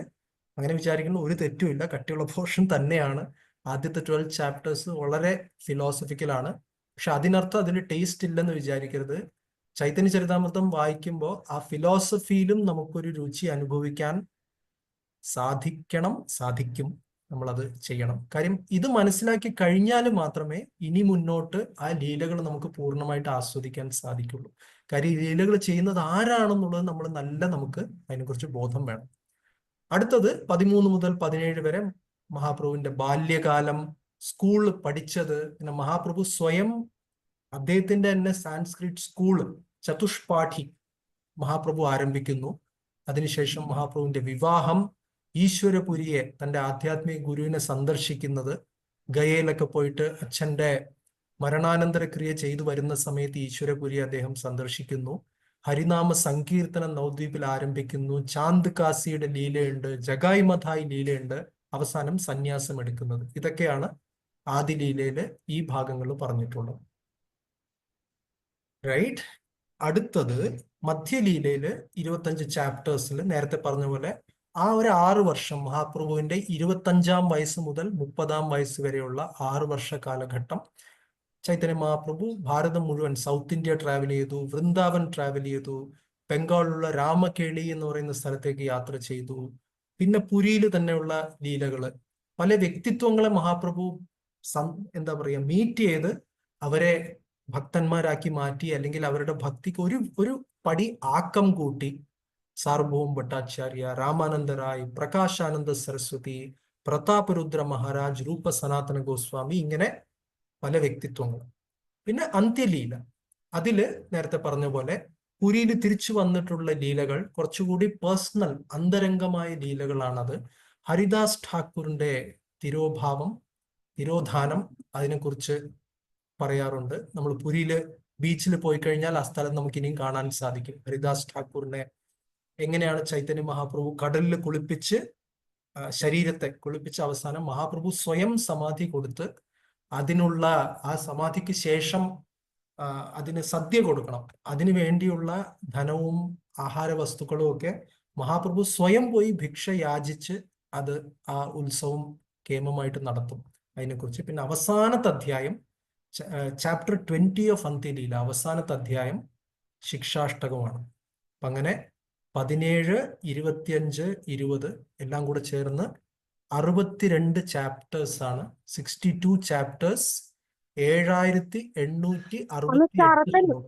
അങ്ങനെ വിചാരിക്കുന്ന ഒരു തെറ്റുമില്ല. കട്ടിയുള്ള പോർഷൻ തന്നെയാണ്. ആദ്യത്തെ 12 ചാപ്റ്റേഴ്സ് വളരെ ഫിലോസഫിക്കലാണ്. പക്ഷെ അതിനർത്ഥം അതിൽ ടേസ്റ്റ് ഇല്ലെന്ന് വിചാരിക്കരുത്. ചൈതന്യ ചരിതാമൃതം വായിക്കുമ്പോൾ ആ ഫിലോസഫിയിലും നമുക്കൊരു രുചി അനുഭവിക്കാൻ സാധിക്കും. നമ്മളത് ചെയ്യണം. കാര്യം ഇത് മനസ്സിലാക്കി കഴിഞ്ഞാൽ മാത്രമേ ഇനി മുന്നോട്ട് ആ ലീലകൾ നമുക്ക് പൂർണ്ണമായിട്ട് ആസ്വദിക്കാൻ സാധിക്കുള്ളൂ. കാര്യം ഈ ലീലകൾ ചെയ്യുന്നത് ആരാണെന്നുള്ളത് നമുക്ക് അതിനെക്കുറിച്ച് ബോധം വേണം. അടുത്തത് 13 മുതൽ 17 വരെ മഹാപ്രഭുവിന്റെ ബാല്യകാലം, സ്കൂൾ പഠിച്ചത്. പിന്നെ മഹാപ്രഭു സ്വയം അദ്ദേഹത്തിന്റെ തന്നെ സാൻസ്ക്രിറ്റ് സ്കൂള് ചതുഷ്പാഠി മഹാപ്രഭു ആരംഭിക്കുന്നു. അതിനുശേഷം മഹാപ്രഭുവിന്റെ വിവാഹം, ഈശ്വരപുരിയെ തന്റെ ആധ്യാത്മിക ഗുരുവിനെ സന്ദർശിക്കുന്നത്, ഗയയിലൊക്കെ പോയിട്ട് അച്ഛന്റെ മരണാനന്തര ക്രിയ ചെയ്തു വരുന്ന സമയത്ത് ഈശ്വരപുരി അദ്ദേഹം സന്ദർശിക്കുന്നു. ഹരിനാമ സങ്കീർത്തനം നവദ്വീപിൽ ആരംഭിക്കുന്നു. ചാന്ദ് കാസിയുടെ ലീലയുണ്ട്, ജഗായ് മഥായ് ലീലയുണ്ട്, അവസാനം സന്യാസം എടുക്കുന്നത്. ഇതൊക്കെയാണ് ആദിലീലയില് ഈ ഭാഗങ്ങൾ പറഞ്ഞിട്ടുള്ളത്. റൈറ്റ്. അടുത്തത് മധ്യലീലയില് 25 ചാപ്റ്റേഴ്സിൽ നേരത്തെ പറഞ്ഞ പോലെ ആ ഒരു 6 വർഷം മഹാപ്രഭുവിന്റെ 25-ാം വയസ്സ് മുതൽ 30-ാം വയസ്സ് വരെയുള്ള 6 വർഷ കാലഘട്ടം ചൈതന്യ മഹാപ്രഭു ഭാരതം മുഴുവൻ, സൗത്ത് ഇന്ത്യ ട്രാവൽ ചെയ്തു, വൃന്ദാവൻ ട്രാവൽ ചെയ്തു, ബംഗാളിലുള്ള രാമകേളി എന്ന് പറയുന്ന സ്ഥലത്തേക്ക് യാത്ര ചെയ്തു. പിന്നെ പുരിയിൽ തന്നെയുള്ള ലീലകള്, പല വ്യക്തിത്വങ്ങളെ മഹാപ്രഭു എന്താ പറയുക മീറ്റ് ചെയ്ത് അവരെ ഭക്തന്മാരാക്കി മാറ്റി, അല്ലെങ്കിൽ അവരുടെ ഭക്തിക്ക് ഒരു പടി ആക്കം കൂട്ടി. സാർവഭൗം ഭട്ടാചാര്യ, രാമാനന്ദ റായ്, പ്രകാശാനന്ദ സരസ്വതി, പ്രതാപരുദ്ര മഹാരാജ്, രൂപ സനാതന ഗോസ്വാമി, ഇങ്ങനെ പല വ്യക്തിത്വങ്ങൾ. പിന്നെ അന്ത്യലീല, അതില് നേരത്തെ പറഞ്ഞ പോലെ പുരിയിൽ തിരിച്ചു വന്നിട്ടുള്ള ലീലകൾ കുറച്ചുകൂടി പേഴ്സണൽ, അന്തരംഗമായ ലീലകളാണത്. ഹരിദാസ് ഠാക്കൂറിന്റെ തിരോധാനം അതിനെക്കുറിച്ച് പറയാറുണ്ട്. നമ്മൾ പുരിയില് ബീച്ചിൽ പോയി കഴിഞ്ഞാൽ ആ സ്ഥലം നമുക്ക് ഇനിയും കാണാൻ സാധിക്കും. ഹരിദാസ് ഠാക്കൂറിനെ എങ്ങനെയാണ് ചൈതന്യ മഹാപ്രഭു കടലിൽ കുളിപ്പിച്ച് ശരീരത്തെ കുളിപ്പിച്ച് അവസാനം മഹാപ്രഭു സ്വയം സമാധി കൊടുത്ത് അതിനുള്ള ആ സമാധിക്ക് ശേഷം അതിന് സദ്യ കൊടുക്കണം. അതിനു വേണ്ടിയുള്ള ധനവും ആഹാര വസ്തുക്കളും ഒക്കെ മഹാപ്രഭു സ്വയം പോയി ഭിക്ഷ യാചിച്ച് അത് ആ ഉത്സവം കേമമായിട്ട് നടത്തും. അതിനെക്കുറിച്ച് പിന്നെ അവസാനത്തെ അധ്യായം ചാപ്റ്റർ 20 ഓഫ് അന്ത്യലീല, അവസാനത്തെ അധ്യായം ശിക്ഷാഷ്ടകമാണ്. അപ്പം അങ്ങനെ 17, 25, 20 എല്ലാം കൂടെ ചേർന്ന് 62 ചാപ്റ്റേഴ്സ് ആണ്. 62 ചാപ്റ്റേഴ്സ്, 7868 ശ്ലോകം.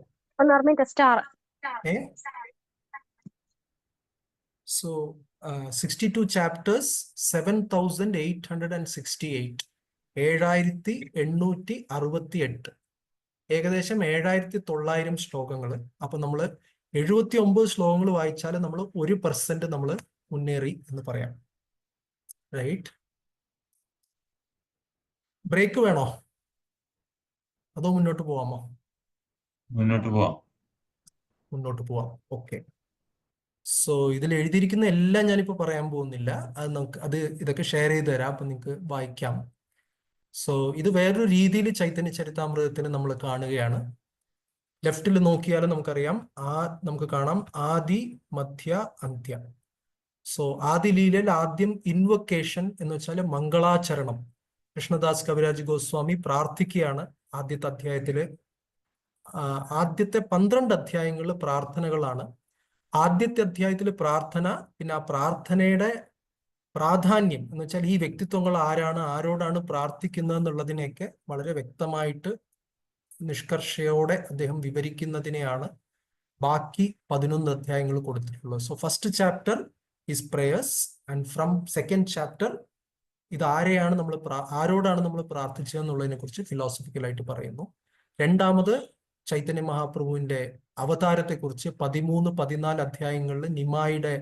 So 62 chapters, 7868, 7868, ഏകദേശം 7900 ശ്ലോകങ്ങൾ. അപ്പൊ നമ്മൾ 79 ശ്ലോകങ്ങൾ വായിച്ചാൽ നമ്മൾ 1% നമ്മൾ മുന്നേറി എന്ന് പറയാം. റൈറ്റ്? ബ്രേക്ക് വേണോ അതോ മുന്നോട്ട് പോവാമോ? മുന്നോട്ട് പോവാം. മുന്നോട്ട് പോവാം. ഓക്കെ. സോ ഇതിൽ എഴുതിയിരിക്കുന്ന എല്ലാം ഞാനിപ്പോൾ പറയാൻ പോകുന്നില്ല. ഇതൊക്കെ ഷെയർ ചെയ്ത് തരാം, അപ്പൊ നിങ്ങൾക്ക് വായിക്കാം. സോ ഇത് വേറൊരു രീതിയിൽ ചൈതന്യ ചരിതാമൃതത്തിന് നമ്മൾ കാണുകയാണ്. ലെഫ്റ്റിൽ നോക്കിയാൽ നമുക്കറിയാം, നമുക്ക് കാണാം ആദി, മധ്യ, അന്ത്യ. സോ ആദി ലീലയിൽ ആദ്യം ഇൻവൊക്കേഷൻ എന്ന് വെച്ചാൽ മംഗളാചരണം. കൃഷ്ണദാസ് കവിരാജ് ഗോസ്വാമി പ്രാർത്ഥിക്കുകയാണ് ആദ്യത്തെ അധ്യായത്തില്. ആദ്യത്തെ 12 അധ്യായങ്ങളിൽ പ്രാർത്ഥനകളാണ്. ആദ്യത്തെ അധ്യായത്തിൽ പ്രാർത്ഥന, പിന്നെ ആ പ്രാർത്ഥനയുടെ പ്രാധാന്യം എന്ന് വെച്ചാൽ ഈ വ്യക്തിത്വങ്ങൾ ആരാണ്, ആരോടാണ് പ്രാർത്ഥിക്കുന്നത് എന്നുള്ളതിനെയൊക്കെ വളരെ വ്യക്തമായിട്ട് നിഷ്കർഷയോടെ അദ്ദേഹം വിവരിക്കുന്നതിനെയാണ് ബാക്കി 11 അധ്യായങ്ങൾ കൊടുത്തിട്ടുള്ളത്. So first chapter is prayers, and from second chapter ഇത് ആരോടാണ് നമ്മൾ പ്രാർത്ഥിച്ചത് എന്നുള്ളതിനെ കുറിച്ച് ഫിലോസഫിക്കലായിട്ട് പറയുന്നു. രണ്ടാമത് ചൈതന്യ മഹാപ്രഭുവിന്റെ അവതാരത്തെക്കുറിച്ച് 13, 14 അധ്യായങ്ങളിൽ നിമായിയുടെ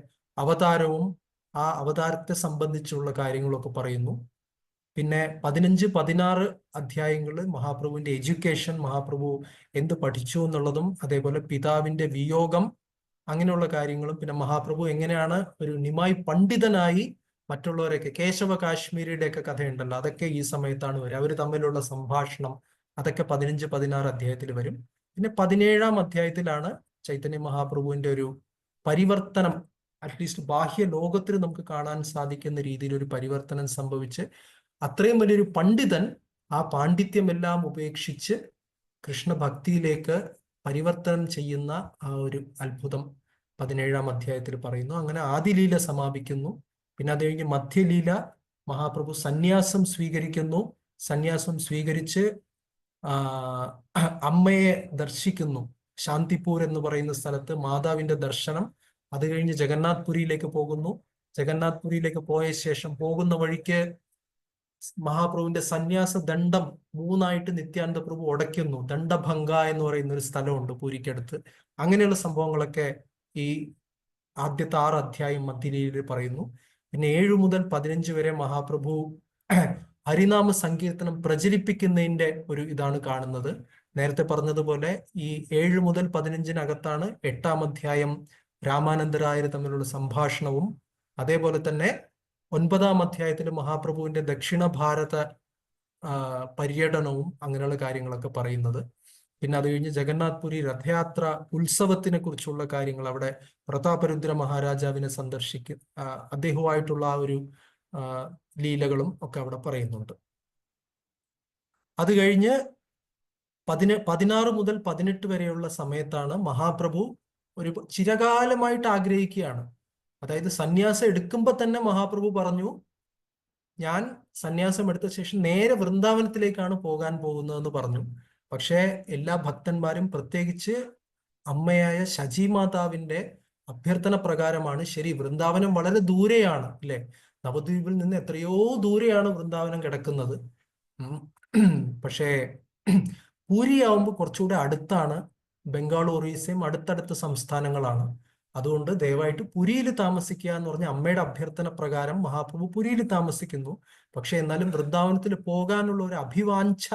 അവതാരവും ആ അവതാരത്തെ സംബന്ധിച്ചുള്ള കാര്യങ്ങളൊക്കെ പറയുന്നു. പിന്നെ 15, 16 അധ്യായങ്ങളിൽ മഹാപ്രഭുവിന്റെ എഡ്യൂക്കേഷൻ, മഹാപ്രഭു എന്ത് പഠിച്ചു എന്നുള്ളതും, അതേപോലെ പിതാവിന്റെ വിയോഗം, അങ്ങനെയുള്ള കാര്യങ്ങളും, പിന്നെ മഹാപ്രഭു എങ്ങനെയാണ് ഒരു നിമായി പണ്ഡിതനായി മറ്റുള്ളവരൊക്കെ, കേശവ കാശ്മീരിയുടെ ഒക്കെ കഥയുണ്ടല്ലോ, അതൊക്കെ ഈ സമയത്താണ് വരിക. അവർ തമ്മിലുള്ള സംഭാഷണം, അതൊക്കെ 15, 16 അധ്യായത്തിൽ വരും. പിന്നെ 17-ാം അധ്യായത്തിലാണ് ചൈതന്യ മഹാപ്രഭുവിന്റെ ഒരു പരിവർത്തനം, അറ്റ്ലീസ്റ്റ് ബാഹ്യ ലോകത്തിൽ നമുക്ക് കാണാൻ സാധിക്കുന്ന രീതിയിൽ ഒരു പരിവർത്തനം സംഭവിച്ച് അത്രയും വലിയൊരു പണ്ഡിതൻ ആ പാണ്ഡിത്യമെല്ലാം ഉപേക്ഷിച്ച് കൃഷ്ണഭക്തിയിലേക്ക് പരിവർത്തനം ചെയ്യുന്ന ആ ഒരു അത്ഭുതം 17-ാം അധ്യായത്തിൽ പറയുന്നു. അങ്ങനെ ആദിലീല സമാപിക്കുന്നു. പിന്നെ അത് കഴിഞ്ഞ് മധ്യലീല, മഹാപ്രഭു സന്യാസം സ്വീകരിക്കുന്നു. സന്യാസം സ്വീകരിച്ച് അമ്മയെ ദർശിക്കുന്നു. ശാന്തിപൂർ എന്ന് പറയുന്ന സ്ഥലത്ത് മാതാവിന്റെ ദർശനം. അത് കഴിഞ്ഞ് ജഗന്നാഥ് പുരിയിലേക്ക് പോകുന്നു. ജഗന്നാഥ് പുരിയിലേക്ക് പോയ ശേഷം പോകുന്ന വഴിക്ക് മഹാപ്രഭുവിന്റെ സന്യാസ ദണ്ഡം 3ആയിട്ട് നിത്യാനന്ദ പ്രഭു ഉടയ്ക്കുന്നു. ദണ്ഡഭംഗ എന്ന് പറയുന്ന ഒരു സ്ഥലമുണ്ട് പൂരിക്കടുത്ത്. അങ്ങനെയുള്ള സംഭവങ്ങളൊക്കെ ഈ ആദ്യത്തെ 6 അധ്യായം മധ്യലീലയിൽ പറയുന്നു. പിന്നെ 7 മുതൽ 15 വരെ മഹാപ്രഭു ഹരിനാമ സങ്കീർത്തനം പ്രചരിപ്പിക്കുന്നതിന്റെ ഒരു ഇതാണ് കാണുന്നത്. നേരത്തെ പറഞ്ഞതുപോലെ ഈ 7 മുതൽ 15-നകത്താണ് 8-ാം അധ്യായം രാമാനന്ദരായർ തമ്മിലുള്ള സംഭാഷണവും, അതേപോലെ തന്നെ 9-ാം അധ്യായത്തിൽ മഹാപ്രഭുവിന്റെ ദക്ഷിണ ഭാരത പര്യടനവും അങ്ങനെയുള്ള കാര്യങ്ങളൊക്കെ പറയുന്നത്. പിന്നെ അത് കഴിഞ്ഞ് ജഗന്നാഥ് പുരി രഥയാത്ര ഉത്സവത്തിനെ കുറിച്ചുള്ള കാര്യങ്ങൾ, അവിടെ പ്രതാപരുദ്ര മഹാരാജാവിനെ അദ്ദേഹവുമായിട്ടുള്ള ആ ഒരു ലീലകളും ഒക്കെ അവിടെ പറയുന്നുണ്ട്. അത് കഴിഞ്ഞ് 16 മുതൽ 18 വരെയുള്ള സമയത്താണ് മഹാപ്രഭു ഒരു ചിരകാലമായിട്ട് ആഗ്രഹിക്കുകയാണ്. അതായത് സന്യാസം എടുക്കുമ്പോൾ തന്നെ മഹാപ്രഭു പറഞ്ഞു, ഞാൻ സന്യാസം എടുത്ത ശേഷം നേരെ വൃന്ദാവനത്തിലേക്കാണ് പോകാൻ പോകുന്നതെന്ന് പറഞ്ഞു. പക്ഷേ എല്ലാ ഭക്തന്മാരും, പ്രത്യേകിച്ച് അമ്മയായ ശചി മാതാവിന്റെ അഭ്യർത്ഥന പ്രകാരമാണ്, ശരി വൃന്ദാവനം വളരെ ദൂരെയാണ് അല്ലെ, നവദ്വീപിൽ നിന്ന് എത്രയോ ദൂരെയാണ് വൃന്ദാവനം കിടക്കുന്നത്. പക്ഷേ പൂരിയാവുമ്പോൾ കുറച്ചുകൂടെ അടുത്താണ്, ബംഗാൾ, ഒറീസയും അടുത്തടുത്ത സംസ്ഥാനങ്ങളാണ്. അതുകൊണ്ട് ദയവായിട്ട് പുരിയിൽ താമസിക്കുക എന്ന് പറഞ്ഞ അമ്മയുടെ അഭ്യർത്ഥന പ്രകാരം മഹാപ്രഭു പുരിയിൽ താമസിക്കുന്നു. പക്ഷെ എന്നാലും വൃന്ദാവനത്തിൽ പോകാനുള്ള ഒരു അഭിവാഞ്ച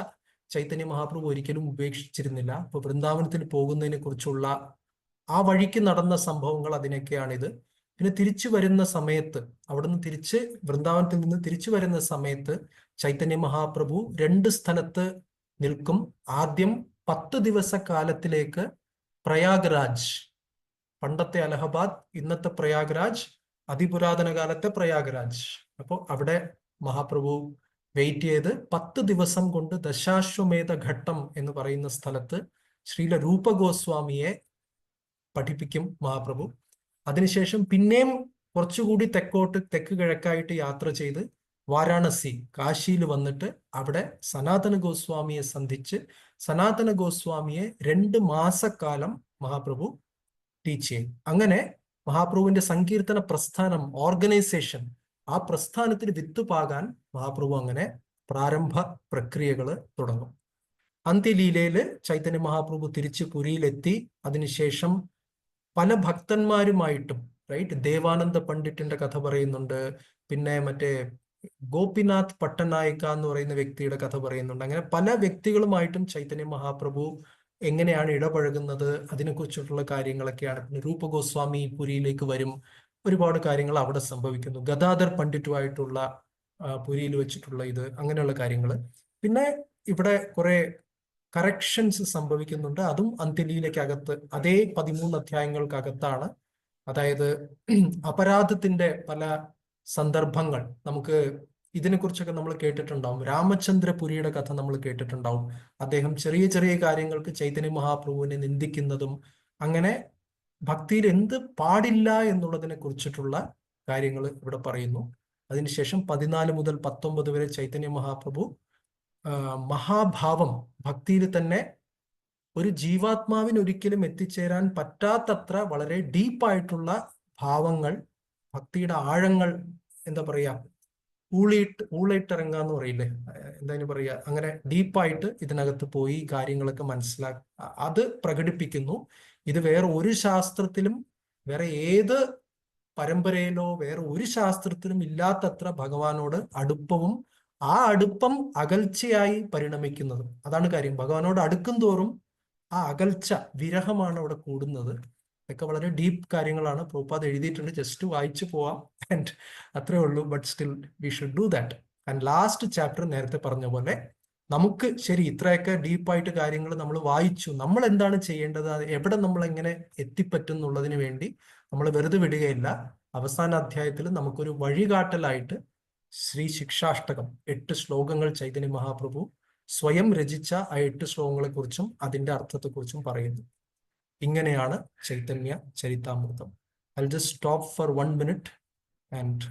ചൈതന്യ മഹാപ്രഭു ഒരിക്കലും ഉപേക്ഷിച്ചിരുന്നില്ല. അപ്പൊ വൃന്ദാവനത്തിൽ പോകുന്നതിനെ കുറിച്ചുള്ള ആ വഴിക്ക് നടന്ന സംഭവങ്ങൾ അതിനൊക്കെയാണിത്. പിന്നെ തിരിച്ചു വരുന്ന സമയത്ത്, അവിടുന്ന് വൃന്ദാവനത്തിൽ നിന്ന് തിരിച്ചു വരുന്ന സമയത്ത് ചൈതന്യ മഹാപ്രഭു 2 സ്ഥലത്ത് നിൽക്കും. ആദ്യം 10 ദിവസക്കാലത്തിലേക്ക് പ്രയാഗ്രാജ്, പണ്ടത്തെ അലഹബാദ്, ഇന്നത്തെ പ്രയാഗ്രാജ്, അതിപുരാതന കാലത്തെ പ്രയാഗ്രാജ്. അപ്പോൾ അവിടെ മഹാപ്രഭു വെയിറ്റ് ചെയ്ത് 10 ദിവസം കൊണ്ട് ദശാശ്വമേധ ഘട്ടം എന്ന് പറയുന്ന സ്ഥലത്ത് ശ്രീല രൂപ ഗോസ്വാമിയെ പഠിപ്പിക്കും മഹാപ്രഭു. അതിനുശേഷം പിന്നെയും കുറച്ചുകൂടി തെക്ക് കിഴക്കായിട്ട് യാത്ര ചെയ്ത് വാരാണസി കാശിയിൽ വന്നിട്ട് അവിടെ സനാതന ഗോസ്വാമിയെ സന്ധിച്ച് സനാതന ഗോസ്വാമിയെ 2 മാസക്കാലം മഹാപ്രഭു ടീച്ച് ചെയ്യും. അങ്ങനെ മഹാപ്രഭുവിന്റെ സങ്കീർത്തന പ്രസ്ഥാനം, ഓർഗനൈസേഷൻ, ആ പ്രസ്ഥാനത്തിന് വിത്തുപാകാൻ മഹാപ്രഭു അങ്ങനെ പ്രാരംഭ പ്രക്രിയകൾ തുടങ്ങും. അന്ത്യലീലയില് ചൈതന്യ മഹാപ്രഭു തിരിച്ച് പുരിയിലെത്തി. അതിനുശേഷം പല ഭക്തന്മാരുമായിട്ടും, റൈറ്റ്, ദേവാനന്ദ പണ്ഡിറ്റിന്റെ കഥ പറയുന്നുണ്ട്. പിന്നെ മറ്റേ ഗോപിനാഥ് പട്ടനായിക്ക എന്ന് പറയുന്ന വ്യക്തിയുടെ കഥ പറയുന്നുണ്ട്. അങ്ങനെ പല വ്യക്തികളുമായിട്ടും ചൈതന്യ മഹാപ്രഭു എങ്ങനെയാണ് ഇടപഴകുന്നത് അതിനെക്കുറിച്ചിട്ടുള്ള കാര്യങ്ങളൊക്കെയാണ്. പിന്നെ രൂപ ഗോസ്വാമി പുരിയിലേക്ക് വരും. ഒരുപാട് കാര്യങ്ങൾ അവിടെ സംഭവിക്കുന്നു. ഗദാധർ പണ്ഡിറ്റുമായിട്ടുള്ള പുരിയിൽ വെച്ചിട്ടുള്ള ഇത്, അങ്ങനെയുള്ള കാര്യങ്ങൾ. പിന്നെ ഇവിടെ കുറെ കറക്ഷൻസ് സംഭവിക്കുന്നുണ്ട്. അതും അന്ത്യലീലയ്ക്കകത്ത്, അതേ 13 അധ്യായങ്ങൾക്കകത്താണ്. അതായത് അപരാധത്തിന്റെ പല സന്ദർഭങ്ങൾ നമുക്ക് ഇതിനെക്കുറിച്ചൊക്കെ നമ്മൾ കേട്ടിട്ടുണ്ടാവും. രാമചന്ദ്രപുരിയുടെ കഥ നമ്മൾ കേട്ടിട്ടുണ്ടാവും. അദ്ദേഹം ചെറിയ ചെറിയ കാര്യങ്ങൾക്ക് ചൈതന്യ മഹാപ്രഭുവിനെ നിന്ദിക്കുന്നതും അങ്ങനെ ഭക്തിയിൽ എന്ത് പാടില്ല എന്നുള്ളതിനെ കുറിച്ചിട്ടുള്ള കാര്യങ്ങൾ ഇവിടെ പറയുന്നു. അതിനുശേഷം 14 മുതൽ 19 വരെ ചൈതന്യ മഹാപ്രഭു മഹാഭാവം, ഭക്തിയിൽ തന്നെ ഒരു ജീവാത്മാവിന് ഒരിക്കലും എത്തിച്ചേരാൻ പറ്റാത്തത്ര വളരെ ഡീപ്പായിട്ടുള്ള ഭാവങ്ങൾ, ഭക്തിയുടെ ആഴങ്ങൾ, എന്താ പറയാ, ഊളിയിട്ടിറങ്ങാന്ന് പറയില്ലേ, എന്താ പറയാ, അങ്ങനെ ഡീപ്പായിട്ട് ഇതിനകത്ത് പോയി കാര്യങ്ങളൊക്കെ അത് പ്രകടിപ്പിക്കുന്നു. ഇത് വേറെ ഒരു ശാസ്ത്രത്തിലും, വേറെ ഏത് പരമ്പരയിലോ വേറെ ഒരു ശാസ്ത്രത്തിലും ഇല്ലാത്തത്ര ഭഗവാനോട് അടുപ്പവും ആ അടുപ്പം അകൽച്ചയായി പരിണമിക്കുന്നതും. അതാണ് കാര്യം. ഭഗവാനോട് അടുക്കും തോറും ആ അകൽച്ച, വിരഹമാണ് അവിടെ കൂടുന്നത്. ഇതൊക്കെ വളരെ ഡീപ്പ് കാര്യങ്ങളാണ്. പ്രഭുപാദ് എഴുതിയിട്ടുണ്ട്, ജസ്റ്റ് വായിച്ചു പോവാം. ആൻഡ് അത്രേ ഉള്ളൂ. But still we should do that. And last chapter നേരത്തെ പറഞ്ഞ പോലെ നമുക്ക് ശരി ഇത്രയൊക്കെ ഡീപ്പായിട്ട് കാര്യങ്ങൾ നമ്മൾ വായിച്ചു, നമ്മൾ എന്താണ് ചെയ്യേണ്ടത്, എവിടെ നമ്മൾ എങ്ങനെ എത്തിപ്പറ്റും എന്നുള്ളതിന് വേണ്ടി നമ്മൾ വെറുതെ വിടുകയില്ല. അവസാന അധ്യായത്തിൽ നമുക്കൊരു വഴികാട്ടലായിട്ട് ശ്രീ ശിക്ഷാഷ്ടകം 8 ശ്ലോകങ്ങൾ ചൈതന്യ മഹാപ്രഭു സ്വയം രചിച്ച ആ 8 ശ്ലോകങ്ങളെ കുറിച്ചും അതിന്റെ അർത്ഥത്തെക്കുറിച്ചും പറയുന്നു. ഇങ്ങനെയാണ് Chaitanya Charitamritam. I just stop for 1 minute and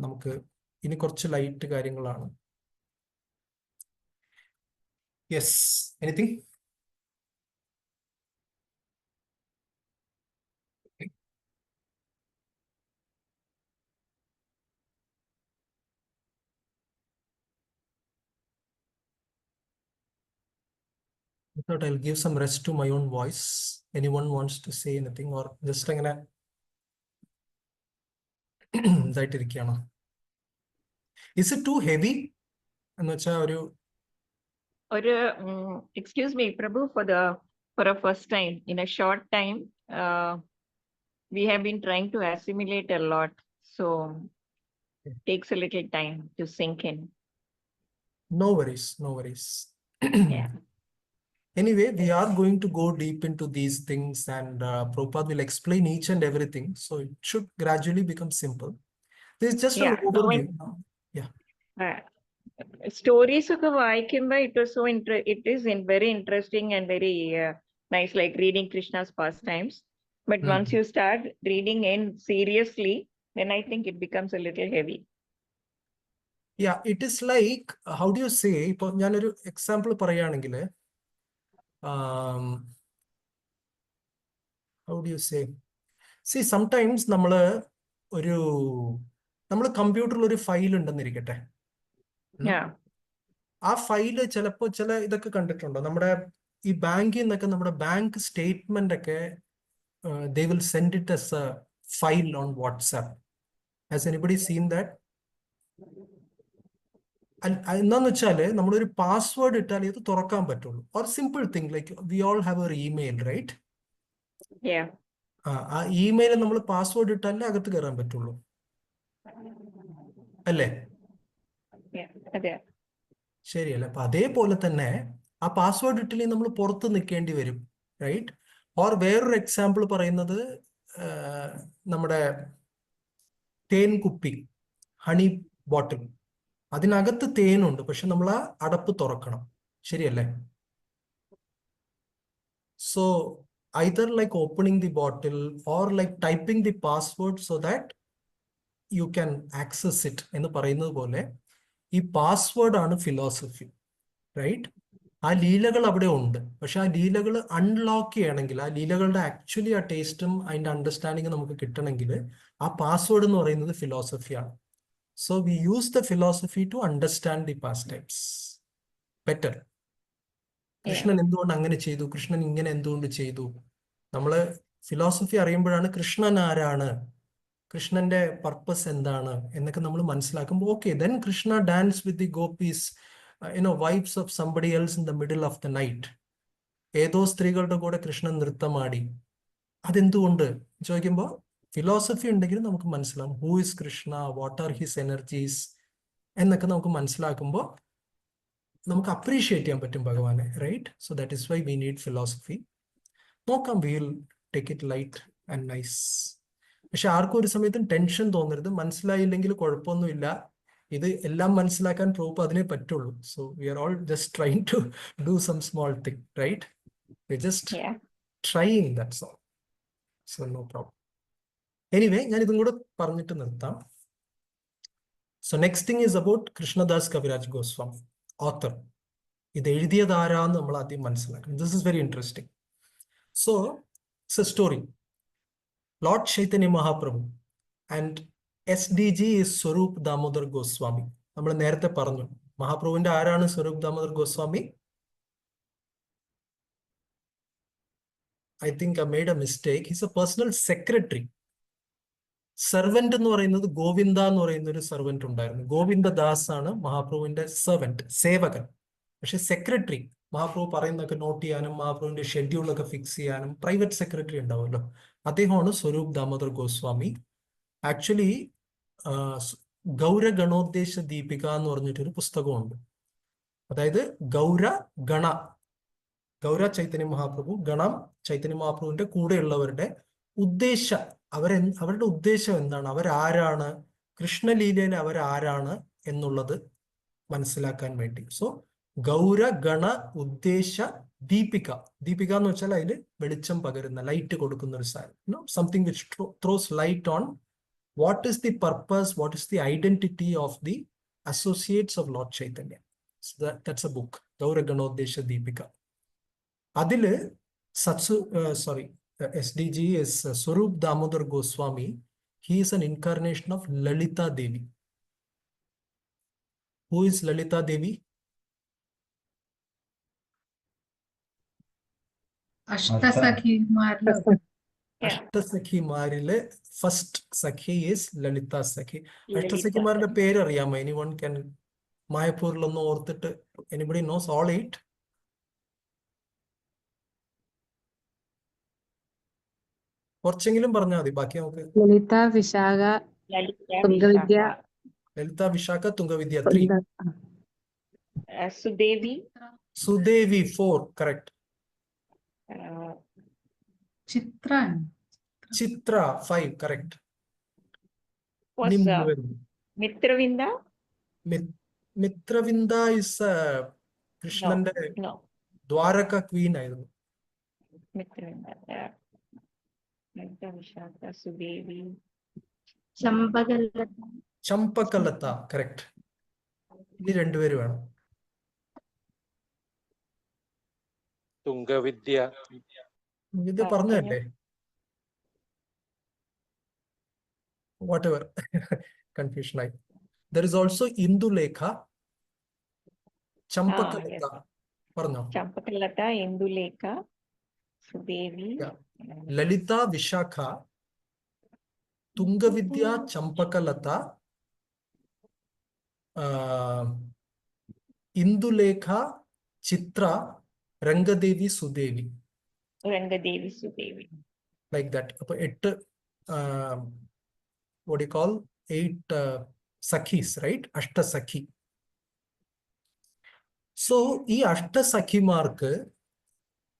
നമുക്ക് ഇനി കുറച്ച് ലൈറ്റ് കാര്യങ്ങളാണ്. Yes, anything? I thought I'll give some rest to my own voice. Anyone wants to say anything or just അങ്ങനെ ഇതായിട്ടിരിക്കുകയാണോ? Is it too heavy? എന്ന് വെച്ചാൽ ഒരു excuse me, Prabhu, for a first time, in a short time, we have been trying to assimilate a lot. So it takes a little time to sink in. No worries, no worries. Yeah. Anyway, we are going to go deep into these things and Prabhupada will explain each and everything. So it should gradually become simple. This is just an overview. Stories of Vaikimba, it was so very interesting and very nice, like reading Krishna's pastimes. But once you start reading in seriously, then I think it becomes a little heavy. Yeah, it is like, how do you say, ഇപ്പോൾ ഞാനൊരു example പറയുകയാണെങ്കിൽ, how do you say, see sometimes നമ്മൾ കമ്പ്യൂട്ടറിൽ ഒരു file ഉണ്ടെന്നിരിക്കട്ടെ. ആ file ചിലപ്പോൾ ചില ഇതൊക്കെ കണ്ടിട്ടുണ്ടോ, നമ്മുടെ ഈ ബാങ്കിൽ നിന്നൊക്കെ നമ്മുടെ ബാങ്ക് സ്റ്റേറ്റ്മെന്റ് ഒക്കെ they will send it as a file on WhatsApp. Has anybody seen that? എന്താന്ന് വെച്ചാല് നമ്മളൊരു പാസ്വേഡ് ഇട്ടാലേ ഇത് തുറക്കാൻ പറ്റുള്ളൂ. Or simple thing like we all have our email, right? ആ ഇമെയിൽ നമ്മൾ പാസ്വേഡ് ഇട്ടാലേ അകത്ത് കയറാൻ പറ്റുള്ളൂ, അല്ലേ? ശരിയല്ലേ? അപ്പൊ അതേപോലെ തന്നെ ആ പാസ്വേഡ് ഇട്ടില്ലെങ്കിൽ നമ്മൾ പുറത്ത് നിൽക്കേണ്ടി വരും, റൈറ്റ്? ഓർ വേറൊരു എക്സാമ്പിൾ പറയുന്നത്, നമ്മുടെ തേൻ കുപ്പി, ഹണി ബോട്ടിൽ, അതിനകത്ത് തേനുണ്ട്, പക്ഷെ നമ്മൾ ആ അടപ്പ് തുറക്കണം, ശരിയല്ലേ? So either like opening the bottle or like typing the password so that you can access it എന്ന് പറയുന്നത് പോലെ ഈ പാസ്വേഡ് ആണ് ഫിലോസഫി, റൈറ്റ്? ആ ലീലകൾ അവിടെ ഉണ്ട്, പക്ഷെ ആ ലീലകൾ അൺലോക്ക് ചെയ്യണമെങ്കിൽ, ആ ലീലകളുടെ ആക്ച്വലി ആ ടേസ്റ്റും അതിന്റെ അണ്ടർസ്റ്റാൻഡിങ്ങും നമുക്ക് കിട്ടണമെങ്കിൽ ആ പാസ്വേഡ് എന്ന് പറയുന്നത് ഫിലോസഫിയാണ്. So we use the philosophy to understand the pastimes better. Krishnan എന്തുകൊണ്ട് അങ്ങനെ ചെയ്തു, കൃഷ്ണൻ ഇങ്ങനെ എന്തുകൊണ്ട് ചെയ്തു, നമ്മള് ഫിലോസഫി അറിയുമ്പോഴാണ് കൃഷ്ണൻ ആരാണ്, കൃഷ്ണന്റെ പർപ്പസ് എന്താണ് എന്നൊക്കെ നമ്മൾ മനസ്സിലാക്കുമ്പോൾ okay, then Krishna dance with the gopis, wives of somebody else in the middle of the night. ഏതോ സ്ത്രീകളുടെ കൂടെ കൃഷ്ണൻ നൃത്തമാടി. അതെന്തുകൊണ്ട് ചോദിക്കുമ്പോൾ ഫിലോസഫി ഉണ്ടെങ്കിൽ നമുക്ക് മനസ്സിലാവും who is Krishna, what are his energies എന്നൊക്കെ നമുക്ക് മനസ്സിലാക്കുമ്പോൾ നമുക്ക് അപ്രീഷിയേറ്റ് ചെയ്യാൻ പറ്റും ഭഗവാനെ, right? So that is why we need philosophy. നോക്കാം, we will take it light and nice. പക്ഷെ ആർക്കും ഒരു സമയത്തും ടെൻഷൻ തോന്നരുത്, മനസ്സിലായില്ലെങ്കിൽ കുഴപ്പമൊന്നുമില്ല, ഇത് എല്ലാം മനസ്സിലാക്കാൻ പ്രൂഫ് അതിനെ പറ്റുള്ളൂ. So we are all just trying to do some small thing, right? We just trying, that's all. So no problem. Anyway, ഞാൻ ഇതും കൂടെ പറഞ്ഞിട്ട് നിർത്താം. So next thing is about Krishnadas Kaviraj Goswami, author. ഇത് എഴുതിയത് ആരാന്ന് നമ്മൾ ആദ്യം മനസ്സിലാക്കണം. This is very interesting. So it's a story. Lord Chaitanya Mahaprabhu and SDG is Swarup Damodar Goswami. നമ്മൾ നേരത്തെ പറഞ്ഞു, മഹാപ്രഭുവിന്റെ ആരാണ് Swarup Damodar Goswami? I think I made a mistake. He's a personal secretary. Servant എന്ന് പറയുന്നത് ഗോവിന്ദ എന്ന് പറയുന്ന ഒരു സെർവന്റ് ഉണ്ടായിരുന്നു. ഗോവിന്ദദാസ് ആണ് മഹാപ്രഭുവിന്റെ സെർവന്റ്, സേവകൻ. പക്ഷെ സെക്രട്ടറി, മഹാപ്രഭു പറയുന്നതൊക്കെ നോട്ട് ചെയ്യാനും മഹാപ്രഭുവിന്റെ ഷെഡ്യൂളൊക്കെ ഫിക്സ് ചെയ്യാനും പ്രൈവറ്റ് സെക്രട്ടറി ഉണ്ടാവുമല്ലോ, അദ്ദേഹമാണ് സ്വരൂപ് ദാമോദർ ഗോസ്വാമി. ആക്ച്വലി ഗൗര ഗണോദ്ദേശ ദീപിക എന്ന് പറഞ്ഞിട്ടൊരു പുസ്തകമുണ്ട്. അതായത് ഗൗര ചൈതന്യ മഹാപ്രഭു, ഗണം ചൈതന്യ മഹാപ്രഭുവിന്റെ കൂടെയുള്ളവരുടെ അവരുടെ ഉദ്ദേശം എന്താണ്, അവരാരാണ്, കൃഷ്ണലീലയിൽ അവരാരാണ് എന്നുള്ളത് മനസ്സിലാക്കാൻ വേണ്ടി. സോ ഗൗര ഗണ ഉദ്ദേശ ദീപിക. ദീപിക എന്ന് വെച്ചാൽ അതിൽ വെളിച്ചം പകരുന്ന, ലൈറ്റ് കൊടുക്കുന്ന ഒരു സാധനം. Something which throws light on what is the purpose, what is the identity of the associates of lord Chaitanya. That's a book, Gaura Ganoddesha Dipika. അതില് SDG is Swarup Damodar Goswami. He is an incarnation of Lalita Devi. Who is Lalita Devi? അഷ്ടസഖിമാരിലെ first sakhi is Lalita sakhi. അഷ്ടസഖിമാരുടെ പേര് അറിയാമോ? Anyone can? മായപ്പൂരിലൊന്ന് ഓർത്തിട്ട്, anybody nose all 8? കുറച്ചെങ്കിലും പറഞ്ഞാൽ മതി, ബാക്കി നമുക്ക്. Lalita, Vishakha, Tungavidya. Lalita, Vishakha, Tungavidya 3. Sudevi 4, correct. Chitra 5, correct. Mitravinda is കൃഷ്ണന്റെ ദ്വാരക ക്വീൻ ആയിരുന്നു. ചമ്പകലത, കറക്റ്റ്. ഇനി രണ്ടുപേര് വേണം. തുംഗവിദ്യ. ഇത് പറഞ്ഞല്ലേ? വാട്ട് എവർ, കൺഫ്യൂഷൻ ആയി. There is also Indulekha, Champakalata. പറഞ്ഞോ? ചമ്പകലത, ഇന്ദുലേഖ, സുദേവി, ലളിത, വിശാഖ, തുംഗവിദ്യ, ചമ്പകലത, ഇന്ദുലേഖ, ചിത്ര, രംഗദേവി, സുദേവി. Like that. അപ്പൊ 8 what do you call 8 sakhis, right? Ashtasakhi. So ഈ അഷ്ടസഖിമാർക്ക്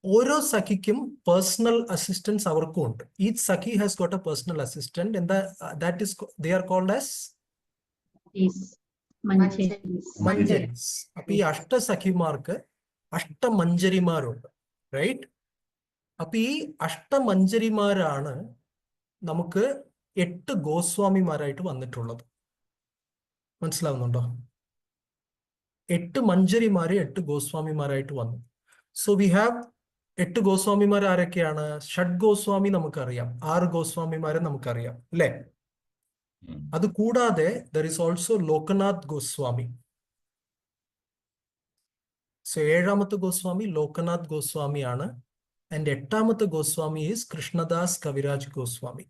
ഓരോ സഖിക്കും പേഴ്സണൽ അസിസ്റ്റൻസ് അവർക്കും ഉണ്ട്. Each sakhi has got a personal assistant. എന്താ? That is they are called as manjaris. അപ്പൊ ഈ അഷ്ടസഖിമാർക്ക് അഷ്ടമഞ്ജരിമാരുണ്ട്, റൈറ്റ്? അപ്പൊ ഈ അഷ്ടമഞ്ജരിമാരാണ് നമുക്ക് 8 ഗോസ്വാമിമാരായിട്ട് വന്നിട്ടുള്ളത്. മനസ്സിലാവുന്നുണ്ടോ? 8 മഞ്ജരിമാര് 8 ഗോസ്വാമിമാരായിട്ട് വന്നു. സോ വി ഹാവ് 8 ഗോസ്വാമിമാർ ആരൊക്കെയാണ്? ഷഡ് ഗോസ്വാമി നമുക്കറിയാം, 6 ഗോസ്വാമിമാരെ നമുക്കറിയാം അല്ലെ? അത് കൂടാതെ there is also Lokanath Goswami. So 7ാമത്തെ ഗോസ്വാമി ലോകനാഥ് ഗോസ്വാമിയാണ്. ആൻഡ് 8ാമത്തെ ഗോസ്വാമി ഈസ് കൃഷ്ണദാസ് കവിരാജ് ഗോസ്വാമി.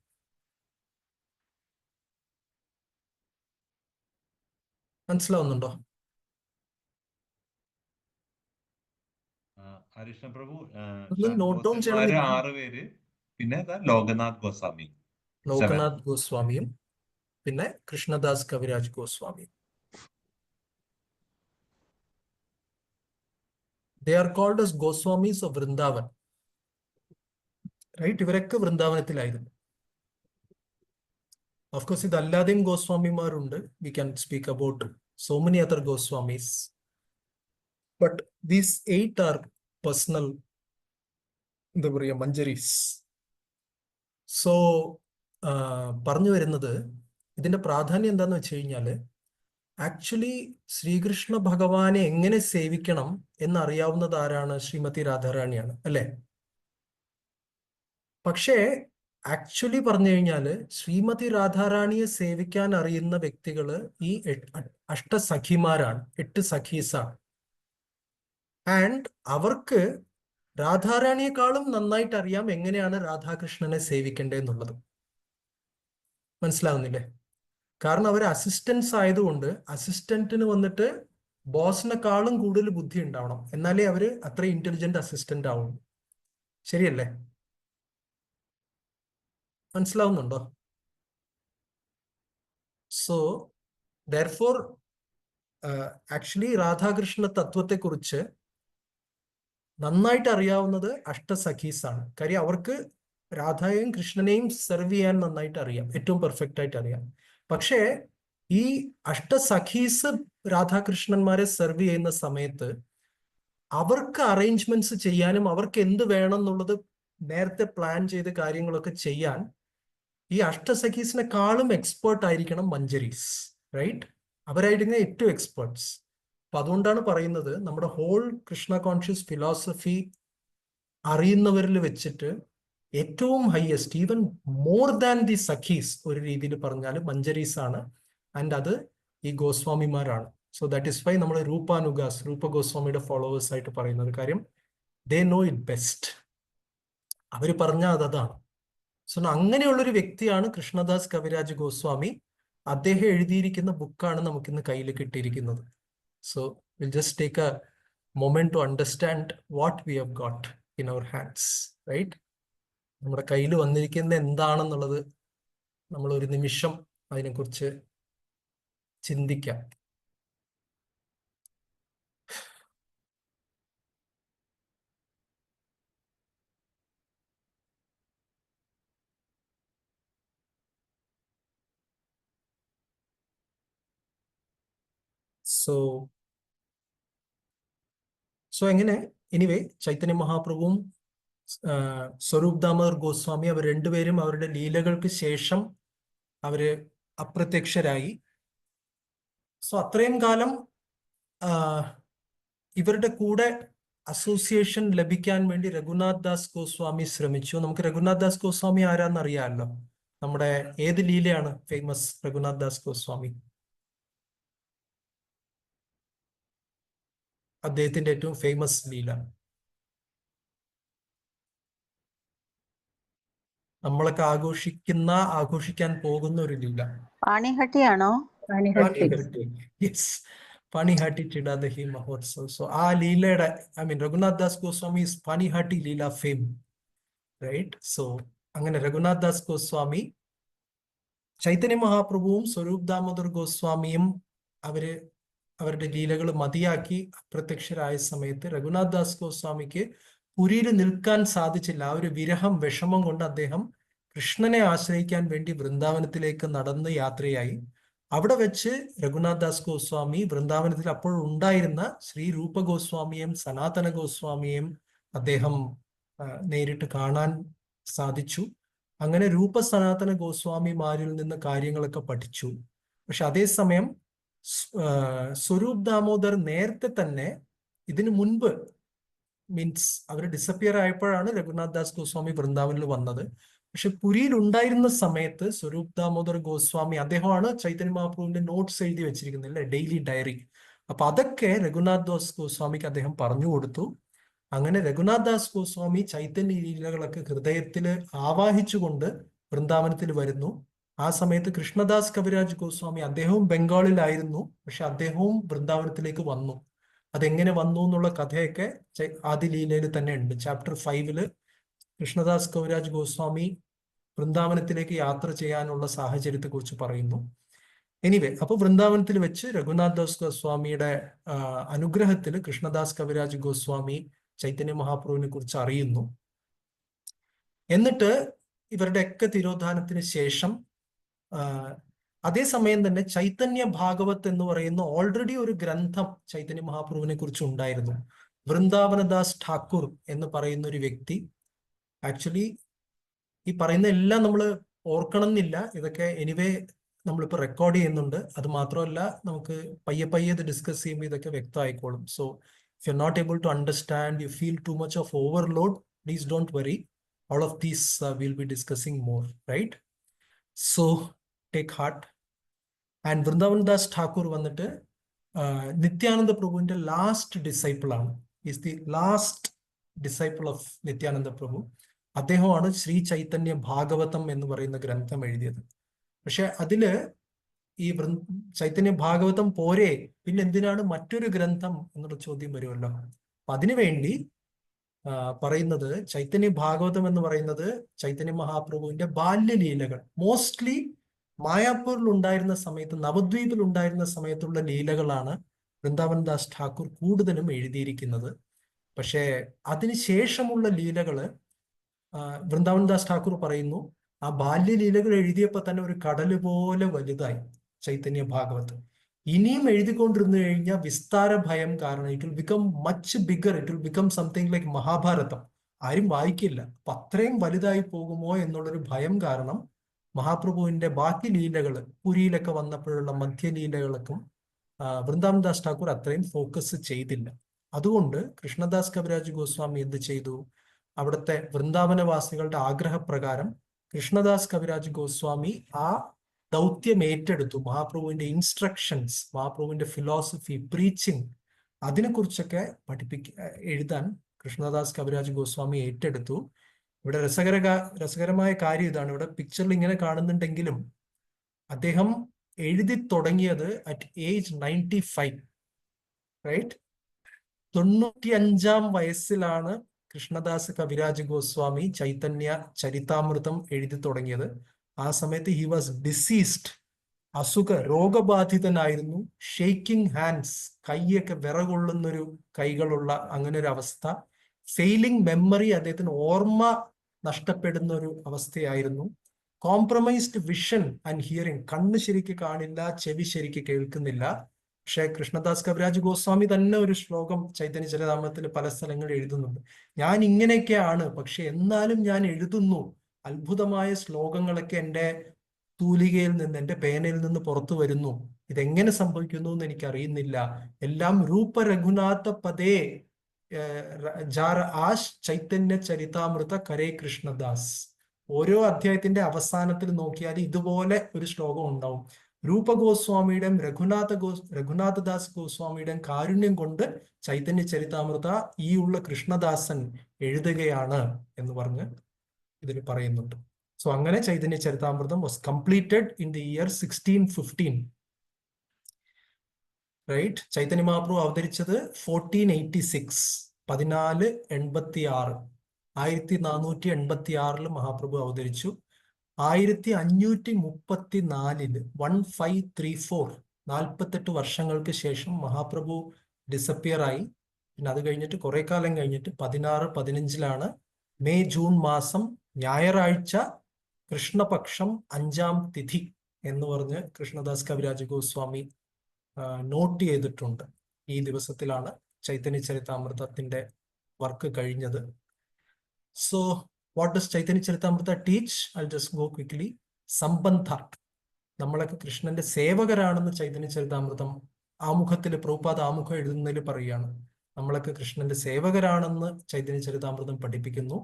മനസ്സിലാവുന്നുണ്ടോ? ഹരികൃഷ്ണ പ്രഭു, ഒന്ന് നോട്ട് ഡൗൺ ചെയ്യണം. 6 പേര്, പിന്നെ ലോകനാഥ് ഗോസ്വാമി, ലോകനാഥ് ഗോസ്വാമിയും പിന്നെ Krishnadas Kaviraj ഗോസ്വാമിയും. They are called as Goswamis of Vrindavan. Right? ഇവരൊക്കെ വൃന്ദാവനത്തിലായിരുന്നു. Of course, ഇതല്ലാതെയും ഗോസ്വാമിമാരുണ്ട്. We can speak about so many other Goswamis. But these 8 are personal, എന്താ പറയുക, മഞ്ജരീസ്. സോ പറഞ്ഞു വരുന്നത്, ഇതിന്റെ പ്രാധാന്യം എന്താന്ന് വെച്ച് കഴിഞ്ഞാല്, ആക്ച്വലി ശ്രീകൃഷ്ണ ഭഗവാനെ എങ്ങനെ സേവിക്കണം എന്നറിയാവുന്നത് ആരാണ്? ശ്രീമതി രാധാറാണിയാണ് അല്ലെ? പക്ഷേ ആക്ച്വലി പറഞ്ഞു കഴിഞ്ഞാല് ശ്രീമതി രാധാറാണിയെ സേവിക്കാൻ അറിയുന്ന വ്യക്തികള് ഈ 8 സഖിമാരാണ്, 8 സഖീസാണ്. ആൻഡ് അവർക്ക് രാധാറാണിയെക്കാളും നന്നായിട്ട് അറിയാം എങ്ങനെയാണ് രാധാകൃഷ്ണനെ സേവിക്കേണ്ടതെന്നുള്ളത്. മനസ്സിലാവുന്നില്ലേ? കാരണം അവർ അസിസ്റ്റൻസ് ആയതുകൊണ്ട് അസിസ്റ്റന്റിന് വന്നിട്ട് ബോസിനെക്കാളും കൂടുതൽ ബുദ്ധി ഉണ്ടാവണം, എന്നാലേ അവര് അത്ര ഇന്റലിജന്റ് അസിസ്റ്റന്റ് ആവുള്ളൂ. ശരിയല്ലേ? മനസ്സിലാവുന്നുണ്ടോ? സോ ദെർഫോർ ആക്ച്വലി രാധാകൃഷ്ണ തത്വത്തെക്കുറിച്ച് നന്നായിട്ട് അറിയാവുന്നത് അഷ്ടസഖീസാണ്. കാര്യം അവർക്ക് രാധയെയും കൃഷ്ണനെയും സെർവ് ചെയ്യാൻ നന്നായിട്ട് അറിയാം, ഏറ്റവും പെർഫെക്റ്റ് ആയിട്ട് അറിയാം. പക്ഷേ ഈ അഷ്ടസഖീസ് രാധാകൃഷ്ണന്മാരെ സെർവ് ചെയ്യുന്ന സമയത്ത് അവർക്ക് അറേഞ്ച്മെന്റ്സ് ചെയ്യാനും അവർക്ക് എന്ത് വേണം എന്നുള്ളത് നേരത്തെ പ്ലാൻ ചെയ്ത് കാര്യങ്ങളൊക്കെ ചെയ്യാൻ ഈ അഷ്ടസഖീസിനെക്കാളും എക്സ്പേർട്ട് ആയിരിക്കണം മഞ്ജരീസ്. റൈറ്റ്? അവരായിരിക്കും ഏറ്റവും എക്സ്പേർട്സ്. അപ്പൊ അതുകൊണ്ടാണ് പറയുന്നത്, നമ്മുടെ ഹോൾ കൃഷ്ണ കോൺഷ്യസ് ഫിലോസഫി അറിയുന്നവരിൽ വെച്ചിട്ട് ഏറ്റവും highest, even more than the sakhis, ഒരു രീതിയിൽ പറഞ്ഞാൽ മഞ്ജരീസ് ആണ്. ആൻഡ് അത് ഈ ഗോസ്വാമിമാരാണ്. സോ ദാറ്റ് ഇസ് വൈ നമ്മൾ രൂപാനുഗാസ്, രൂപ ഗോസ്വാമിയുടെ ഫോളോവേഴ്സ് ആയിട്ട് പറയുന്നത്. കാര്യം ദേ നോ ഇറ്റ് ബെസ്റ്റ്. അവര് പറഞ്ഞാൽ അതാണ്. സോ അങ്ങനെയുള്ളൊരു വ്യക്തിയാണ് കൃഷ്ണദാസ് കവിരാജ് ഗോസ്വാമി. അദ്ദേഹം എഴുതിയിരിക്കുന്ന ബുക്കാണ് നമുക്കിന്ന് കയ്യിൽ കിട്ടിയിരിക്കുന്നത്. So will just take a moment to understand what we have got in our hands. Right? നമ്മുടെ കയ്യിൽ വന്നിരിക്കുന്നത് എന്താണെന്നുള്ളത് നമ്മൾ ഒരു നിമിഷം അതിനെക്കുറിച്ച് ചിന്തിക്കാം. സോ എങ്ങനെ എനിവേ ചൈതന്യ മഹാപ്രഭുവും സ്വരൂപ് ദാമോദർ ഗോസ്വാമി അവർ രണ്ടുപേരും അവരുടെ ലീലകൾക്ക് ശേഷം അവര് അപ്രത്യക്ഷരായി. സോ അത്രയും കാലം ഇവരുടെ കൂടെ അസോസിയേഷൻ ലഭിക്കാൻ വേണ്ടി രഘുനാഥ് ദാസ് ഗോസ്വാമി ശ്രമിച്ചു. നമുക്ക് രഘുനാഥ് ദാസ് ഗോസ്വാമി ആരാന്നറിയാമല്ലോ. നമ്മുടെ ഏത് ലീലയാണ് ഫേമസ് രഘുനാഥ് ദാസ് ഗോസ്വാമി? അദ്ദേഹത്തിന്റെ ഏറ്റവും ഫേമസ് ലീല, നമ്മളൊക്കെ ആഘോഷിക്കാൻ പോകുന്ന ഒരു ലീല, പാണിഹട്ടിയാണോ? യെസ്, പാണിഹാട്ടി ചിടാദഹി മഹോത്സവ്. സോ ആ ലീലയുടെ, I mean Raghunath Das Goswami is Panihati lila fame. Right? So അങ്ങനെ രഘുനാഥ് ദാസ് ഗോസ്വാമി, ചൈതന്യ മഹാപ്രഭുവും സ്വരൂപ് ദാമോദർ ഗോസ്വാമിയും അവരുടെ ലീലകൾ മതിയാക്കി അപ്രത്യക്ഷരായ സമയത്ത് രഘുനാഥ് ദാസ് ഗോസ്വാമിക്ക് പുരിയിൽ നിൽക്കാൻ സാധിച്ചില്ല. ആ ഒരു വിഷമം കൊണ്ട് അദ്ദേഹം കൃഷ്ണനെ ആശ്രയിക്കാൻ വേണ്ടി വൃന്ദാവനത്തിലേക്ക് നടന്ന് യാത്രയായി. അവിടെ വെച്ച് രഘുനാഥ് ദാസ് ഗോസ്വാമി വൃന്ദാവനത്തിൽ അപ്പോൾ ഉണ്ടായിരുന്ന ശ്രീ രൂപ ഗോസ്വാമിയും സനാതന ഗോസ്വാമിയും അദ്ദേഹം നേരിട്ട് കാണാൻ സാധിച്ചു. അങ്ങനെ രൂപ സനാതന ഗോസ്വാമിമാരിൽ നിന്ന് കാര്യങ്ങളൊക്കെ പഠിച്ചു. പക്ഷെ അതേസമയം സ്വരൂപ് ദാമോദർ നേരത്തെ തന്നെ ഇതിനു മുൻപ് മീൻസ് അവർ ഡിസപ്പിയർ ആയപ്പോഴാണ് രഘുനാഥ് ദാസ് ഗോസ്വാമി വൃന്ദാവനിൽ വന്നത്. പക്ഷെ പുരിയിൽ ഉണ്ടായിരുന്ന സമയത്ത് സ്വരൂപ് ദാമോദർ ഗോസ്വാമി അദ്ദേഹമാണ് ചൈതന്യ മഹാപ്രഭുവിന്റെ നോട്ട്സ് എഴുതി വെച്ചിരിക്കുന്നത് അല്ലെ, ഡെയിലി ഡയറി. അപ്പൊ അതൊക്കെ രഘുനാഥ് ദാസ് ഗോസ്വാമിക്ക് അദ്ദേഹം പറഞ്ഞു കൊടുത്തു. അങ്ങനെ രഘുനാഥ് ദാസ് ഗോസ്വാമി ചൈതന്യ ലീലകളൊക്കെ ഹൃദയത്തിൽ ആവാഹിച്ചുകൊണ്ട് വൃന്ദാവനത്തിൽ വരുന്നു. ആ സമയത്ത് കൃഷ്ണദാസ് കവിരാജ് ഗോസ്വാമി അദ്ദേഹവും ബംഗാളിലായിരുന്നു, പക്ഷെ അദ്ദേഹവും വൃന്ദാവനത്തിലേക്ക് വന്നു. അതെങ്ങനെ വന്നു എന്നുള്ള കഥയൊക്കെ ആദി ലീലയിൽ തന്നെ ഉണ്ട്. ചാപ്റ്റർ 5 കൃഷ്ണദാസ് കവിരാജ് ഗോസ്വാമി വൃന്ദാവനത്തിലേക്ക് യാത്ര ചെയ്യാനുള്ള സാഹചര്യത്തെ കുറിച്ച് പറയുന്നു. എനിവേ, അപ്പൊ വൃന്ദാവനത്തിൽ വെച്ച് രഘുനാഥ് ദാസ് ഗോസ്വാമിയുടെ അനുഗ്രഹത്തിൽ കൃഷ്ണദാസ് കവിരാജ് ഗോസ്വാമി ചൈതന്യ മഹാപ്രഭുവിനെ കുറിച്ച് അറിയുന്നു. എന്നിട്ട് ഇവരുടെയൊക്കെ തിരോധാനത്തിന് ശേഷം അതേസമയം തന്നെ ചൈതന്യ ഭാഗവത് എന്ന് പറയുന്ന ഓൾറെഡി ഒരു ഗ്രന്ഥം ചൈതന്യ മഹാപ്രഭുവിനെ കുറിച്ച് ഉണ്ടായിരുന്നു. വൃന്ദാവനദാസ് ഠാക്കൂർ എന്ന് പറയുന്ന ഒരു വ്യക്തി, ആക്ച്വലി ഈ പറയുന്ന എല്ലാം നമ്മൾ ഓർക്കണം എന്നില്ല, ഇതൊക്കെ എനിവേ നമ്മളിപ്പോൾ റെക്കോർഡ് ചെയ്യുന്നുണ്ട്. അത് മാത്രമല്ല, നമുക്ക് പയ്യെ പയ്യെ ഇത് ഡിസ്കസ് ചെയ്യുമ്പോൾ ഇതൊക്കെ വ്യക്തമായിക്കോളും. So if you are not able to understand, you feel too much of overload, please don't worry. All of these we'll be discussing more, right? So take heart. And Vrindavan Das Thakur വന്നിട്ട് നിത്യാനന്ദ പ്രഭുവിന്റെ last disciple ആണ്. Is the last disciple of Nityananda Prabhu. അദ്ദേഹമാണ് ശ്രീ ചൈതന്യ ഭാഗവതം എന്ന് പറയുന്ന ഗ്രന്ഥം എഴുതിയത്. പക്ഷെ അതില് ഈ ചൈതന്യ ഭാഗവതം പോരെ, പിന്നെ എന്തിനാണ് മറ്റൊരു ഗ്രന്ഥം എന്നുള്ള ചോദ്യം വരുമല്ലോ. അപ്പൊ അതിനുവേണ്ടി പറയുന്നത് ചൈതന്യ ഭാഗവതം എന്ന് പറയുന്നത് ചൈതന്യ മഹാപ്രഭുവിന്റെ ബാല്യലീലകൾ, മോസ്റ്റ്ലി മായാപ്പൂരിൽ ഉണ്ടായിരുന്ന സമയത്ത്, നവദ്വീപിൽ ഉണ്ടായിരുന്ന സമയത്തുള്ള ലീലകളാണ് വൃന്ദാവൻ ദാസ് ഠാക്കൂർ കൂടുതലും എഴുതിയിരിക്കുന്നത്. പക്ഷേ അതിനുശേഷമുള്ള ലീലകള് വൃന്ദാവൻ ദാസ് ഠാക്കൂർ പറയുന്നു, ആ ബാല്യലീലകൾ എഴുതിയപ്പോൾ തന്നെ ഒരു കടല് പോലെ വലുതായി ചൈതന്യ ഭാഗവത്. ഇനിയും എഴുതിക്കൊണ്ടിരുന്നു കഴിഞ്ഞാൽ വിസ്താര ഭയം കാരണം it will become much bigger, it will become something like Mahabharatam. ആരും വായിക്കില്ല. അപ്പൊ അത്രയും വലുതായി പോകുമോ എന്നുള്ളൊരു ഭയം കാരണം മഹാപ്രഭുവിന്റെ ബാക്കി ലീലകൾ, പുരിയിലൊക്കെ വന്നപ്പോഴുള്ള മധ്യലീലകൾക്കും വൃന്ദാവൻ ദാസ് ഠാക്കൂർ അത്രയും ഫോക്കസ് ചെയ്തില്ല. അതുകൊണ്ട് കൃഷ്ണദാസ് കവിരാജ് ഗോസ്വാമി എന്ത് ചെയ്തു, അവിടുത്തെ വൃന്ദാവനവാസികളുടെ ആഗ്രഹപ്രകാരം കൃഷ്ണദാസ് കവിരാജ് ഗോസ്വാമി ആ ദൗത്യം ഏറ്റെടുത്തു. മഹാപ്രഭുവിന്റെ ഇൻസ്ട്രക്ഷൻസ്, മഹാപ്രഭുവിന്റെ ഫിലോസഫി, പ്രീച്ചിങ്, അതിനെക്കുറിച്ചൊക്കെ എഴുതാൻ കൃഷ്ണദാസ് കവിരാജ് ഗോസ്വാമി ഏറ്റെടുത്തു. ഇവിടെ രസകരമായ കാര്യം ഇതാണ്. ഇവിടെ പിക്ചറിൽ ഇങ്ങനെ കാണുന്നുണ്ടെങ്കിലും അദ്ദേഹം എഴുതി തുടങ്ങിയത് അറ്റ് ഏജ് 95, റൈറ്റ്? 95 വയസ്സിലാണ് കൃഷ്ണദാസ് കവിരാജ് ഗോസ്വാമി ചൈതന്യ ചരിതാമൃതം എഴുതി തുടങ്ങിയത്. ആ സമയത്ത് ഹി വാസ് ഡിസീസ്ഡ്, രോഗബാധിതനായിരുന്നു. ഷെയ്ക്കിംഗ് ഹാൻഡ്സ്, കൈയൊക്കെ വിറകൊള്ളുന്നൊരു കൈകളുള്ള അങ്ങനെ ഒരു അവസ്ഥ. ഫെയിലിംഗ് മെമ്മറി, അദ്ദേഹത്തിന് ഓർമ്മ നഷ്ടപ്പെടുന്ന ഒരു അവസ്ഥയായിരുന്നു. കോംപ്രമൈസ്ഡ് വിഷൻ ആൻഡ് ഹിയറിംഗ്, കണ്ണ് ശരിക്ക് കാണില്ല, ചെവി ശരിക്ക് കേൾക്കുന്നില്ല. പക്ഷെ കൃഷ്ണദാസ് കവിരാജ് ഗോസ്വാമി തന്നെ ഒരു ശ്ലോകം ചൈതന്യ ചരിതാമൃതത്തിൽ പല സ്ഥലങ്ങളിൽ എഴുതുന്നുണ്ട്, ഞാൻ ഇങ്ങനെയൊക്കെയാണ്, പക്ഷെ എന്നാലും ഞാൻ എഴുതുന്നു. അത്ഭുതമായ ശ്ലോകങ്ങളൊക്കെ എൻ്റെ തൂലികയിൽ നിന്ന്, എൻ്റെ പേനയിൽ നിന്ന് പുറത്തു വരുന്നു. ഇതെങ്ങനെ സംഭവിക്കുന്നു എന്ന് എനിക്കറിയുന്നില്ല. എല്ലാം രൂപ രഘുനാഥ പദേ ജാർ ആശ് ചൈതന്യ ചരിതാമൃത കരേ കൃഷ്ണദാസ്. ഓരോ അധ്യായത്തിന്റെ അവസാനത്തിൽ നോക്കിയാൽ ഇതുപോലെ ഒരു ശ്ലോകം ഉണ്ടാവും. രൂപഗോസ്വാമിയുടെയും രഘുനാഥദാസ് ഗോസ്വാമിയുടെയും കാരുണ്യം കൊണ്ട് ചൈതന്യ ചരിതാമൃത ഈ ഉള്ള കൃഷ്ണദാസൻ എഴുതുകയാണ് എന്ന് പറഞ്ഞ് ഇതിൽ പറയുന്നുണ്ട്. സോ അങ്ങനെ Chaitanya Charitamritam was completed in the year 1615, right? Chaitanya Mahaprabhu അവതരിച്ചത് 1486, 1486, 1486 മഹാപ്രഭു അവതരിച്ചു. 1534 1534, 48 വർഷങ്ങൾക്ക് ശേഷം മഹാപ്രഭു ഡിസപ്പിയർ ആയി. പിന്നെ അത് കഴിഞ്ഞിട്ട് കുറെ കാലം കഴിഞ്ഞിട്ട് 1615 മെയ് ജൂൺ മാസം ഞായറാഴ്ച കൃഷ്ണപക്ഷം 5-ാം തിഥി എന്ന് പറഞ്ഞ് കൃഷ്ണദാസ് കവിരാജ് ഗോസ്വാമി നോട്ട് ചെയ്തിട്ടുണ്ട്. ഈ ദിവസത്തിലാണ് ചൈതന്യ ചരിതാമൃതത്തിന്റെ വർക്ക് കഴിഞ്ഞത്. So what does Chaitanya Charitamrita teach? I'll just go quickly. Sambandha. നമ്മളൊക്കെ കൃഷ്ണന്റെ സേവകരാണെന്ന് ചൈതന്യ ചരിതാമൃതം ആമുഖത്തിൽ, പ്രഭുപാദ് ആമുഖം എഴുതുന്നതിൽ പറയുകയാണ്. നമ്മളൊക്കെ കൃഷ്ണന്റെ സേവകരാണെന്ന് ചൈതന്യ ചരിതാമൃതം പഠിപ്പിക്കുന്നു.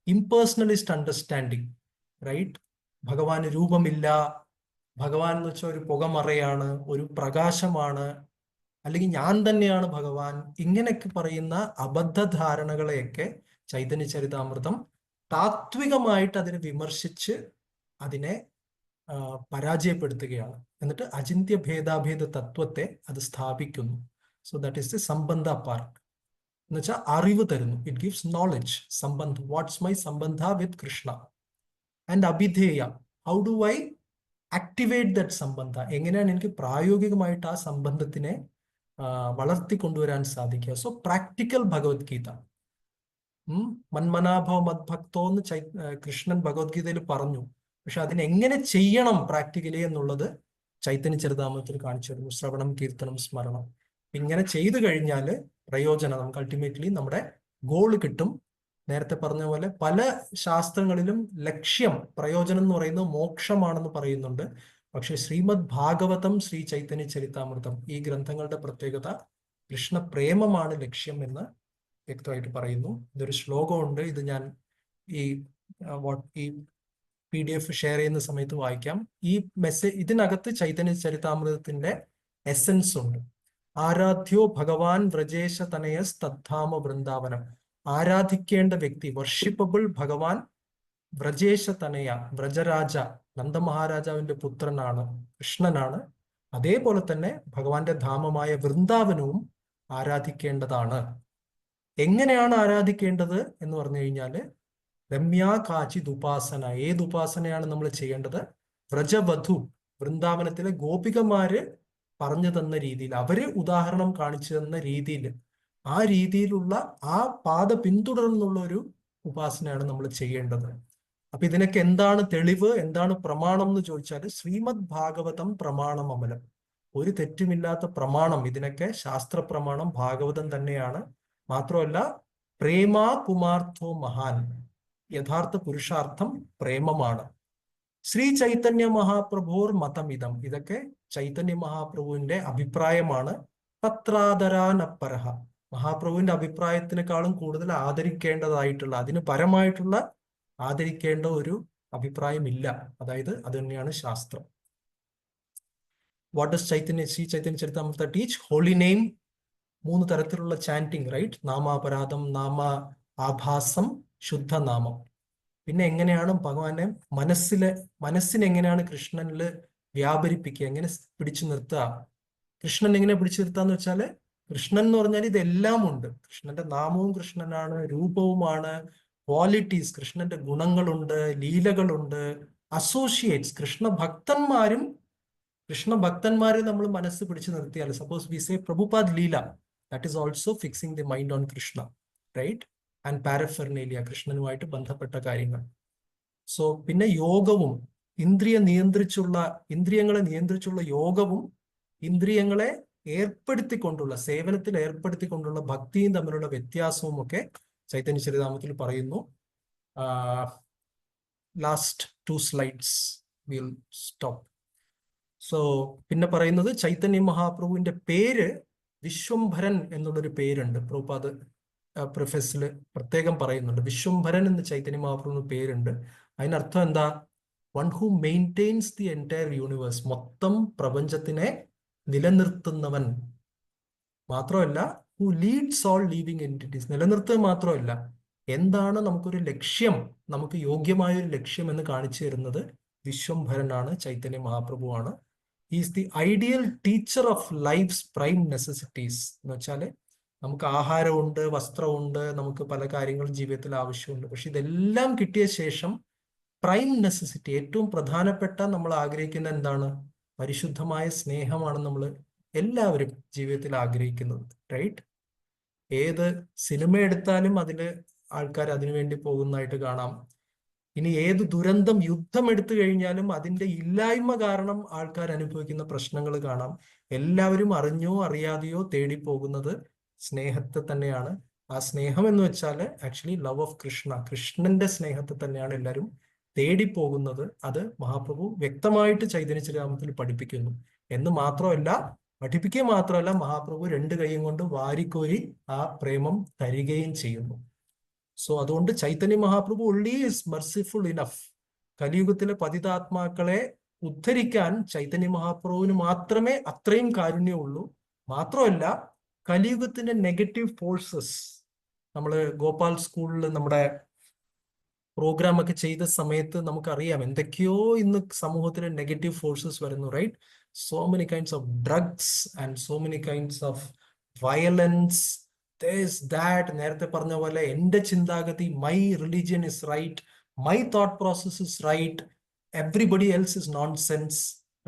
ഇംപേഴ്സണലിസ്റ്റ് അണ്ടർസ്റ്റാൻഡിങ്, റൈറ്റ്? ഭഗവാന് രൂപമില്ല, ഭഗവാൻ എന്ന് വെച്ചാൽ ഒരു പുകമറയാണ്, ഒരു പ്രകാശമാണ്, അല്ലെങ്കിൽ ഞാൻ തന്നെയാണ് ഭഗവാൻ, ഇങ്ങനെയൊക്കെ പറയുന്ന അബദ്ധധാരണകളെയൊക്കെ ചൈതന്യ ചരിതാമൃതം താത്വികമായിട്ട് അതിനെ വിമർശിച്ച് അതിനെ പരാജയപ്പെടുത്തുകയാണ്. എന്നിട്ട് അചിന്ത്യ ഭേദാഭേദ തത്വത്തെ അത് സ്ഥാപിക്കുന്നു. So that is the sambandha part. എന്ന് വെച്ചാൽ അറിവ് തരുന്നു. It gives knowledge. Sambandha, what's my sambandha with Krishna. And abhidheya, how do I activate that sambandha, എങ്ങനെയാണ് എനിക്ക് പ്രായോഗികമായിട്ട് ആ സംബന്ധത്തിനെ വളർത്തിക്കൊണ്ടുവരാൻ സാധിക്കുക. So practical Bhagavad Gita. മന്മനാഭവ മദ്ഭക്തോ എന്ന് കൃഷ്ണൻ ഭഗവത്ഗീതയിൽ പറഞ്ഞു. പക്ഷെ അതിനെങ്ങനെ ചെയ്യണം പ്രാക്ടിക്കലി എന്നുള്ളത് ചൈതന്യ ചരിതാമൃതത്തിൽ കാണിച്ചു തരുന്നു. ശ്രവണം, കീർത്തനം, സ്മരണം. ഇങ്ങനെ ചെയ്തു കഴിഞ്ഞാൽ പ്രയോജനം, നമുക്ക് അൾട്ടിമേറ്റ്ലി നമ്മുടെ ഗോള് കിട്ടും. നേരത്തെ പറഞ്ഞ പോലെ പല ശാസ്ത്രങ്ങളിലും ലക്ഷ്യം, പ്രയോജനം എന്ന് പറയുന്നത് മോക്ഷമാണെന്ന് പറയുന്നുണ്ട്. പക്ഷെ ശ്രീമദ് ഭാഗവതം, ശ്രീ ചൈതന്യ ചരിതാമൃതം, ഈ ഗ്രന്ഥങ്ങളുടെ പ്രത്യേകത കൃഷ്ണ പ്രേമമാണ് ലക്ഷ്യം എന്ന് വ്യക്തമായിട്ട് പറയുന്നു. ഇതൊരു ശ്ലോകമുണ്ട്, ഇത് ഞാൻ ഈ PDF ഷെയർ ചെയ്യുന്ന സമയത്ത് വായിക്കാം. ഈ മെസ്സേജ്, ഇതിനകത്ത് ചൈതന്യ ചരിതാമൃതത്തിന്റെ എസൻസ് ഉണ്ട്. ആരാധ്യോ ഭഗവാൻ വ്രജേശ തനയസ് തദ്ധാമ വൃന്ദാവനം. ആരാധിക്കേണ്ട വ്യക്തി, വർഷിപ്പബിൾ ഭഗവാൻ വ്രജേശ തനയ, വ്രജരാജ, നന്ദമഹാരാജാവിന്റെ പുത്രനാണ്, കൃഷ്ണനാണ്. അതേപോലെ തന്നെ ഭഗവാന്റെ ധാമമായ വൃന്ദാവനവും ആരാധിക്കേണ്ടതാണ്. എങ്ങനെയാണ് ആരാധിക്കേണ്ടത് എന്ന് പറഞ്ഞു കഴിഞ്ഞാല് രമ്യാ കാചിത് ഉപാസന. ഏത് ഉപാസനയാണ് നമ്മൾ ചെയ്യേണ്ടത്? വ്രജവധു, വൃന്ദാവനത്തിലെ ഗോപികമാര് പറഞ്ഞു തന്ന രീതിയിൽ, അവര് ഉദാഹരണം കാണിച്ചു തന്ന രീതിയിൽ, ആ രീതിയിലുള്ള ആ പാത പിന്തുടർന്നുള്ള ഒരു ഉപാസനയാണ് നമ്മൾ ചെയ്യേണ്ടത്. അപ്പൊ ഇതിനൊക്കെ എന്താണ് തെളിവ്, എന്താണ് പ്രമാണം എന്ന് ചോദിച്ചാൽ ശ്രീമദ് ഭാഗവതം പ്രമാണം അമലം. ഒരു തെറ്റുമില്ലാത്ത പ്രമാണം, ഇതിനൊക്കെ ശാസ്ത്ര പ്രമാണം ഭാഗവതം തന്നെയാണ്. മാത്രമല്ല പ്രേമാ പുമാർത്ഥോ മഹാൻ, യഥാർത്ഥ പുരുഷാർത്ഥം പ്രേമമാണ്. ശ്രീ ചൈതന്യ മഹാപ്രഭുർ മതമിതം, ഇതൊക്കെ ചൈതന്യ മഹാപ്രഭുവിന്റെ അഭിപ്രായമാണ്. തത്രാദരാനപ്പരഹ, മഹാപ്രഭുവിന്റെ അഭിപ്രായത്തിനേക്കാളും കൂടുതൽ ആദരിക്കേണ്ടതായിട്ടുള്ള, അതിന് പരമായിട്ടുള്ള ആദരിക്കേണ്ട ഒരു അഭിപ്രായമില്ല. അതായത് അത് തന്നെയാണ് ശാസ്ത്രം. What does Shri Chaitanya Charitamrita teach? Holy name, 3 തരത്തിലുള്ള ചാന്റിങ്, റൈറ്റ്? നാമാപരാധം, നാമ ആഭാസം, ശുദ്ധനാമം. പിന്നെ എങ്ങനെയാണ് ഭഗവാനെ മനസ്സിനെ എങ്ങനെയാണ് കൃഷ്ണനിൽ വ്യാപരിപ്പിക്കുക, എങ്ങനെ പിടിച്ചു നിർത്തുക? കൃഷ്ണൻ എങ്ങനെ പിടിച്ചു നിർത്താന്ന് വെച്ചാല്, കൃഷ്ണൻ എന്ന് പറഞ്ഞാൽ ഇതെല്ലാം ഉണ്ട്. കൃഷ്ണന്റെ നാമവും കൃഷ്ണനാണ്, രൂപവുമാണ്, ക്വാളിറ്റീസ്, കൃഷ്ണന്റെ ഗുണങ്ങളുണ്ട്, ലീലകളുണ്ട്, അസോസിയേറ്റ്സ്, കൃഷ്ണഭക്തന്മാരെ നമ്മൾ മനസ്സ് പിടിച്ചു നിർത്തിയാൽ, suppose we say Prabhupad lila, that is also fixing the mind on Krishna, right? And paraphernalia, കൃഷ്ണനുമായിട്ട് ബന്ധപ്പെട്ട കാര്യങ്ങൾ. സോ പിന്നെ യോഗവും, ഇന്ദ്രിയങ്ങളെ നിയന്ത്രിച്ചുള്ള യോഗവും ഇന്ദ്രിയങ്ങളെ ഏർപ്പെടുത്തിക്കൊണ്ടുള്ള, സേവനത്തിൽ ഏർപ്പെടുത്തിക്കൊണ്ടുള്ള ഭക്തിയും തമ്മിലുള്ള വ്യത്യാസവും ഒക്കെ ചൈതന്യ ചരിതാമൃതത്തിൽ പറയുന്നു. Last 2 slides will stop. So പിന്നെ പറയുന്നത് ചൈതന്യ മഹാപ്രഭുവിന്റെ പേര് വിശ്വംഭരൻ എന്നുള്ളൊരു പേരുണ്ട്. പ്രഭുപാദ് പ്രിഫസിൽ പ്രത്യേകം പറയുന്നുണ്ട്, വിശ്വംഭരൻ എന്ന് ചൈതന്യ മഹാപ്രഭുവിന് പേരുണ്ട്. അതിനർത്ഥം എന്താ? One who maintains the entire universe, മൊത്തം പ്രപഞ്ചത്തിനെ നിലനിർത്തുന്നവൻ. മാത്രമല്ല who Leeds all living entities, നിലനിർത്തുക മാത്രമല്ല, എന്താണ് നമുക്കൊരു ലക്ഷ്യം, നമുക്ക് യോഗ്യമായൊരു ലക്ഷ്യം എന്ന് കാണിച്ചു തരുന്നത് വിശ്വംഭരനാണ്, ചൈതന്യ മഹാപ്രഭുവാണ്. Is the ideal teacher of life's prime necessities. എന്ന് വെച്ചാല് നമുക്ക് ആഹാരമുണ്ട്, വസ്ത്രമുണ്ട്, നമുക്ക് പല കാര്യങ്ങളും ജീവിതത്തിൽ ആവശ്യമുണ്ട്. പക്ഷെ ഇതെല്ലാം കിട്ടിയ ശേഷം പ്രൈം നെസസിറ്റി, ഏറ്റവും പ്രധാനപ്പെട്ട നമ്മൾ ആഗ്രഹിക്കുന്ന എന്താണ്? പരിശുദ്ധമായ സ്നേഹമാണ് നമ്മൾ എല്ലാവരും ജീവിതത്തിൽ ആഗ്രഹിക്കുന്നത്, റൈറ്റ്? ഏത് സിനിമ എടുത്താലും അതില് ആൾക്കാർ അതിനുവേണ്ടി പോകുന്നതായിട്ട് കാണാം. ഇനി ഏത് ദുരന്തം, യുദ്ധം എടുത്തു കഴിഞ്ഞാലും അതിന്റെ ഇല്ലായ്മ കാരണം ആൾക്കാർ അനുഭവിക്കുന്ന പ്രശ്നങ്ങൾ കാണാം. എല്ലാവരും അറിഞ്ഞോ അറിയാതെയോ തേടി പോകുന്നത് സ്നേഹത്തെ തന്നെയാണ്. ആ സ്നേഹം എന്ന് വെച്ചാൽ ആക്ച്വലി ലവ് ഓഫ് കൃഷ്ണ, കൃഷ്ണന്റെ സ്നേഹത്തെ തന്നെയാണ് എല്ലാവരും തേടിപ്പോകുന്നത് അത് മഹാപ്രഭു വ്യക്തമായിട്ട് ചൈതന്യ ചരിതാമൃതത്തിൽ പഠിപ്പിക്കുന്നു എന്ന് മാത്രമല്ല, പഠിപ്പിക്കുക മാത്രമല്ല, മഹാപ്രഭു 2 കൈയും കൊണ്ട് വാരിക്കോരി ആ പ്രേമം തരികയും ചെയ്യുന്നു. സോ അതുകൊണ്ട് Chaitanya Mahaprabhu only is merciful enough. കലിയുഗത്തിലെ പതിതാത്മാക്കളെ ഉദ്ധരിക്കാൻ Chaitanya മഹാപ്രഭുവിന് മാത്രമേ അത്രയും കാരുണ്യമുള്ളൂ. മാത്രമല്ല, കലിയുഗത്തിന്റെ നെഗറ്റീവ് ഫോഴ്സസ്, നമ്മൾ ഗോപാൽ സ്കൂളിൽ നമ്മുടെ പ്രോഗ്രാം ഒക്കെ ചെയ്ത സമയത്ത് നമുക്കറിയാം എന്തൊക്കെയോ ഇന്ന് സമൂഹത്തിലെ നെഗറ്റീവ് ഫോഴ്സസ് വരുന്നു, right? So many kinds of drugs and so many kinds of violence. നേരത്തെ പറഞ്ഞ പോലെ എന്റെ ചിന്താഗതി, my religion is right, my thought process is right, everybody else is nonsense,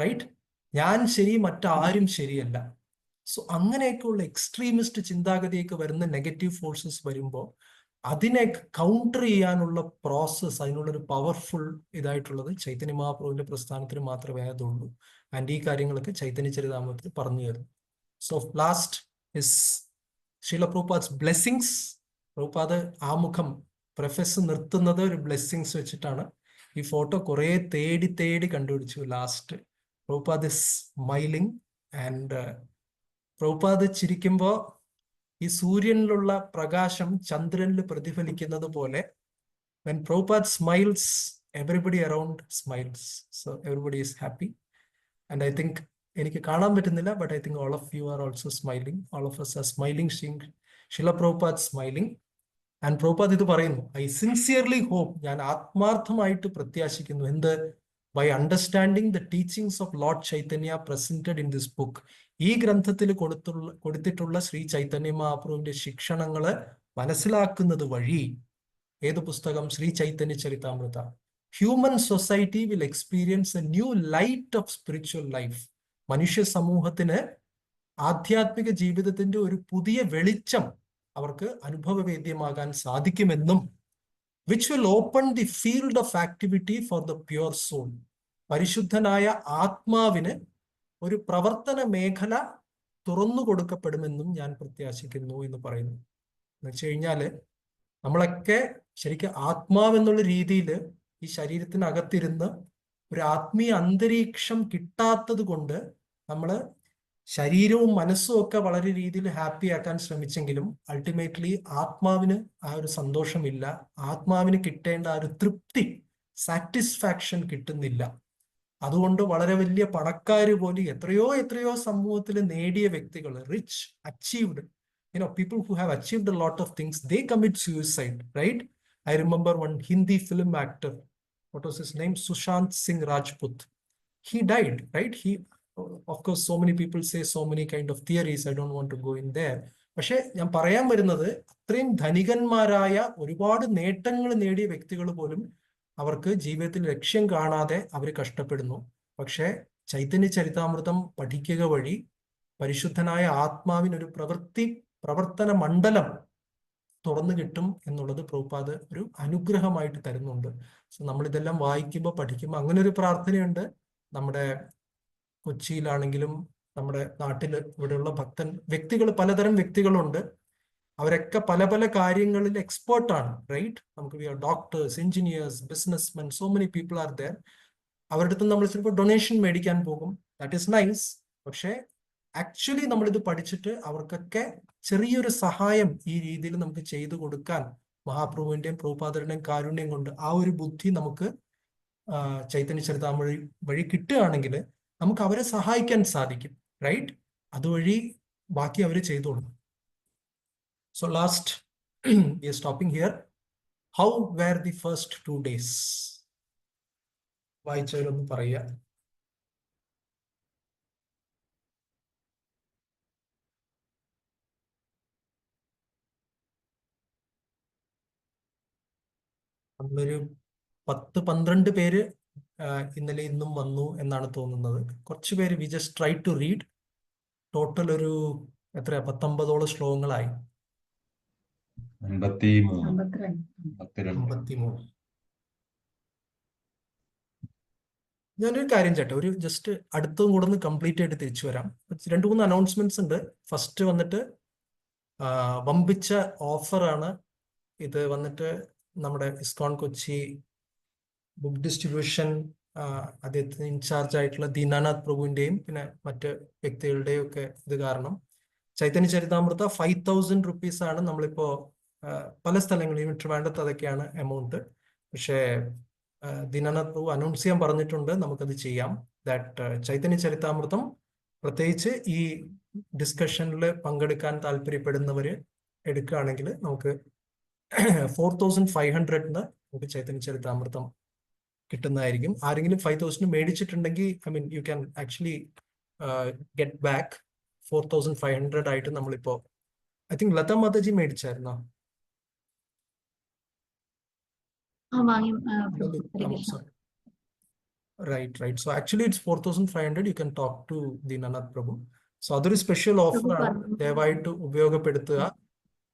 right? ഞാൻ ശരി, മറ്റാരും ശരിയല്ല. സോ അങ്ങനെയൊക്കെയുള്ള എക്സ്ട്രീമിസ്റ്റ് ചിന്താഗതിയൊക്കെ വരുന്ന നെഗറ്റീവ് ഫോഴ്സസ് വരുമ്പോൾ അതിനെ കൗണ്ടർ ചെയ്യാനുള്ള പ്രോസസ്, അതിനുള്ളൊരു പവർഫുൾ ഇതായിട്ടുള്ളത് ചൈതന്യ മഹാപ്രഭുവിന്റെ പ്രസ്ഥാനത്തിന് മാത്രമേ അതുള്ളൂ. ആൻഡ് ഈ കാര്യങ്ങളൊക്കെ ചൈതന്യ ചരിതാമൃതത്തിൽ പറഞ്ഞു തരുന്നു. So last is Srila Prabhupad's blessings. Prabhupad ആമുഖം പ്രൊഫസർ നിർത്തുന്നത് ഒരു ബ്ലെസ്സിങ്സ് വെച്ചിട്ടാണ്. ഈ ഫോട്ടോ കുറെ തേടി തേടി കണ്ടുപിടിച്ചു. Last Prabhupad is smiling and Prabhupad ചിരിക്കുമ്പോൾ ഈ സൂര്യനിലുള്ള പ്രകാശം ചന്ദ്രനിൽ പ്രതിഫലിക്കുന്നത് പോലെ when Prabhupada smiles, everybody around smiles. So everybody is happy. And I think എനിക്ക് കാണാൻ പറ്റുന്നില്ല, but I think all of you are also smiling. All of us are smiling, seeing Srila Prabhupada smiling. And Prabhupada ഇത് പറയുന്നു, I sincerely hope, ഞാൻ ആത്മാർത്ഥമായിട്ട് പ്രത്യാശിക്കുന്നു, എന്ത്? By understanding the teachings of Lord Chaitanya presented in this book. ഈ ഗ്രന്ഥത്തിൽ കൊടുത്തിട്ടുള്ള ശ്രീ ചൈതന്യ മഹാപ്രഭുവിന്റെ ശിക്ഷണങ്ങള് മനസ്സിലാക്കുന്നത് വഴി, ഏത് പുസ്തകം? Shri Chaitanya Charitamrita. Human society will experience a new light of spiritual life. മനുഷ്യ സമൂഹത്തിന് ആധ്യാത്മിക ജീവിതത്തിന്റെ ഒരു പുതിയ വെളിച്ചം അവർക്ക് അനുഭവവേദ്യമാകാൻ സാധിക്കുമെന്നും, which will open the field of activity for the pure soul. പരിശുദ്ധനായ ആത്മാവിന് ഒരു പ്രവർത്തന മേഖല തുറന്നു കൊടുക്കപ്പെടുമെന്നും ഞാൻ പ്രത്യാശിക്കുന്നു എന്ന് പറയുന്നു. എന്ന് വെച്ച് കഴിഞ്ഞാല് നമ്മളൊക്കെ ശരിക്കും ആത്മാവെന്നുള്ള രീതിയിൽ ഈ ശരീരത്തിനകത്തിരുന്ന് ഒരു ആത്മീയ അന്തരീക്ഷം കിട്ടാത്തത് കൊണ്ട് നമ്മൾ ശരീരവും മനസ്സും ഒക്കെ വളരെ രീതിയിൽ ഹാപ്പി ആക്കാൻ ശ്രമിച്ചെങ്കിലും അൾട്ടിമേറ്റ്ലി ആത്മാവിന് ആ ഒരു സന്തോഷമില്ല, ആത്മാവിന് കിട്ടേണ്ട ആ ഒരു തൃപ്തി, സാറ്റിസ്ഫാക്ഷൻ കിട്ടുന്നില്ല. അതുകൊണ്ട് വളരെ വലിയ പണക്കാര് പോലും എത്രയോ സമൂഹത്തിൽ നേടിയ വ്യക്തികൾ, rich, achieved, people who have achieved a lot of things, they commit suicide, right? I remember one Hindi film actor, what was his name? Sushant Singh Rajput. He died, right? Of course, so many people say so many kind of theories. I don't want to go in there. പക്ഷെ ഞാൻ പറയാൻ വരുന്നത്, അത്രയും ധനികന്മാരായ ഒരുപാട് നേട്ടങ്ങൾ നേടിയ വ്യക്തികൾ പോലും അവർക്ക് ജീവിതത്തിൽ ലക്ഷ്യം കാണാതെ അവർ കഷ്ടപ്പെടുന്നു. പക്ഷെ ചൈതന്യ ചരിതാമൃതം പഠിക്കുക വഴി പരിശുദ്ധനായ ആത്മാവിനൊരു പ്രവർത്തന മണ്ഡലം തുറന്നു കിട്ടും എന്നുള്ളത് പ്രഭുപാദ് ഒരു അനുഗ്രഹമായിട്ട് തരുന്നുണ്ട്. സോ നമ്മളിതെല്ലാം വായിക്കുമ്പോൾ പഠിക്കുമ്പോൾ അങ്ങനെ ഒരു പ്രാർത്ഥനയുണ്ട്. നമ്മുടെ കൊച്ചിയിലാണെങ്കിലും നമ്മുടെ നാട്ടിൽ ഇവിടെയുള്ള വ്യക്തികൾ, പലതരം വ്യക്തികളുണ്ട്. അവരൊക്കെ പല പല കാര്യങ്ങളിൽ എക്സ്പേർട്ടാണ്, റൈറ്റ്? നമുക്ക് doctors, engineers, businessmen, so many people are there. അവരുടെ അടുത്ത് നമ്മൾ ചിലപ്പോൾ ഡൊണേഷൻ മേടിക്കാൻ പോകും, ദാറ്റ് ഈസ് നൈസ്. പക്ഷെ ആക്ച്വലി നമ്മളിത് പഠിച്ചിട്ട് അവർക്കൊക്കെ ചെറിയൊരു സഹായം ഈ രീതിയിൽ നമുക്ക് ചെയ്തു കൊടുക്കാൻ മഹാപ്രഭുവിന്റെയും പ്രഭുപാദരുടെയും കാരുണ്യം കൊണ്ട് ആ ഒരു ബുദ്ധി നമുക്ക് ചൈതന്യ ചരിതാമൃത വഴി കിട്ടുകയാണെങ്കിൽ നമുക്ക് അവരെ സഹായിക്കാൻ സാധിക്കും, റൈറ്റ്? അതുവഴി ബാക്കി അവർ ചെയ്തോളും. So last, we are stopping here. How were the first 2 days? വായിച്ചവരൊന്ന് പറയുക. നമ്മളൊരു 10-12 പേര് ഇന്നലെ ഇന്നും വന്നു എന്നാണ് തോന്നുന്നത്. കുറച്ച് പേര് we just try to read. Total ഒരു 19 ശ്ലോകങ്ങളായി. 53. ഞാനൊരു കാര്യം ചേട്ടാ, ഒരു ജസ്റ്റ് അടുത്തും കൂടെ ഒന്ന് കംപ്ലീറ്റ് ആയിട്ട് തിരിച്ചു വരാം. 2-3 അനൗൺസ്മെന്റ്സ് ഉണ്ട്. ഫസ്റ്റ് വന്നിട്ട് വമ്പിച്ച ഓഫറാണ് ഇത്. വന്നിട്ട് നമ്മുടെ ഇസ്കോൺ കൊച്ചി ബുക്ക് ഡിസ്ട്രിബ്യൂഷൻ അദ്ദേഹത്തിന് ഇൻചാർജ് ആയിട്ടുള്ള ദീനാനാഥ് പ്രഭുവിന്റെയും പിന്നെ മറ്റ് വ്യക്തികളുടെയും ഒക്കെ ഇത് കാരണം ചൈതന്യ ചരിതാമൃത 5,000 rupees ആണ് നമ്മളിപ്പോ പല സ്ഥലങ്ങളിലും ട്രിവാൻഡ്രത്ത് അതൊക്കെയാണ് എമൗണ്ട്. പക്ഷേ ദീനാനാഥ് പ്രഭു അനൗൺസ് ചെയ്യാൻ പറഞ്ഞിട്ടുണ്ട്, നമുക്കത് ചെയ്യാം. ദാറ്റ് ചൈതന്യ ചരിതാമൃതം പ്രത്യേകിച്ച് ഈ ഡിസ്കഷനിൽ പങ്കെടുക്കാൻ താല്പര്യപ്പെടുന്നവര് എടുക്കുകയാണെങ്കിൽ നമുക്ക് 4,500 നമുക്ക് ചൈതന്യ ചരിതാമൃതം കിട്ടുന്നതായിരിക്കും. ആരെങ്കിലും 5,000 മേടിച്ചിട്ടുണ്ടെങ്കിൽ I mean you can actually get back 4,500 ആയിട്ട് നമ്മളിപ്പോ ഐ തിങ്ക് ലത മാതാജി മേടിച്ചായിരുന്നോ? വാങ്ങി Prabhu. Hare Krishna. Right. So actually it's 4,500. You can talk to Dinanath Prabhu. So അതൊരു സ്പെഷ്യൽ ഓഫർ ആണ്, ദയവായിട്ട് ഉപയോഗപ്പെടുത്തുക.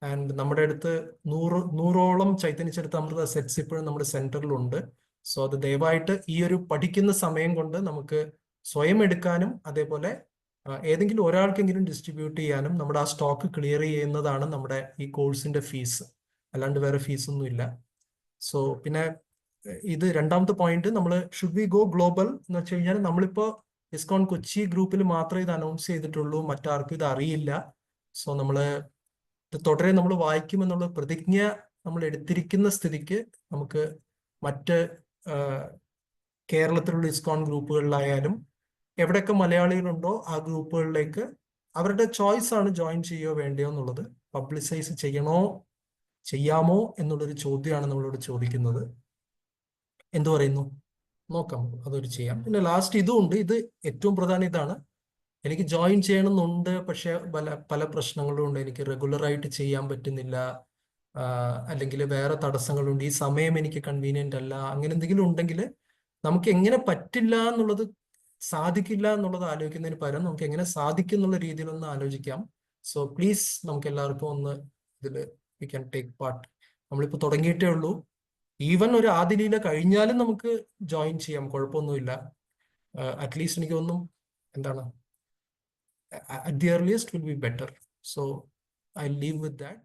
ആൻഡ് നമ്മുടെ അടുത്ത് 100ഓളം ചൈതന്യ ചരിതാമൃത സെറ്റ്സ് ഇപ്പോഴും നമ്മുടെ സെന്ററിലുണ്ട്. സോ അത് ദയവായിട്ട് ഈ ഒരു പഠിക്കുന്ന സമയം കൊണ്ട് നമുക്ക് സ്വയം എടുക്കാനും അതേപോലെ ഏതെങ്കിലും ഒരാൾക്കെങ്കിലും ഡിസ്ട്രിബ്യൂട്ട് ചെയ്യാനും നമ്മുടെ ആ സ്റ്റോക്ക് ക്ലിയർ ചെയ്യുന്നതാണ് നമ്മുടെ ഈ കോഴ്സിന്റെ ഫീസ്. അല്ലാണ്ട് വേറെ ഫീസ് ഒന്നും ഇല്ല. സോ പിന്നെ ഇത് രണ്ടാമത്തെ പോയിന്റ്, നമ്മൾ ഷുഡ് വി ഗോ ഗ്ലോബൽ എന്ന് വെച്ച് കഴിഞ്ഞാൽ നമ്മളിപ്പോ ഇസ്കോൺ കൊച്ചി ഗ്രൂപ്പിൽ മാത്രമേ ഇത് അനൗൺസ് ചെയ്തിട്ടുള്ളൂ, മറ്റാർക്കും ഇത് അറിയില്ല. സോ നമ്മള് ഇത് തുടരെ നമ്മൾ വായിക്കുമെന്നുള്ള പ്രതിജ്ഞ നമ്മൾ എടുത്തിരിക്കുന്ന സ്ഥിതിക്ക് നമുക്ക് മറ്റ് കേരളത്തിലുള്ള ഇസ്കോൺ ഗ്രൂപ്പുകളിലായാലും എവിടെയൊക്കെ മലയാളികളുണ്ടോ ആ ഗ്രൂപ്പുകളിലേക്ക് അവരുടെ ചോയ്സ് ആണ് ജോയിൻ ചെയ്യോ വേണ്ടയോ എന്നുള്ളത്. പബ്ലിസൈസ് ചെയ്യാമോ എന്നുള്ളൊരു ചോദ്യമാണ് നമ്മളോട് ചോദിക്കുന്നത്. എന്തു പറയുന്നു? നോക്കാം, അതൊരു ചെയ്യാം. പിന്നെ ലാസ്റ്റ് ഇതും ഉണ്ട്, ഇത് ഏറ്റവും പ്രധാനം ഇതാണ്. എനിക്ക് ജോയിൻ ചെയ്യണമെന്നുണ്ട്, പക്ഷെ പല പ്രശ്നങ്ങളും ഉണ്ട്. എനിക്ക് റെഗുലറായിട്ട് ചെയ്യാൻ പറ്റുന്നില്ല, അല്ലെങ്കിൽ വേറെ തടസ്സങ്ങളുണ്ട്, ഈ സമയം എനിക്ക് കൺവീനിയന്റ് അല്ല, അങ്ങനെ എന്തെങ്കിലും ഉണ്ടെങ്കിൽ നമുക്ക് എങ്ങനെ പറ്റില്ല എന്നുള്ളത്, സാധിക്കില്ല എന്നുള്ളത് ആലോചിക്കുന്നതിന് പകരം നമുക്ക് എങ്ങനെ സാധിക്കും എന്നുള്ള രീതിയിലൊന്ന് ആലോചിക്കാം. സോ പ്ലീസ് നമുക്ക് എല്ലാവർക്കും ഒന്ന് ഇതിൽ വി ക്യാൻ ടേക്ക് പാർട്ട്. നമ്മളിപ്പോൾ തുടങ്ങിയിട്ടേ ഉള്ളൂ. ഈവൻ ഒരു ആദിലീല കഴിഞ്ഞാലും നമുക്ക് ജോയിൻ ചെയ്യാം, കുഴപ്പമൊന്നുമില്ല. അറ്റ്ലീസ്റ്റ് എനിക്കൊന്നും എന്താണ് at the earliest will be better. So I'll leave with that.